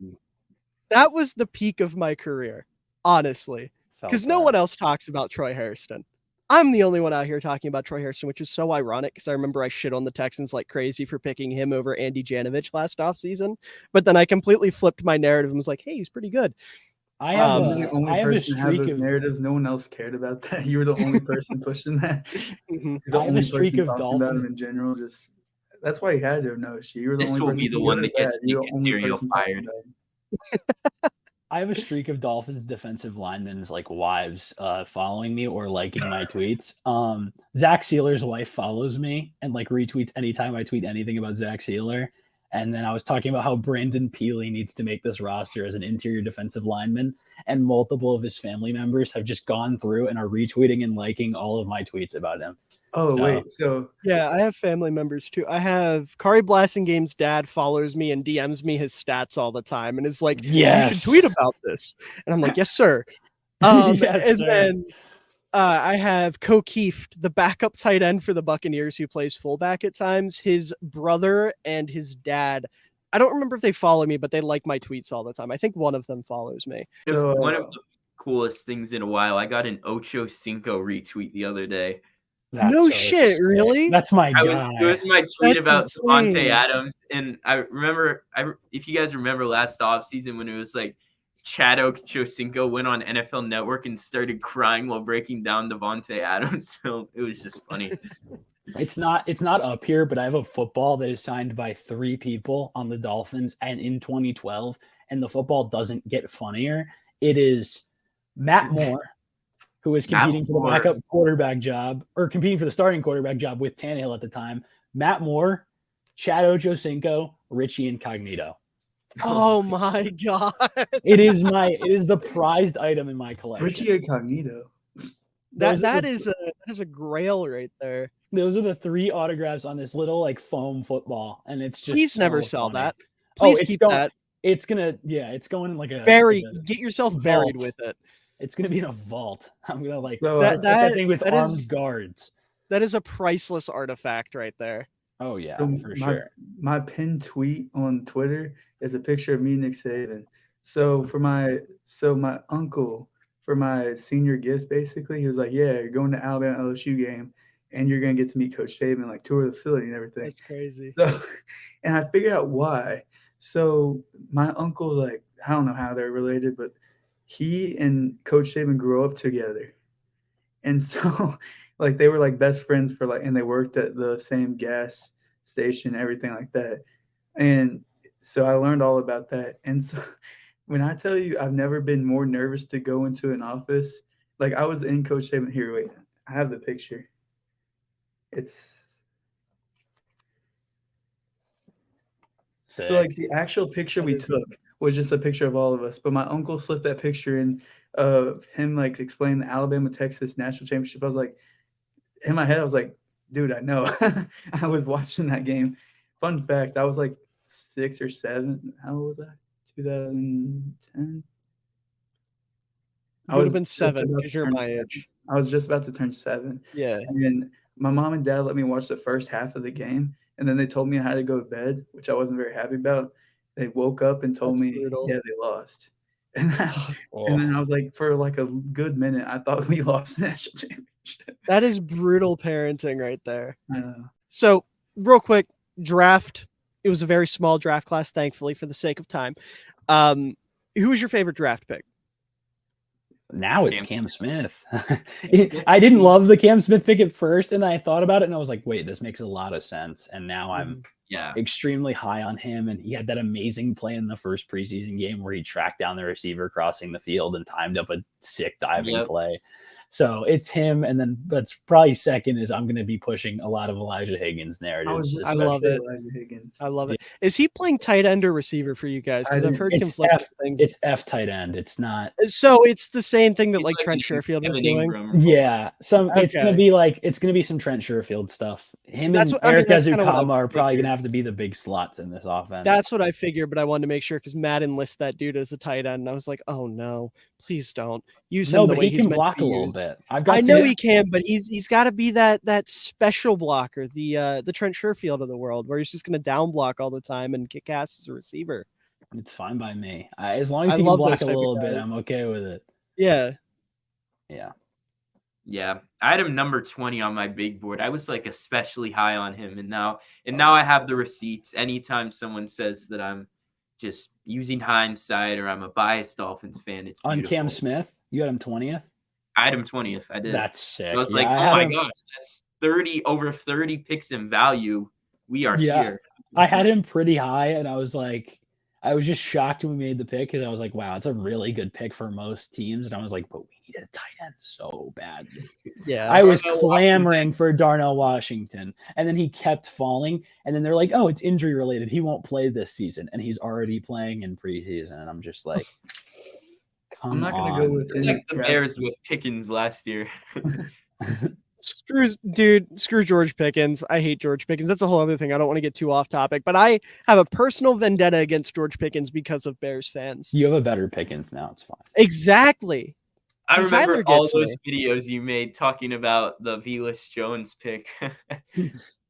[SPEAKER 2] was the peak of my career, honestly. Because no one else talks about Troy Hairston. I'm the only one out here talking about Troy Hairston, which is so ironic because I remember I shit on the Texans like crazy for picking him over Andy Janovich last offseason. But then I completely flipped my narrative and was like, hey, he's pretty good.
[SPEAKER 4] I have a streak of narratives. No one else cared about that. You were the only person pushing that.
[SPEAKER 3] I have a streak of Dolphins
[SPEAKER 4] about him in general. Just that's why he had to have noticed you. You were the
[SPEAKER 1] this
[SPEAKER 4] only
[SPEAKER 1] will
[SPEAKER 4] person
[SPEAKER 1] be the one that gets Nico fired.
[SPEAKER 3] I have a streak of Dolphins defensive linemen's like wives following me or liking my tweets. Zach Sealer's wife follows me and like retweets anytime I tweet anything about Zach Sealer. And then I was talking about how Brandon Peely needs to make this roster as an interior defensive lineman. And multiple of his family members have just gone through and are retweeting and liking all of my tweets about him.
[SPEAKER 4] Oh, wait. So,
[SPEAKER 2] yeah, I have family members too. I have Kari Blassingame's dad follows me and DMs me his stats all the time and is like,
[SPEAKER 3] yes,
[SPEAKER 2] you should tweet about this. And I'm like, yes, sir.
[SPEAKER 3] Yes,
[SPEAKER 2] and
[SPEAKER 3] sir.
[SPEAKER 2] then I have Keefe, the backup tight end for the Buccaneers who plays fullback at times. His brother and his dad, I don't remember if they follow me, but they like my tweets all the time. I think one of them follows me.
[SPEAKER 4] So,
[SPEAKER 1] one of the coolest things in a while, I got an Ocho Cinco retweet the other day.
[SPEAKER 2] No shit,
[SPEAKER 3] sick.
[SPEAKER 2] Really?
[SPEAKER 3] That's my guy.
[SPEAKER 1] It was my tweet
[SPEAKER 2] That's
[SPEAKER 1] about
[SPEAKER 2] insane.
[SPEAKER 1] Devontae Adams, and I remember, if you guys remember last offseason when it was like Chad Ochocinco went on NFL Network and started crying while breaking down Devontae Adams' film. It was just funny.
[SPEAKER 3] It's not up here, but I have a football that is signed by 3 people on the Dolphins and in 2012, and the football doesn't get funnier. It is Matt Moore, who is competing for the backup quarterback job, or competing for the starting quarterback job with Tannehill at the time. Matt Moore, Chad Ochocinco, Richie Incognito.
[SPEAKER 2] Oh my god!
[SPEAKER 3] It is the prized item in my collection.
[SPEAKER 4] Richie Incognito.
[SPEAKER 2] That is a grail right there.
[SPEAKER 3] Those are the 3 autographs on this little like foam football, and it's just
[SPEAKER 2] please never
[SPEAKER 3] so
[SPEAKER 2] sell
[SPEAKER 3] funny.
[SPEAKER 2] that. Please keep that.
[SPEAKER 3] It's going in like a
[SPEAKER 2] get yourself buried with it.
[SPEAKER 3] It's gonna be in a vault. I'm gonna like
[SPEAKER 2] that
[SPEAKER 3] thing with armed guards.
[SPEAKER 2] That is a priceless artifact right there.
[SPEAKER 3] Oh yeah, for
[SPEAKER 4] sure. My pinned tweet on Twitter is a picture of me and Nick Saban. So my uncle, for my senior gift, basically, he was like, "Yeah, you're going to Alabama LSU game, and you're gonna get to meet Coach Saban, like tour the facility and everything."
[SPEAKER 2] That's crazy.
[SPEAKER 4] So, and I figured out why. So my uncle, like, I don't know how they're related, but he and Coach Saban grew up together, and so like they were like best friends for like, and they worked at the same gas station, everything like that. And so I learned all about that. And so when I tell you I've never been more nervous to go into an office, like I was in Coach Saban here. Wait, I have the picture. So like the actual picture we took was just a picture of all of us, but my uncle slipped that picture in of him like explaining the Alabama-Texas national championship. I was like, in my head, I was like, dude, I know. I was watching that game. Fun fact, I was like 6 or 7. How old was I? 2010?
[SPEAKER 2] I would have been 7 because you're my age.
[SPEAKER 4] I was just about to turn 7.
[SPEAKER 2] Yeah.
[SPEAKER 4] And then my mom and dad let me watch the first half of the game, and then they told me I had to go to bed, which I wasn't very happy about. They woke up and told me, yeah, they lost. And then I was like, for like a good minute, I thought we lost the national championship.
[SPEAKER 2] That is brutal parenting right there.
[SPEAKER 4] I know.
[SPEAKER 2] So real quick, draft. It was a very small draft class, thankfully, for the sake of time. Who was your favorite draft pick?
[SPEAKER 3] Now it's Cam Smith. I didn't love the Cam Smith pick at first, and I thought about it, and I was like, wait, this makes a lot of sense. And now I'm extremely high on him, and he had that amazing play in the first preseason game where he tracked down the receiver crossing the field and timed up a sick diving play. So it's him, and then that's probably second is I'm going to be pushing a lot of Elijah Higgins narratives.
[SPEAKER 2] I love it. I love it. Is he playing tight end or receiver for you guys? Because I've heard conflicting things.
[SPEAKER 3] It's F tight end. It's not.
[SPEAKER 2] So it's the same thing that like Trent Sherfield was doing.
[SPEAKER 3] Yeah, it's going to be some Trent Sherfield stuff. Him and Eric Ezukama are probably going to have to be the big slots in this offense.
[SPEAKER 2] That's what I figured, but I wanted to make sure because Matt enlists that dude as a tight end, and I was like, oh no, please don't use him the way he's meant to be used.
[SPEAKER 3] He can block a little bit.
[SPEAKER 2] I know he can, but he's got to be that special blocker, the Trent Sherfield of the world, where he's just going to down block all the time and kick ass as a receiver.
[SPEAKER 3] It's fine by me. As long as he can block a little bit, I'm okay with it.
[SPEAKER 2] Yeah.
[SPEAKER 1] I had him number 20 on my big board. I was like especially high on him, and now I have the receipts. Anytime someone says that I'm just using hindsight or I'm a biased Dolphins fan, it's beautiful.
[SPEAKER 3] On Cam Smith, you had him 20th.
[SPEAKER 1] I had him 20th. I did.
[SPEAKER 3] That's sick.
[SPEAKER 1] I was like, oh my gosh, that's 30 picks in value. We are here.
[SPEAKER 3] I had him pretty high, and I was like, I was just shocked when we made the pick because I was like, wow, it's a really good pick for most teams. And I was like, but we needed a tight end so bad.
[SPEAKER 2] Yeah.
[SPEAKER 3] I was
[SPEAKER 1] Darnell
[SPEAKER 3] clamoring for Darnell Washington. And then he kept falling. And then they're like, oh, it's injury related. He won't play this season. And he's already playing in preseason. And I'm just like, come
[SPEAKER 4] I'm not
[SPEAKER 3] on.
[SPEAKER 4] gonna go with
[SPEAKER 1] It's like the Bears with Pickens last year.
[SPEAKER 2] Screw George Pickens. I hate George Pickens. That's a whole other thing. I don't want to get too off topic, but I have a personal vendetta against George Pickens because of Bears fans.
[SPEAKER 3] You have a better Pickens now. It's fine.
[SPEAKER 2] Exactly.
[SPEAKER 1] I
[SPEAKER 2] See,
[SPEAKER 1] remember
[SPEAKER 2] Tyler
[SPEAKER 1] all
[SPEAKER 2] gets
[SPEAKER 1] those videos you made talking about the Velas Jones pick.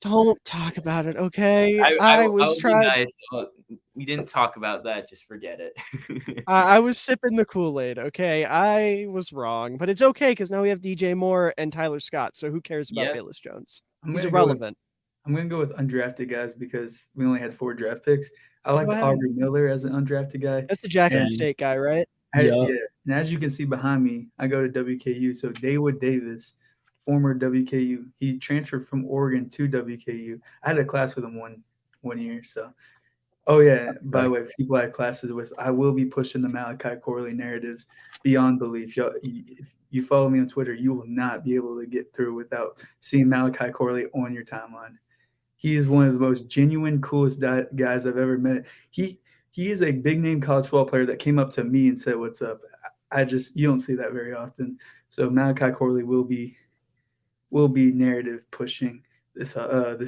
[SPEAKER 2] Don't talk about it, okay?
[SPEAKER 1] I
[SPEAKER 2] was
[SPEAKER 1] will be
[SPEAKER 2] trying.
[SPEAKER 1] nice. We didn't talk about that. Just forget it.
[SPEAKER 2] I was sipping the Kool-Aid, okay? I was wrong, but it's okay because now we have DJ Moore and Tyler Scott. So who cares about
[SPEAKER 1] Yeah.
[SPEAKER 2] Bayless Jones?
[SPEAKER 4] I'm
[SPEAKER 2] He's
[SPEAKER 4] gonna go with-
[SPEAKER 2] irrelevant.
[SPEAKER 4] I'm gonna go with undrafted guys because we only had 4 draft picks. I like
[SPEAKER 2] Go ahead.
[SPEAKER 4] Aubrey Miller as an undrafted guy.
[SPEAKER 2] That's the Jackson
[SPEAKER 3] And-
[SPEAKER 2] State guy, right?
[SPEAKER 3] Yup.
[SPEAKER 4] Yeah, and as you can see behind me, I go to WKU. So Dawood Davis, former WKU, he transferred from Oregon to WKU. I had a class with him one year. So, oh yeah. By the way, people I had classes with, I will be pushing the Malachi Corley narratives beyond belief. If you follow me on Twitter, you will not be able to get through without seeing Malachi Corley on your timeline. He is one of the most genuine, coolest guys I've ever met. He is a big name college football player that came up to me and said, "What's up?" You don't see that very often. So Malachi Corley will be narrative pushing this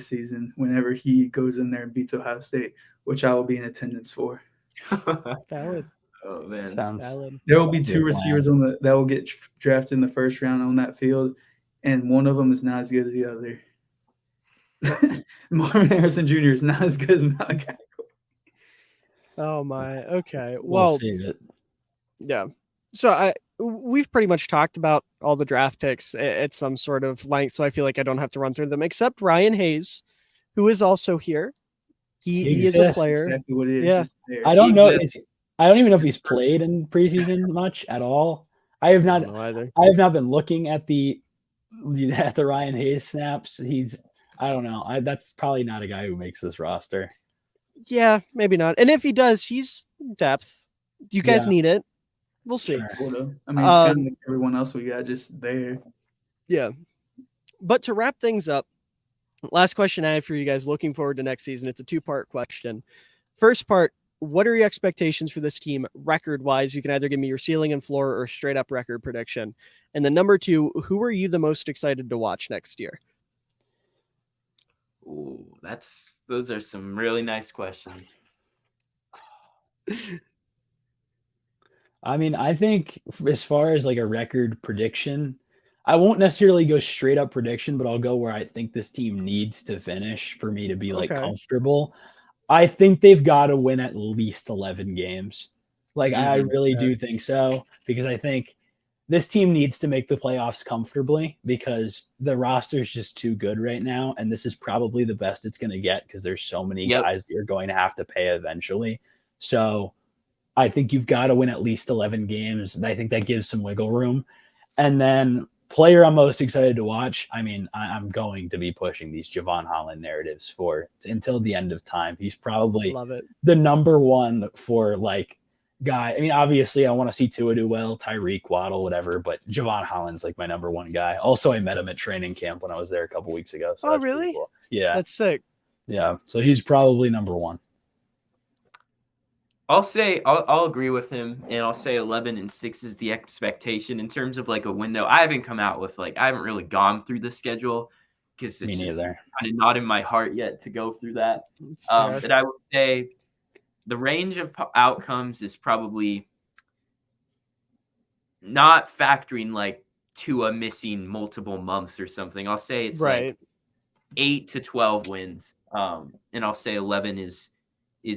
[SPEAKER 4] season whenever he goes in there and beats Ohio State, which I will be in attendance for.
[SPEAKER 2] Valid.
[SPEAKER 1] Oh man,
[SPEAKER 2] Valid.
[SPEAKER 4] There will be
[SPEAKER 3] Sounds like
[SPEAKER 4] 2
[SPEAKER 3] a
[SPEAKER 4] receivers that will get drafted in the first round on that field, and one of them is not as good as the other. Marvin Harrison Jr. is not as good as Malachi.
[SPEAKER 2] Oh my. Okay.
[SPEAKER 3] We'll
[SPEAKER 2] Well,
[SPEAKER 3] save it.
[SPEAKER 2] yeah. So we've pretty much talked about all the draft picks at some sort of length, so I feel like I don't have to run through them, except Ryan Hayes, who is also here. He is a
[SPEAKER 3] exists.
[SPEAKER 2] player.
[SPEAKER 4] Exactly what it is.
[SPEAKER 2] Yeah.
[SPEAKER 4] Just there.
[SPEAKER 3] I don't know.
[SPEAKER 1] exists.
[SPEAKER 3] I don't even know if he's played in preseason much at all. I have
[SPEAKER 2] I
[SPEAKER 3] not.
[SPEAKER 2] don't know either.
[SPEAKER 3] I have not been looking at the Ryan Hayes snaps. I don't know. That's probably not a guy who makes this roster.
[SPEAKER 2] Yeah, maybe not. And if he does, he's depth. You guys
[SPEAKER 3] Yeah.
[SPEAKER 2] need it. We'll see.
[SPEAKER 3] Sure.
[SPEAKER 4] Sorta. I mean, it's kind of like everyone else we got just there.
[SPEAKER 2] Yeah. But to wrap things up, last question I have for you guys looking forward to next season. It's a 2-part question. First part, what are your expectations for this team record-wise? You can either give me your ceiling and floor or straight up record prediction. And then number 2, who are you the most excited to watch next year?
[SPEAKER 1] Ooh, those are some really nice questions.
[SPEAKER 3] I mean, I think as far as like a record prediction, I won't necessarily go straight up prediction, but I'll go where I think this team needs to finish for me to be like
[SPEAKER 2] Okay.
[SPEAKER 3] comfortable. I think they've got to win at least 11 games. Like, I really do think so, because I think this team needs to make the playoffs comfortably because the roster is just too good right now. And this is probably the best it's going to get because there's so many guys that you're going to have to pay eventually. So I think you've got to win at least 11 games. And I think that gives some wiggle room. And then player I'm most excited to watch, I mean, I'm going to be pushing these Javon Holland narratives until the end of time. He's probably
[SPEAKER 2] Love it.
[SPEAKER 3] the number one for like guy. I mean, obviously I want to see Tua do well, Tyreek, Waddle, whatever, but Javon Holland's like my number one guy. Also, I met him at training camp when I was there a couple weeks ago. So that's
[SPEAKER 2] really?
[SPEAKER 3] cool. Yeah.
[SPEAKER 2] That's sick.
[SPEAKER 3] Yeah. So he's probably number one.
[SPEAKER 1] I'll agree with him, and I'll say 11-6 is the expectation in terms of like a window. I haven't come out with I haven't really gone through the schedule because it's just kind of not in my heart yet to go through that. But I would say the range of outcomes is probably not factoring like Tua missing multiple months or something. I'll say it's like 8 to 12 wins, and I'll say 11 is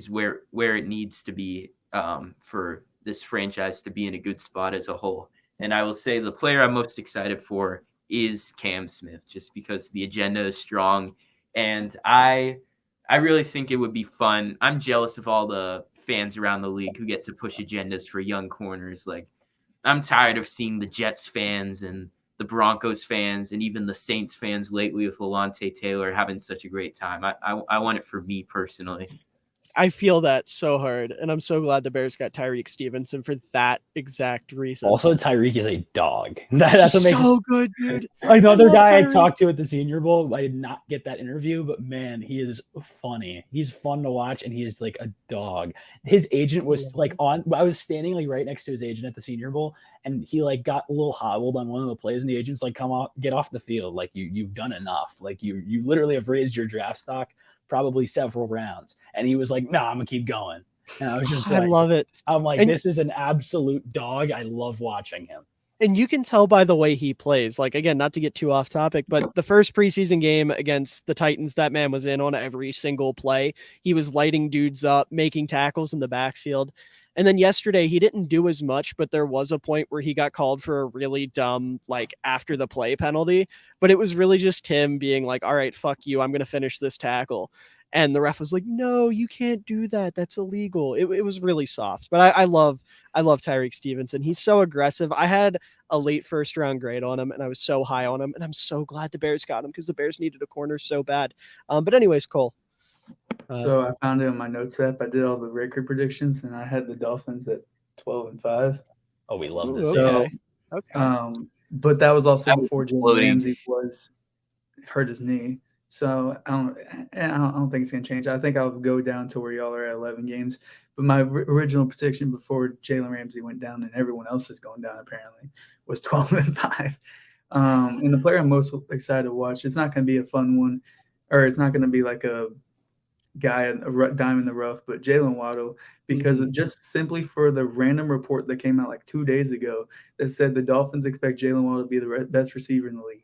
[SPEAKER 1] where it needs to be for this franchise to be in a good spot as a whole. And I will say the player I'm most excited for is Cam Smith, just because the agenda is strong. And I really think it would be fun. I'm jealous of all the fans around the league who get to push agendas for young corners. Like, I'm tired of seeing the Jets fans and the Broncos fans and even the Saints fans lately with Lawrence Taylor having such a great time. I want it for me personally.
[SPEAKER 2] I feel that so hard, and I'm so glad the Bears got Tyreek Stevenson for that exact reason.
[SPEAKER 3] Also, Tyreek is a dog. That's what
[SPEAKER 2] He's
[SPEAKER 3] makes
[SPEAKER 2] so good, dude.
[SPEAKER 3] Another guy I
[SPEAKER 2] Tyreek.
[SPEAKER 3] talked to at the Senior Bowl, I did not get that interview, but man, he is funny. He's fun to watch, and he is like a dog. His agent was like I was standing like right next to his agent at the Senior Bowl, and he like got a little hobbled on one of the plays, and the agent's like, "Come on, get off the field. Like you've done enough. Like you literally have raised your draft stock probably several rounds." And he was like, "No, I'm gonna keep going." And I was just like,
[SPEAKER 2] I love it.
[SPEAKER 3] I'm like,
[SPEAKER 2] And
[SPEAKER 3] this is an absolute dog. I love watching him.
[SPEAKER 2] And you can tell by the way he plays. Like, again, not to get too off topic, but the first preseason game against the Titans, that man was in on every single play. He was lighting dudes up, making tackles in the backfield. And then yesterday, he didn't do as much, but there was a point where he got called for a really dumb, like, after the play penalty. But it was really just him being like, all right, fuck you. I'm going to finish this tackle. And the ref was like, no, you can't do that. That's illegal. It was really soft. But I love Tyreek Stevenson. He's so aggressive. I had a late first round grade on him, and I was so high on him. And I'm so glad the Bears got him because the Bears needed a corner so bad. But anyways, Cole.
[SPEAKER 4] So I found it in my notes app. I did all the record predictions, and I had the Dolphins at 12-5.
[SPEAKER 3] Oh, we love
[SPEAKER 2] Ooh,
[SPEAKER 3] this.
[SPEAKER 2] okay.
[SPEAKER 4] But that was also
[SPEAKER 1] That was
[SPEAKER 4] before Jalen
[SPEAKER 1] floating.
[SPEAKER 4] Ramsey was hurt his knee. So I don't think it's gonna change. I think I'll go down to where y'all are at 11 games. But my original prediction before Jalen Ramsey went down and everyone else is going down apparently was 12-5. And the player I'm most excited to watch, it's not going to be a fun one, or it's not going to be like a guy, a dime in the rough, but Jalen Waddle, because of just simply for the random report that came out like 2 days ago that said the Dolphins expect Jalen Waddle to be the best receiver in the league.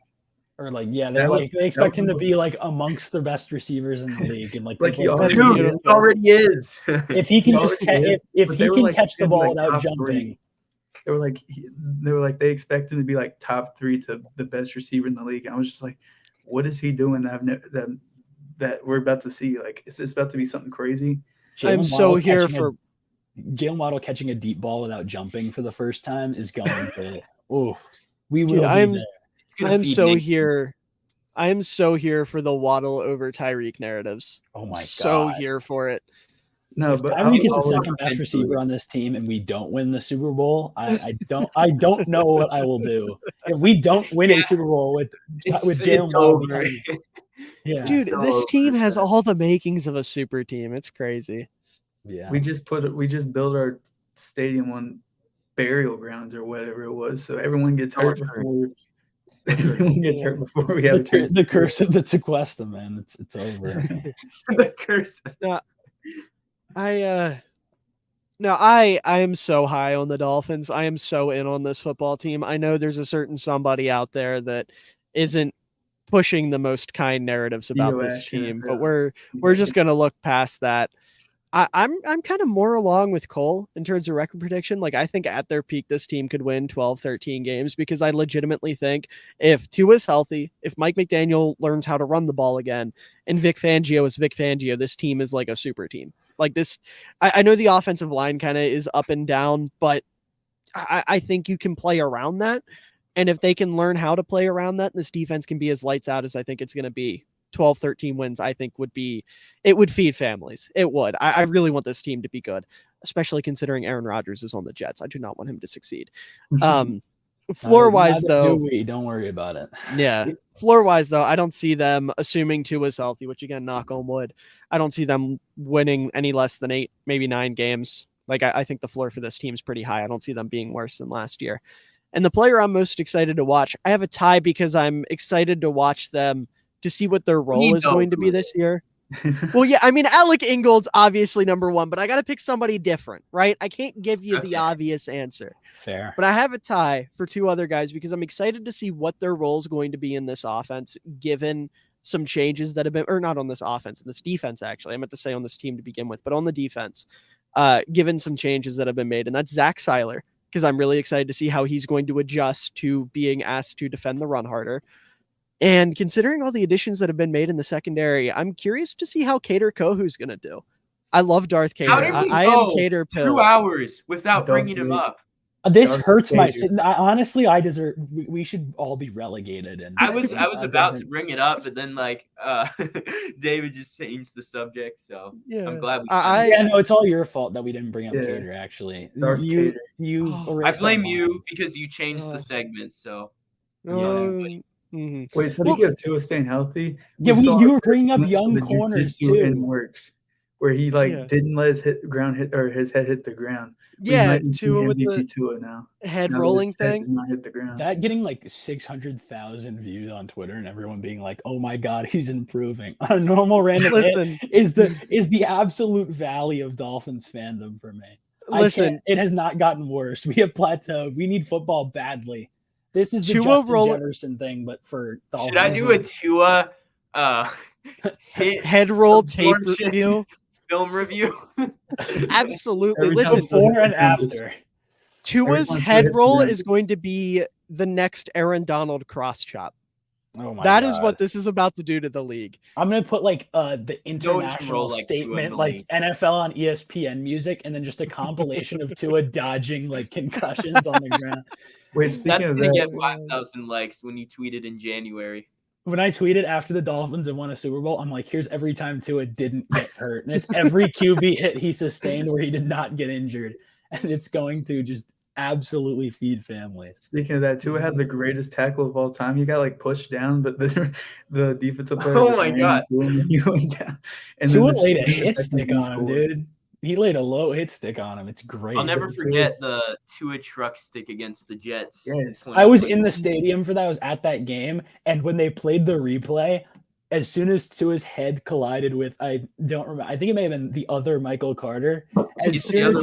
[SPEAKER 3] Or like, yeah, they expect him to be like amongst the best receivers in the league, and like
[SPEAKER 4] he
[SPEAKER 1] already is.
[SPEAKER 3] If he can just if he can catch the ball without jumping.
[SPEAKER 4] They were like they expect him to be like top 3 to the best receiver in the league. And I was just like, what is he doing that we're about to see? Like, is this about to be something crazy?
[SPEAKER 2] I'm so here for
[SPEAKER 3] Jalen Waddle catching a deep ball without jumping for the first time is going to we will.
[SPEAKER 2] Dude, I'm so here. I am so here for the Waddle over Tyreek narratives.
[SPEAKER 3] Oh my god.
[SPEAKER 2] So here for it.
[SPEAKER 4] No,
[SPEAKER 3] if
[SPEAKER 4] but
[SPEAKER 3] Tyreek is the second best receiver on this team and we don't win the Super Bowl, I don't know what I will do. If we don't win a Super Bowl with Jalen Waddle,
[SPEAKER 2] yeah. Dude, this team has all the makings of a super team. It's crazy.
[SPEAKER 3] Yeah.
[SPEAKER 4] We just built our stadium on burial grounds or whatever it was, so everyone gets hurt before we have
[SPEAKER 3] the curse of the Tequesta, man. It's over.
[SPEAKER 1] The curse.
[SPEAKER 2] I am so high on the Dolphins. I am so in on this football team. I know there's a certain somebody out there that isn't pushing the most kind narratives about this team, but we're just gonna look past that. I'm kind of more along with Cole in terms of record prediction. Like, I think at their peak, this team could win 12, 13 games because I legitimately think if Tua's healthy, if Mike McDaniel learns how to run the ball again, and Vic Fangio is Vic Fangio, this team is like a super team. Like this, I know the offensive line kind of is up and down, but I think you can play around that. And if they can learn how to play around that, this defense can be as lights out as I think it's going to be. 12, 13 wins, I think would feed families. It would. I really want this team to be good, especially considering Aaron Rodgers is on the Jets. I do not want him to succeed. Floor-wise, though,
[SPEAKER 3] don't worry about it.
[SPEAKER 2] Yeah. Floor-wise, though, I don't see them, assuming Tua's healthy, which again, knock on wood, I don't see them winning any less than 8, maybe 9 games. Like, I think the floor for this team is pretty high. I don't see them being worse than last year. And the player I'm most excited to watch, I have a tie because I'm excited to watch them to see what their role is going to be this year. Well, yeah, I mean, Alec Ingold's obviously number 1, but I got to pick somebody different, right? I can't give you the obvious answer.
[SPEAKER 3] Fair.
[SPEAKER 2] But I have a tie for 2 other guys because I'm excited to see what their role is going to be in this offense, given some changes that have been, or not on this offense, this defense, actually. I meant to say on this team to begin with, but on the defense, given some changes that have been made. And that's Zach Seiler, because I'm really excited to see how he's going to adjust to being asked to defend the run harder. And considering all the additions that have been made in the secondary, I'm curious to see how Cater Kohu's going to do. I love Darth Cater. I am Cater Pill.
[SPEAKER 1] 2 hours without bringing him up.
[SPEAKER 3] This hurts my. Honestly, I deserve. We should all be relegated. And
[SPEAKER 1] I was about to bring it up, but then David just changed the subject. So
[SPEAKER 2] Yeah.
[SPEAKER 1] I'm glad we.
[SPEAKER 3] No, it's all your fault that we didn't bring up Cater. Actually, you.
[SPEAKER 1] I blame you because you changed the segment. So.
[SPEAKER 4] Wait, speaking of Tua staying healthy,
[SPEAKER 3] you were bringing up young corners too.
[SPEAKER 4] In works, where he didn't let his head hit the ground.
[SPEAKER 2] Yeah, Tua with
[SPEAKER 4] MVP Tua now.
[SPEAKER 2] Head rolling thing.
[SPEAKER 4] Does not hit the ground.
[SPEAKER 3] That getting 600,000 views on Twitter and everyone being like, "Oh my God, he's improving." On a normal random hit is the absolute valley of Dolphins fandom for me. It has not gotten worse. We have plateaued. We need football badly. This is the Justin Jefferson thing, but for Dolphins.
[SPEAKER 1] Should I do a Tua
[SPEAKER 2] head roll tape review?
[SPEAKER 1] Film review?
[SPEAKER 2] Absolutely. Listen,
[SPEAKER 3] before and after.
[SPEAKER 2] Tua's head roll is going to be the next Aaron Donald cross chop.
[SPEAKER 3] Oh my
[SPEAKER 2] that
[SPEAKER 3] God.
[SPEAKER 2] Is what this is about to do to the league.
[SPEAKER 3] I'm gonna put the international statement, NFL on ESPN music, and then just a compilation of Tua dodging concussions on the ground.
[SPEAKER 4] Wait,
[SPEAKER 1] that's gonna get 5,000 likes when you tweeted in January.
[SPEAKER 3] When I tweeted after the Dolphins had won a Super Bowl, I'm like, here's every time Tua didn't get hurt. And it's every QB hit he sustained where he did not get injured. And it's going to just absolutely feed families.
[SPEAKER 4] Speaking of that, Tua had the greatest tackle of all time. He got pushed down, but the defensive player.
[SPEAKER 1] Oh my God.
[SPEAKER 4] He went down. And
[SPEAKER 3] Tua laid a hit stick on him, dude. He laid a low hit stick on him. It's great.
[SPEAKER 1] I'll never forget the Tua truck stick against the Jets.
[SPEAKER 4] Yes.
[SPEAKER 3] I was in the stadium for that. I was at that game. And when they played the replay, as soon as Tua's head collided with, I don't remember, I think it may have been the other Michael Carter. As soon as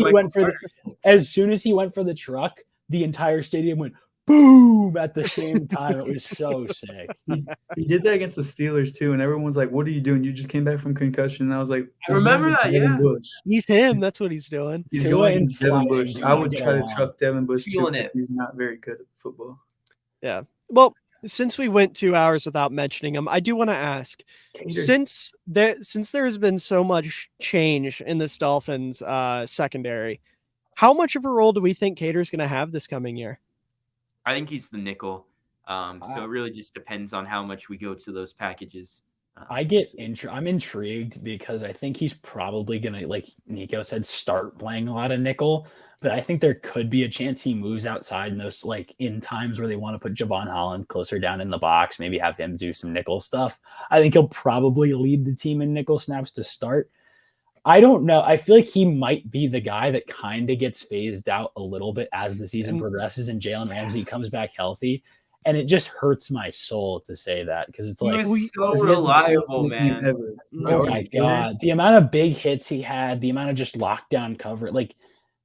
[SPEAKER 3] he went for the truck, the entire stadium went boom at the same time. It was so sick.
[SPEAKER 4] He did that against the Steelers too, and everyone's like, "What are you doing? You just came back from concussion." And I was like,
[SPEAKER 1] "I remember that. Yeah,
[SPEAKER 2] he's him. That's what he's doing."
[SPEAKER 4] He's going Devin Bush. I would try to truck Devin Bush too, because he's not very good at football.
[SPEAKER 2] Yeah. Well, since we went 2 hours without mentioning him, I do want to ask: since there has been so much change in this Dolphins secondary, how much of a role do we think Cater's going to have this coming year?
[SPEAKER 1] I think he's the nickel. So it really just depends on how much we go to those packages.
[SPEAKER 3] I'm intrigued because I think he's probably going to, like Nico said, start playing a lot of nickel. But I think there could be a chance he moves outside in those, in times where they want to put Javon Holland closer down in the box, maybe have him do some nickel stuff. I think he'll probably lead the team in nickel snaps to start. I don't know. I feel like he might be the guy that kind of gets phased out a little bit as the season progresses and Jalen Ramsey comes back healthy. And it just hurts my soul to say that because it's
[SPEAKER 1] he was so reliable, man.
[SPEAKER 3] Oh my God. The amount of big hits he had, the amount of just lockdown cover.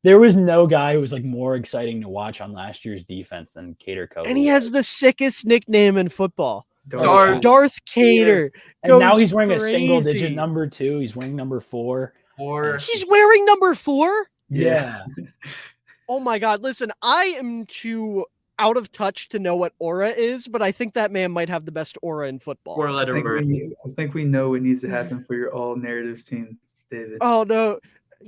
[SPEAKER 3] There was no guy who was more exciting to watch on last year's defense than Cater Cove.
[SPEAKER 2] And he has the sickest nickname in football.
[SPEAKER 1] Darth
[SPEAKER 2] Cater.
[SPEAKER 3] And now he's wearing a single digit number 2. He's wearing number 4.
[SPEAKER 2] He's wearing number 4?
[SPEAKER 3] Yeah.
[SPEAKER 2] Oh my God. Listen, I am too out of touch to know what aura is, but I think that man might have the best aura in football.
[SPEAKER 4] I think we know what needs to happen for your all narratives team, David.
[SPEAKER 2] Oh no.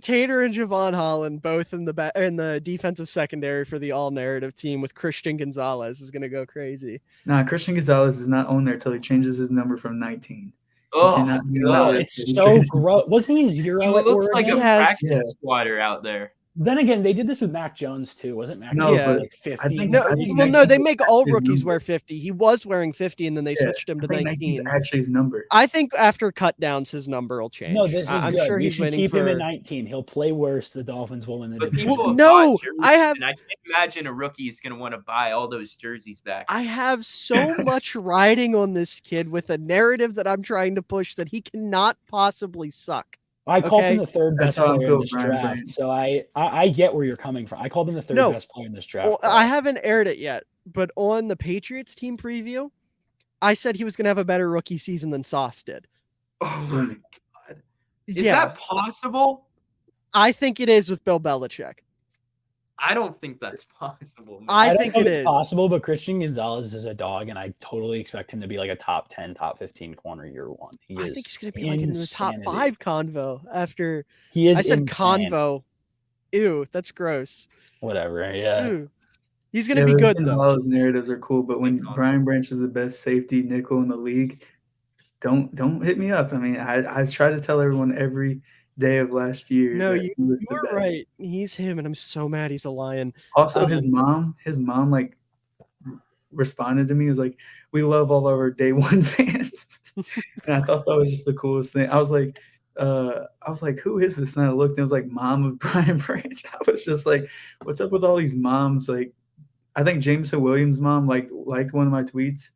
[SPEAKER 2] Cater and Javon Holland both in the defensive secondary for the all narrative team with Christian Gonzalez is going to go crazy.
[SPEAKER 4] Nah, Christian Gonzalez is not on there till he changes his number from 19.
[SPEAKER 1] Oh,
[SPEAKER 3] it's so gross. Wasn't he 0
[SPEAKER 1] he
[SPEAKER 3] at
[SPEAKER 1] looks
[SPEAKER 3] Oregon?
[SPEAKER 1] like a practice squatter out there.
[SPEAKER 3] Then again, they did this with Mac Jones too. Wasn't Mac
[SPEAKER 2] Jones
[SPEAKER 3] 50?
[SPEAKER 2] They make all rookies wear 50. He was wearing 50, and then they switched him to 19.
[SPEAKER 4] Actually, his number.
[SPEAKER 2] I think after cut downs, his number will change.
[SPEAKER 3] No, this is
[SPEAKER 2] I'm
[SPEAKER 3] good.
[SPEAKER 2] sure he's winning.
[SPEAKER 3] Keep him at 19. He'll play worse. The Dolphins will win the division.
[SPEAKER 1] I can't imagine a rookie is going to want to buy all those jerseys back.
[SPEAKER 2] I have so much riding on this kid with a narrative that I'm trying to push that he cannot possibly suck.
[SPEAKER 3] I called him the third best player in this draft, so I get where you're coming from. I called him the third best player in this draft.
[SPEAKER 2] Well, I haven't aired it yet, but on the Patriots team preview, I said he was going to have a better rookie season than Sauce did.
[SPEAKER 1] Oh my God. Is that possible?
[SPEAKER 2] I think it is with Bill Belichick.
[SPEAKER 1] I don't think that's possible. Man.
[SPEAKER 2] I think it is
[SPEAKER 3] possible, but Christian Gonzalez is a dog, and I totally expect him to be a top 10, top 15 corner year one.
[SPEAKER 2] I think he's going to be in the top 5 convo after
[SPEAKER 3] he is.
[SPEAKER 2] I said
[SPEAKER 3] insane.
[SPEAKER 2] convo Ew, that's gross.
[SPEAKER 3] Whatever. Yeah.
[SPEAKER 2] Ew. He's gonna be good though.
[SPEAKER 4] All his narratives are cool, but when Brian Branch is the best safety nickel in the league, don't hit me up. I mean, I tried to tell everyone every day of last year
[SPEAKER 2] No,
[SPEAKER 4] that
[SPEAKER 2] you
[SPEAKER 4] he was the
[SPEAKER 2] were
[SPEAKER 4] best.
[SPEAKER 2] right. He's him, and I'm so mad he's a Lion.
[SPEAKER 4] Also, his mom like responded to me. Was like, "We love all of our day one fans," and I thought that was just the coolest thing. I was like, "Who is this?" And I looked, and it was like, "Mom of Brian Branch." I was just like, "What's up with all these moms?" Like, I think Jameson Williams' mom liked one of my tweets.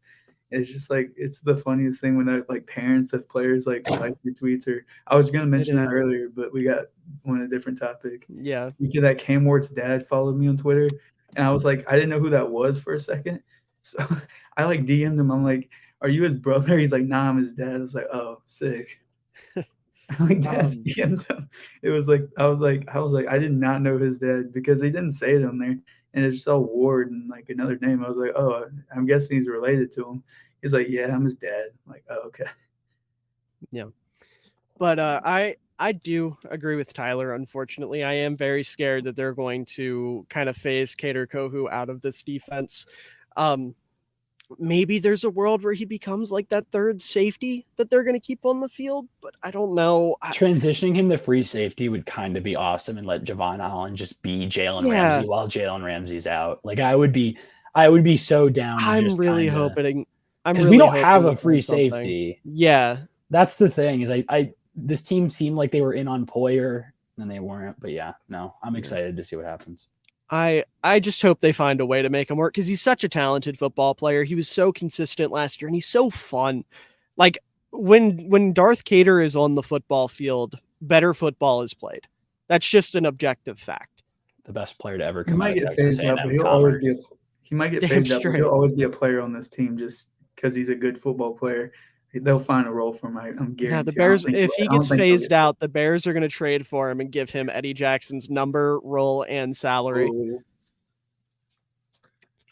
[SPEAKER 4] It's just like it's the funniest thing when like parents of players like your tweets. Or I was gonna mention that earlier, but we got on a different topic.
[SPEAKER 2] Yeah.
[SPEAKER 4] Speaking of that, Cam Ward's dad followed me on Twitter, and I was like, I didn't know who that was for a second, so I like DM'd him. I'm like, "Are you his brother?" He's like, "Nah, I'm his dad." I was like, "Oh, sick." I'm like, DM'd him. It was like I was like, I did not know his dad because they didn't say it on there. And it just saw Ward and like another name. I was like, oh, I'm guessing he's related to him. He's like, yeah, I'm his dad. I'm like, oh, okay.
[SPEAKER 2] Yeah. But I do agree with Tyler. Unfortunately, I am very scared that they're going to kind of phase Kader Kohu out of this defense. Maybe there's a world where he becomes like that third safety that they're going to keep on the field, but I don't know.
[SPEAKER 3] Transitioning him to free safety would kind of be awesome and let Javon Allen just be Jalen Ramsey while Jalen Ramsey's out. Like I would be so down.
[SPEAKER 2] I'm really hoping.
[SPEAKER 3] Because we don't have a free safety.
[SPEAKER 2] Yeah.
[SPEAKER 3] That's the thing is this team seemed like they were in on Poyer and they weren't. But yeah, no, I'm excited to see what happens.
[SPEAKER 2] I just hope they find a way to make him work because he's such a talented football player. He was so consistent last year and he's so fun. Like when Darth Kader is on the football field, better football is played. That's just an objective fact.
[SPEAKER 3] The best player to ever come out of Texas A&M.
[SPEAKER 4] He might get phased out, but he'll always be a player on this team just because he's a good football player. They'll find a role for him. I'm guaranteed.
[SPEAKER 2] Yeah, the Bears, if he gets phased out, the Bears are going to trade for him and give him Eddie Jackson's number, role, and salary.
[SPEAKER 3] Ooh.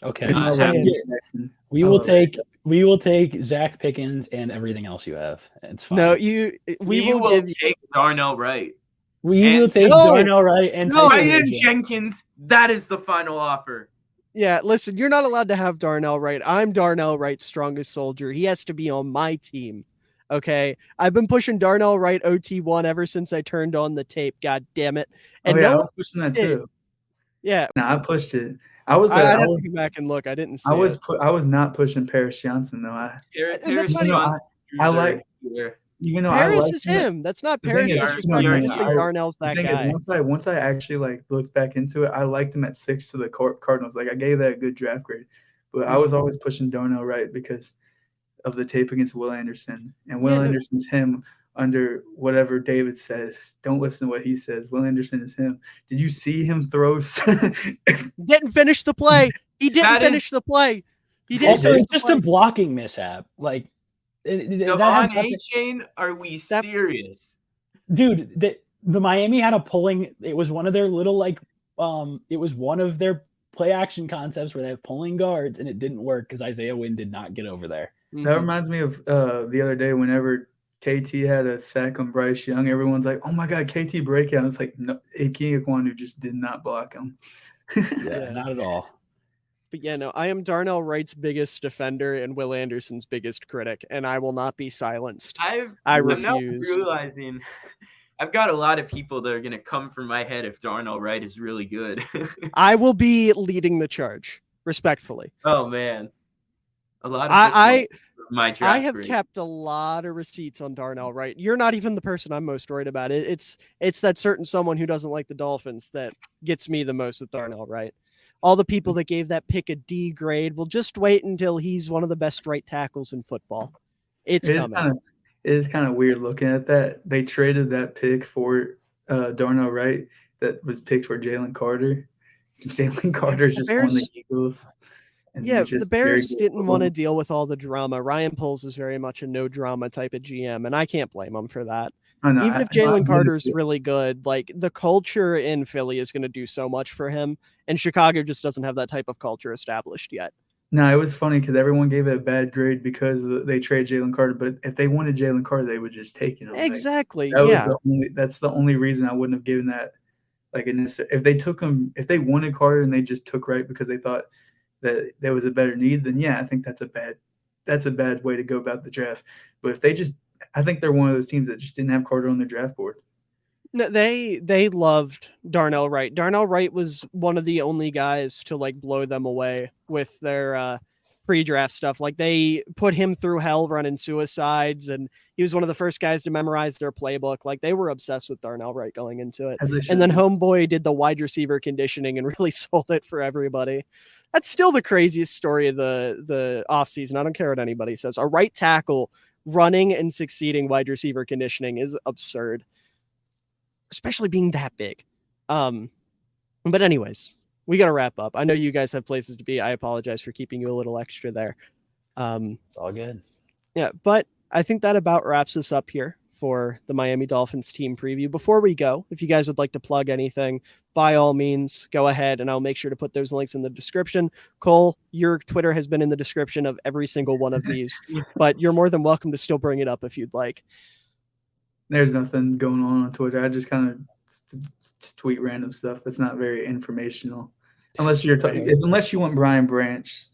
[SPEAKER 3] Okay. We will take Zach Pickens and everything else you have. It's fine.
[SPEAKER 2] No, we will
[SPEAKER 1] take Darnell Wright.
[SPEAKER 3] We will take Darnell Wright and
[SPEAKER 1] Tyson Jenkins. That is the final offer.
[SPEAKER 2] Yeah, listen, you're not allowed to have Darnell Wright. I'm Darnell Wright's strongest soldier. He has to be on my team. Okay? I've been pushing Darnell Wright OT1 ever since I turned on the tape. God damn it. And
[SPEAKER 4] I was pushing that too.
[SPEAKER 2] Yeah.
[SPEAKER 4] I pushed it. I was
[SPEAKER 2] have to go back and look. I didn't see it.
[SPEAKER 4] I was not pushing Paris Johnson though. Even though
[SPEAKER 2] Paris is him. That's not Paris. I just think Darnell's that guy.
[SPEAKER 4] Once I actually looked back into it, I liked him at 6 to the Cardinals. I gave that a good draft grade, but I was always pushing Darnell Wright because of the tape against Will Anderson, and Will Anderson's him under whatever David says. Don't listen to what he says. Will Anderson is him. Did you see him throw?
[SPEAKER 2] Didn't finish the play. He didn't finish the play. He didn't.
[SPEAKER 3] Also, it's just a blocking mishap.
[SPEAKER 1] Devon A-Chain, are we serious?
[SPEAKER 3] Dude, the Miami had a pulling. It was one of their little it was one of their play action concepts where they have pulling guards, and it didn't work because Isaiah Wynn did not get over there.
[SPEAKER 4] That reminds me of the other day whenever KT had a sack on Bryce Young. Everyone's like, "Oh my God, KT breakout!" It's like, no, King Ikwonu just did not block him.
[SPEAKER 3] Yeah, not at all.
[SPEAKER 2] But yeah, no, I am Darnell Wright's biggest defender and Will Anderson's biggest critic, and I will not be silenced. I refuse.
[SPEAKER 1] I'm now realizing I've got a lot of people that are going to come for my head if Darnell Wright is really good.
[SPEAKER 2] I will be leading the charge, respectfully.
[SPEAKER 1] Oh, man. A lot of
[SPEAKER 2] I have kept a lot of receipts on Darnell Wright. You're not even the person I'm most worried about. It's that certain someone who doesn't like the Dolphins that gets me the most with Darnell Wright. All the people that gave that pick a D grade will just wait until he's one of the best right tackles in football. It
[SPEAKER 4] is kind of weird looking at that. They traded that pick for Darnell Wright that was picked for Jalen Carter. Jalen Carter's just on the Eagles.
[SPEAKER 2] Yeah, the Bears didn't want to deal with all the drama. Ryan Poles is very much a no drama type of GM, and I can't blame him for that. Even if Jalen Carter's really good, the culture in Philly is going to do so much for him, and Chicago just doesn't have that type of culture established yet.
[SPEAKER 4] No, it was funny because everyone gave it a bad grade because they traded Jalen Carter, but if they wanted Jalen Carter, they would just take him.
[SPEAKER 2] Exactly,
[SPEAKER 4] That's the only reason I wouldn't have given that Like, if they took him, if they wanted Carter and they just took Wright because they thought that there was a better need, then yeah, I think that's a bad way to go about the draft. But if they just, I think they're one of those teams that just didn't have Carter on their draft board.
[SPEAKER 2] No, they loved Darnell Wright. Darnell Wright was one of the only guys to like blow them away with their pre-draft stuff. Like they put him through hell running suicides, and he was one of the first guys to memorize their playbook. Like they were obsessed with Darnell Wright going into it. And then Homeboy did the wide receiver conditioning and really sold it for everybody. That's still the craziest story of the offseason. I don't care what anybody says. A right tackle running and succeeding wide receiver conditioning is absurd, especially being that big. But anyways, we got to wrap up. I know you guys have places to be. I apologize for keeping you a little extra there.
[SPEAKER 3] It's all good.
[SPEAKER 2] Yeah, but I think that about wraps us up here for the Miami Dolphins team preview. Before we go, if you guys would like to plug anything, by all means, go ahead, and I'll make sure to put those links in the description. Cole, your Twitter has been in the description of every single one of these, but you're more than welcome to still bring it up if you'd like.
[SPEAKER 4] There's nothing going on Twitter. I just kind of tweet random stuff. It's not very informational, unless you're unless you want Brian Branch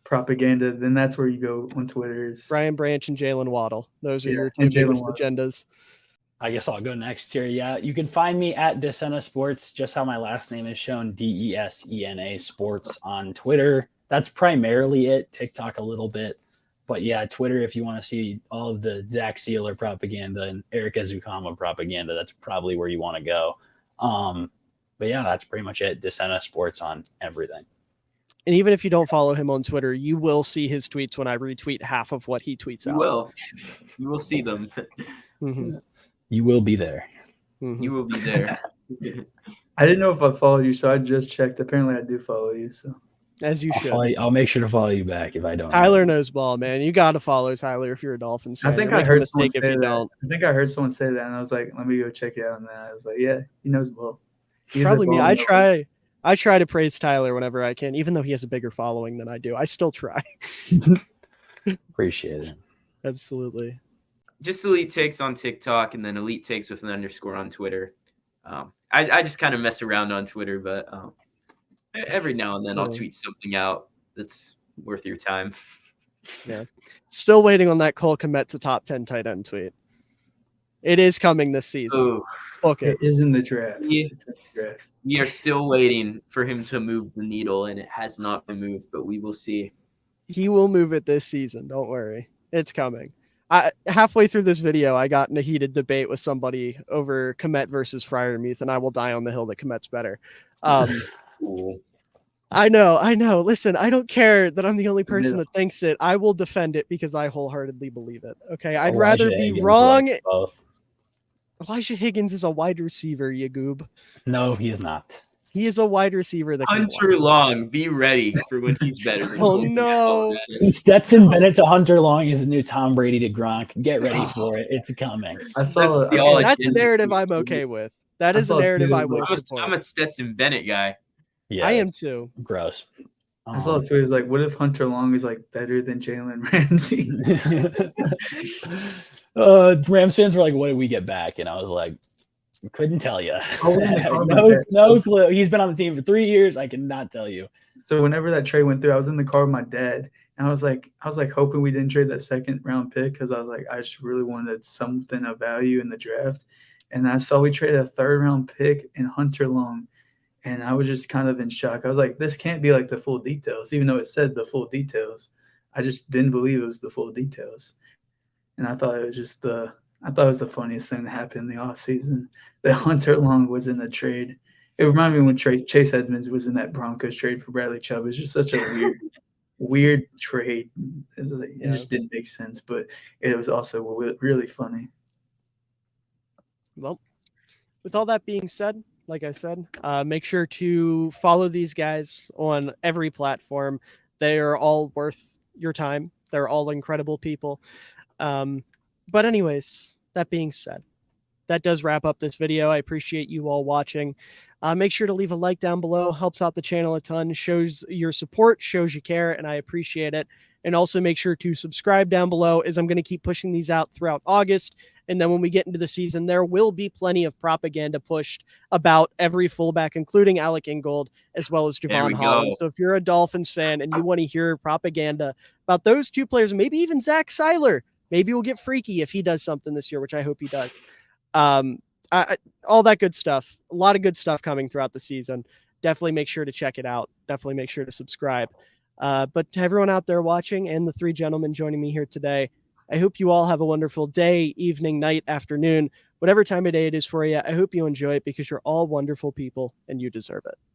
[SPEAKER 4] propaganda. Then that's where you go on Twitter.
[SPEAKER 2] Brian Branch and Jalen Waddle. Those are your two biggest agendas.
[SPEAKER 3] I guess I'll go next here. Yeah, you can find me at DeSena Sports, just how my last name is shown, DESENA Sports on Twitter. That's primarily it. TikTok a little bit. But yeah, Twitter, if you want to see all of the Zach Sealer propaganda and Eric Ezukama propaganda, that's probably where you want to go. But yeah, that's pretty much it. DeSena Sports on everything.
[SPEAKER 2] And even if you don't follow him on Twitter, you will see his tweets when I retweet half of what he tweets out.
[SPEAKER 1] You will see them.
[SPEAKER 2] Mm-hmm.
[SPEAKER 3] You will be there.
[SPEAKER 2] Mm-hmm.
[SPEAKER 1] You will be there.
[SPEAKER 4] I didn't know if I followed you, so I just checked. Apparently, I do follow you. So
[SPEAKER 2] as you should.
[SPEAKER 3] I'll make sure to follow you back if I don't.
[SPEAKER 2] Tyler knows ball, man. You got to follow Tyler if you're a Dolphins fan.
[SPEAKER 4] I think I heard someone say that. I think I heard someone say that, and I was like, "Let me go check it out." And then I was like, "Yeah, he knows ball."
[SPEAKER 2] Probably me. I try to praise Tyler whenever I can, even though he has a bigger following than I do. I still try.
[SPEAKER 3] Appreciate it.
[SPEAKER 2] Absolutely.
[SPEAKER 1] Just Elite Takes on TikTok, and then Elite Takes with an underscore on Twitter. I just kind of mess around on Twitter, but every now and then I'll tweet something out that's worth your time.
[SPEAKER 2] Yeah. Still waiting on that Cole Kmet to top 10 tight end tweet. It is coming this season.
[SPEAKER 1] Ooh.
[SPEAKER 2] Okay.
[SPEAKER 4] It is in the draft.
[SPEAKER 1] We are still waiting for him to move the needle, and it has not been moved, but we will see.
[SPEAKER 2] He will move it this season. Don't worry. It's coming. Halfway through this video, I got in a heated debate with somebody over Kmet versus Freiermuth, and I will die on the hill that Kmet's better.
[SPEAKER 1] Cool.
[SPEAKER 2] I know. Listen, I don't care that I'm the only person that thinks it. I will defend it because I wholeheartedly believe it. Okay, I'd rather be wrong. Elijah Higgins is a wide receiver, you goob.
[SPEAKER 3] No, he is not.
[SPEAKER 2] He is a wide receiver. That
[SPEAKER 1] Hunter Long, be ready for when he's better.
[SPEAKER 2] Oh, no.
[SPEAKER 3] Stetson Bennett to Hunter Long is the new Tom Brady to Gronk. Get ready for it. It's coming.
[SPEAKER 2] That's a narrative I'm okay with. That is a narrative I will support.
[SPEAKER 1] I'm a Stetson Bennett guy.
[SPEAKER 3] Yeah,
[SPEAKER 2] I am too.
[SPEAKER 3] Gross.
[SPEAKER 4] I saw a tweet. It was like, what if Hunter Long is like better than Jalen Ramsey?
[SPEAKER 3] Rams fans were like, what did we get back? And I was like, couldn't tell you. No clue. He's been on the team for 3 years. I cannot tell you.
[SPEAKER 4] So whenever that trade went through, I was in the car with my dad, and I was like hoping we didn't trade that second round pick because I was like, I just really wanted something of value in the draft. And I saw we traded a third round pick in Hunter Long, and I was just kind of in shock. I was like, this can't be like the full details, even though it said the full details. I just didn't believe it was the full details. And I thought it was the funniest thing that happened in the offseason. That Hunter Long was in the trade. It reminded me when Chase Edmonds was in that Broncos trade for Bradley Chubb. It was just such a weird trade. It just didn't make sense, but it was also really funny.
[SPEAKER 2] Well, with all that being said, like I said, make sure to follow these guys on every platform. They are all worth your time. They're all incredible people. But anyways, that being said, that does wrap up this video. I appreciate you all watching. Make sure to leave a like down below. Helps out the channel a ton. Shows your support, shows you care, and I appreciate it. And also make sure to subscribe down below, as I'm going to keep pushing these out throughout August And then when we get into the season, there will be plenty of propaganda pushed about every fullback, including Alec Ingold, as well as Javon Holland. So if you're a Dolphins fan and you want to hear propaganda about those two players, maybe even Zach Seiler, maybe we'll get freaky if he does something this year, which I hope he does. All that good stuff. A lot of good stuff coming throughout the season. Definitely make sure to check it out. Definitely make sure to subscribe. But to everyone out there watching and the three gentlemen joining me here today, I hope you all have a wonderful day, evening, night, afternoon, whatever time of day it is for you. I hope you enjoy it because you're all wonderful people and you deserve it.